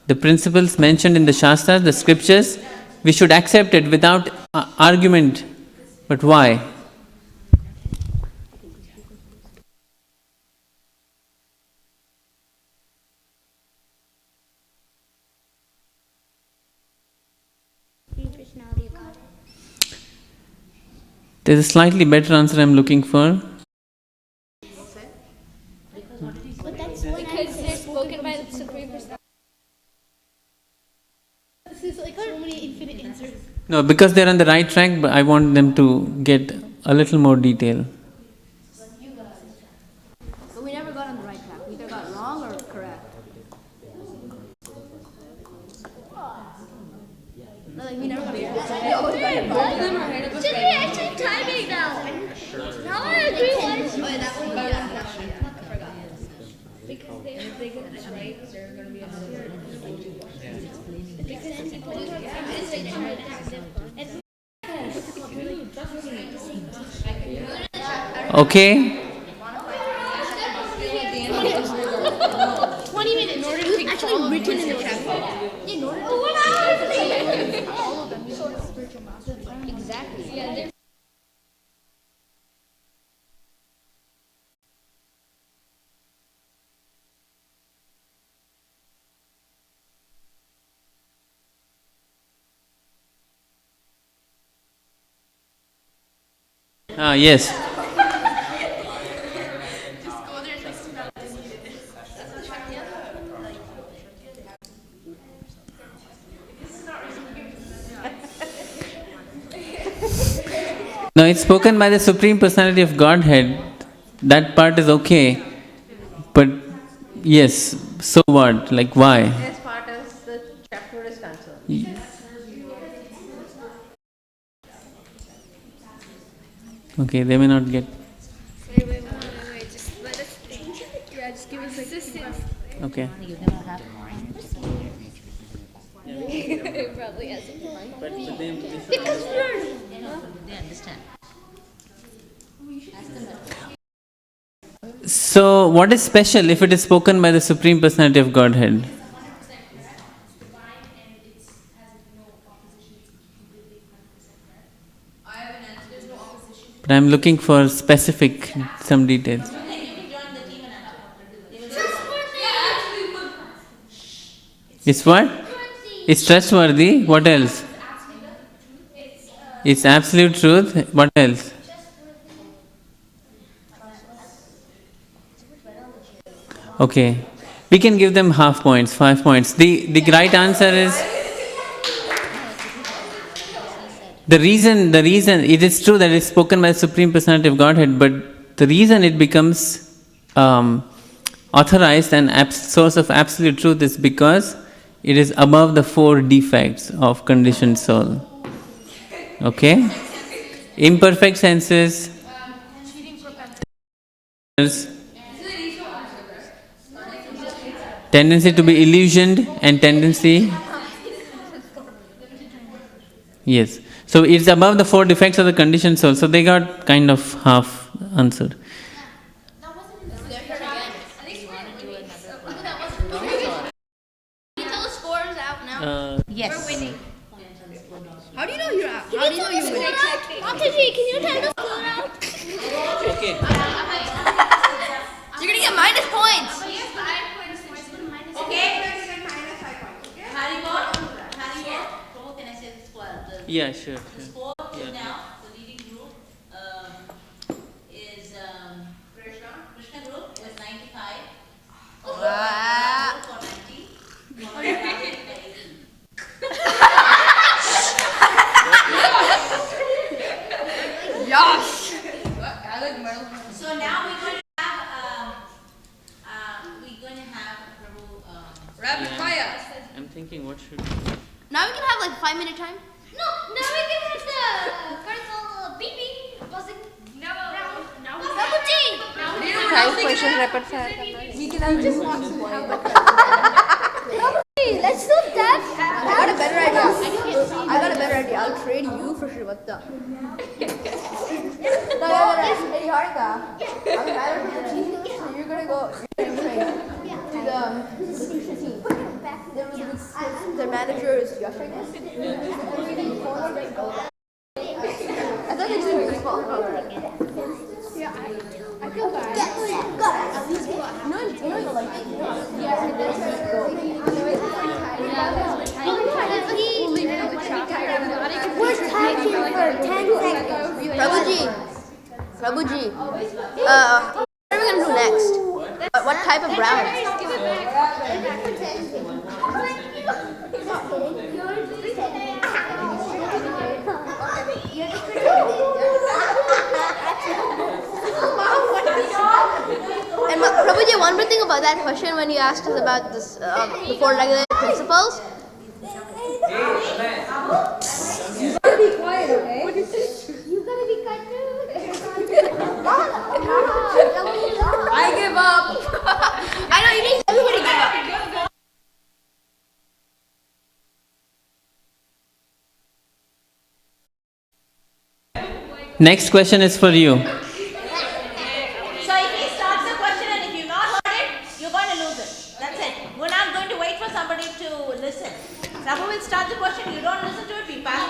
The principles mentioned in the Shastras, the scriptures, we should accept it without argument. But why? There's a slightly better answer I'm looking for. Because they're spoken by the Supreme Personality. This is like so many infinite answers. No, because they're on the right track, but I want them to get a little more detail. But we never got on the right track. We either got wrong or correct. No, like we never got it right. Both of them are ahead of us. Should we actually timing now? Now I agree once. Oh, yeah, that one got that question. I forgot. Because if they get this right, they're going to be ahead of us. Okay? 20 minutes in order to take actually written in the chat. In order to all of them, sort of spiritual master. Exactly. Yeah. Yes. No, it's spoken by the Supreme Personality of Godhead. That part is okay. But yes, so what? Like why? As far as the chapter is concerned. Okay, they may not get. Wait. Just let us think. Yeah, just give us assistance. Okay. It probably has something like that. Because they understand. So, what is special if it is spoken by the Supreme Personality of Godhead? But I'm looking for specific, some details. It's what? It's trustworthy. What else? It's absolute truth. What else? Okay. We can give them half points, 5 points. The right answer is the reason it is true that it's spoken by the Supreme Personality of Godhead, but the reason it becomes authorized and source of absolute truth is because it is above the 4 defects of conditioned soul. Okay? Imperfect senses, tendency to be illusioned, and tendency. Yes. So it's above the 4 defects of the conditioned soul. So they got kind of half answered. Yes. We're winning. How do you know you're out? How do you know you're winning? Mataji, can you tell the score out? Okay. You're gonna get minus points. Okay. Haribol, can I say the score? Yeah, sure. The score now, the leading group is Krishna group with 95. Wow. For 90. Yes. So now we're going to have Prabhu. Rapid fire. I'm thinking what should Now we can have like 5-minute time. No, now we can have the cards beeping, buzzing. No. Double G. Five questions rapid fire. We can just want to Let's do that. I got a better idea. I'll trade you for Shrivata. Hey, Harika. I'm mad at the team, so you're gonna trade to the team. The manager is Yash, I guess. I thought it's a baseball color. Yeah, I feel bad. No, like, We're talking for 10 seconds. Prabhuji. What are we gonna do next? What type of brownie? And Prabhuji, one more thing about that question when you asked us about this, the 4 regular principles. You gotta be quiet, okay? You gotta be quiet. I give up. I know, you need everybody give up. Next question is for you. So if he starts the question and if you've not heard it, you're going to lose it. That's it. We're not going to wait for somebody to listen. Prabhu will start the question, you don't listen to it, we pass it.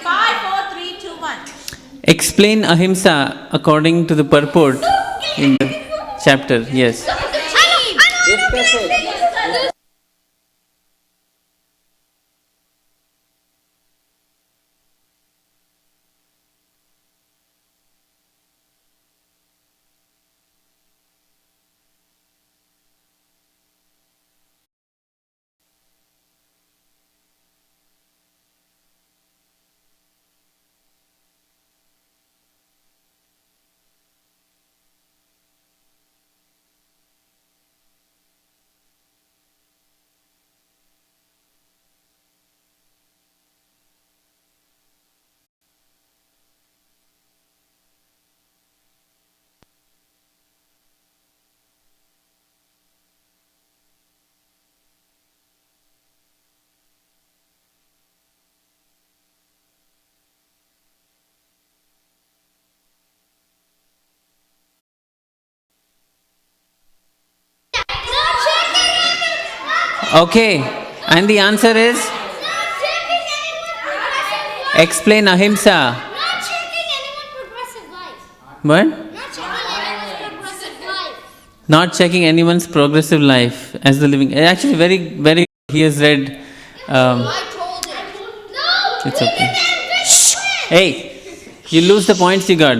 5, 4, 3, 2, 1. Explain ahimsa according to the purport in the chapter. Yes. Discuss it. Okay, and the answer is explain ahimsa. Not checking anyone progressive. What? Not checking anyone's progressive life. Not checking anyone's progressive life as the living. Actually, very, very. He has read. I told him. No! It's okay. Shh. Hey, you lose the points you got.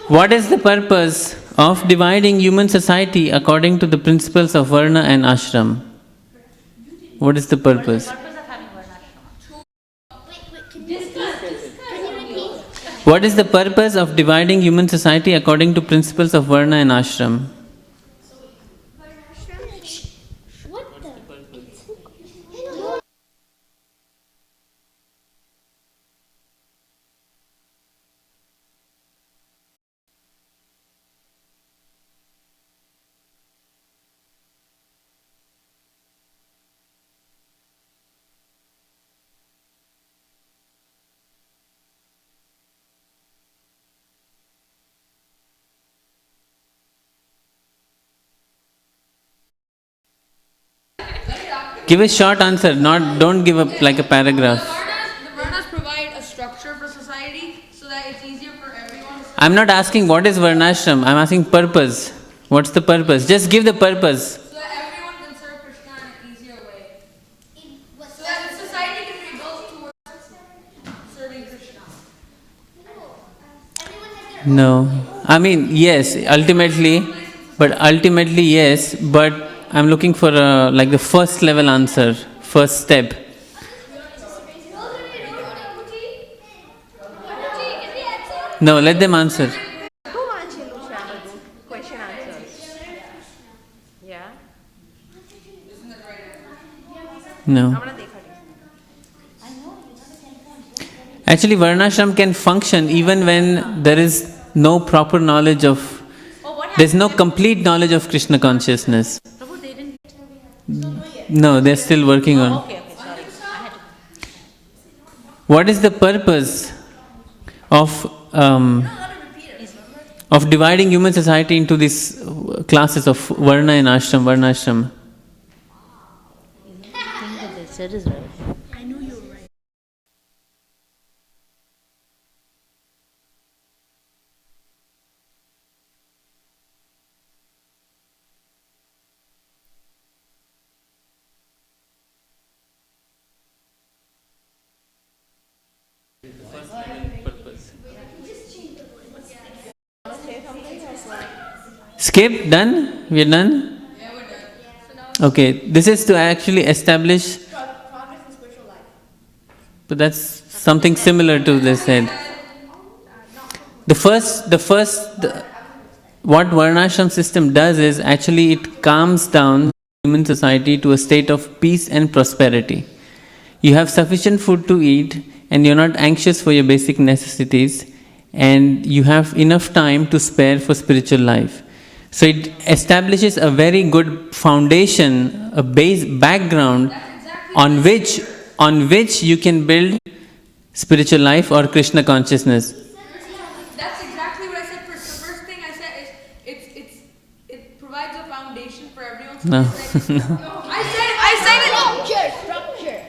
What is the purpose of dividing human society according to the principles of Varna and Ashram? What is the purpose? What is the purpose of dividing human society according to principles of Varna and Ashram? Give a short answer, don't give up like a paragraph. The Varnas provide a structure for society so that it's easier for everyone. I'm not asking what is Varnashram, I'm asking purpose. What's the purpose? Just give the purpose. So that everyone can serve Krishna in an easier way. So that the society can be built towards serving Krishna. No. I mean, yes, ultimately, yes, but I'm looking for like the first level answer, first step. No, let them answer. Question answers. Yeah? No. Actually, Varnashram can function even when there is no proper knowledge of, there's no complete knowledge of Krishna consciousness. No, they're still working on. What is the purpose of dividing human society into these classes of Varna and Ashram, Varnashram? Skip? Done? We're done? Yeah, we're done. Okay, this is to actually establish. Progress in spiritual life. But that's something similar to this head. What Varnashram system does is actually it calms down human society to a state of peace and prosperity. You have sufficient food to eat and you're not anxious for your basic necessities and you have enough time to spare for spiritual life. So it establishes a very good foundation, a base background on which you can build spiritual life or Krishna consciousness. That's exactly what I said first. The first thing I said is it provides a foundation for everyone. No. I said it. Structure.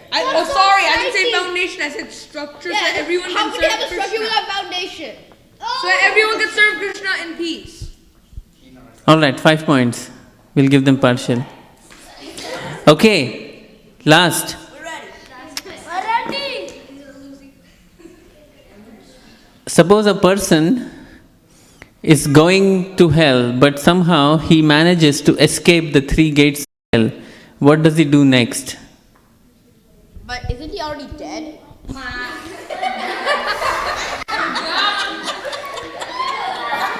Sorry, I didn't say foundation. I said structure so that everyone How can can we have serve a structure Krishna. without foundation? So that everyone can serve Krishna in peace. Alright, 5 points. We'll give them partial. Okay, last. We're ready. Suppose a person is going to hell, but somehow he manages to escape the 3 gates of hell. What does he do next? But isn't he already dead?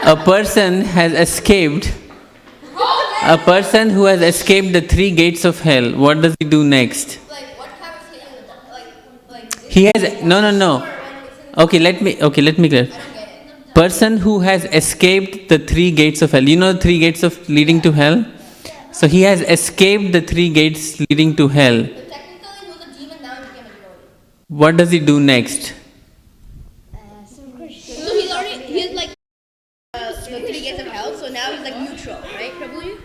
A person has escaped. A person who has escaped the 3 gates of hell, what does he do next? Like what kind of thing? He has no. Okay, let me clear. Person who has escaped the 3 gates of hell. You know the 3 gates of leading to hell? So he has escaped the 3 gates leading to hell. Technically, he was a demon, now he became a devotee. What does he do next? So he's like the 3 gates of hell, so now he's like neutral, right, Prabhu?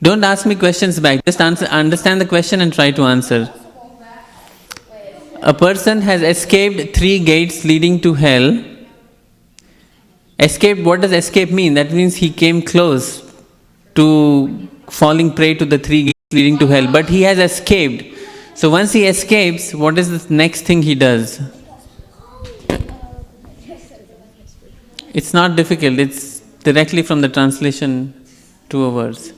Don't ask me questions back. Just understand the question and try to answer. A person has escaped 3 gates leading to hell. Escaped, what does escape mean? That means he came close to falling prey to the three gates leading to hell. But he has escaped. So once he escapes, what is the next thing he does? It's not difficult. It's directly from the translation to a verse.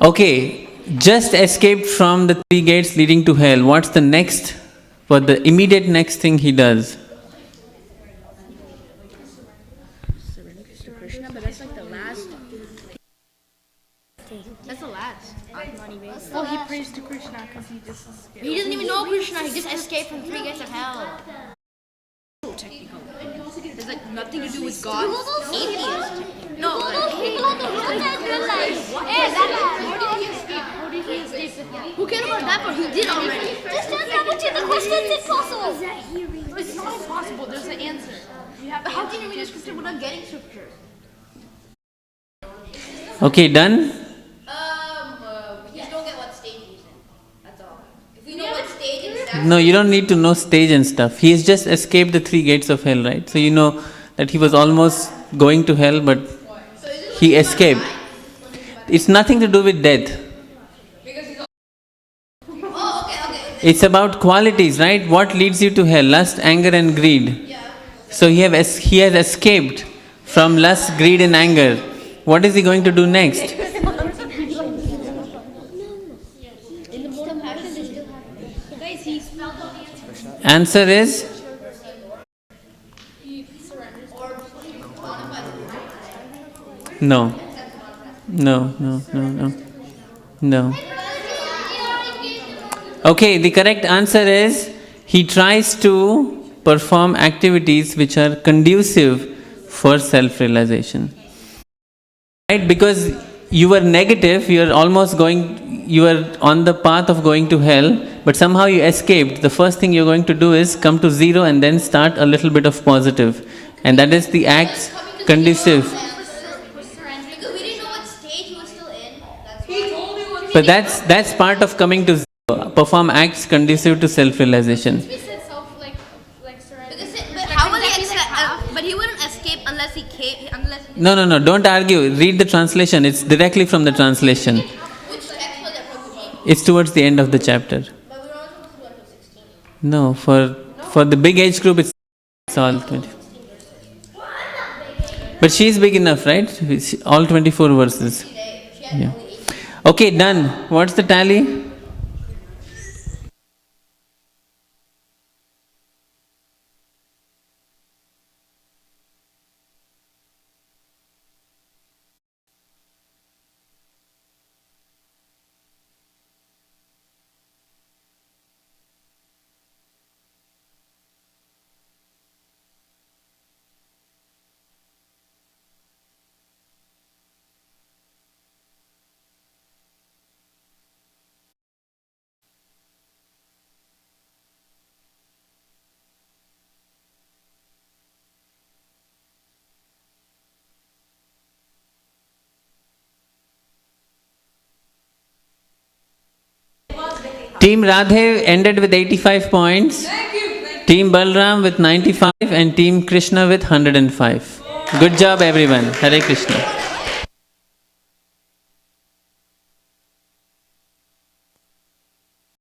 Okay, just escaped from the three gates leading to hell. What's the next? What the immediate next thing he does? Krishna, but that's like the last. That's the last. Oh, he prays to Krishna because he just escaped. He doesn't even know Krishna. He just escaped from three gates of hell. Technical. There's like nothing to do with God. Atheist. No, How did he escape? Who cares about that part? He did already. just answer the questions impossible. It's not impossible. There's an answer. But how can you read the scripture without getting scripture? Okay, done? We just don't get what stage he's in. That's all. If we know what stage it's at. No, you don't need to know stage and stuff. He has just escaped the three gates of hell, right? So you know that he was almost going to hell, but he escaped. It's nothing to do with death. It's about qualities, right? What leads you to hell? Lust, anger and greed. So he has escaped from lust, greed and anger. What is he going to do next? Answer is? No. No. Okay, the correct answer is he tries to perform activities which are conducive for self-realization. Right? Because you were negative, you are on the path of going to hell, but somehow you escaped. The first thing you're going to do is come to zero and then start a little bit of positive. And that is the acts conducive. Because we didn't know what stage he was still in. But that's part of coming to zero. Perform acts conducive to self-realization. But how will he escape? But he wouldn't escape unless he came. No, don't argue. Read the translation. It's directly from the translation. Which text was that from? It's towards the end of the chapter. But we were not supposed to go until 16. No, for the big age group, it's all 20. But she's big enough, right? It's all 24 verses. Yeah. Okay, done. What's the tally? Team Radhe ended with 85 points. Team Balram with 95 and Team Krishna with 105. Good job everyone. Hare Krishna.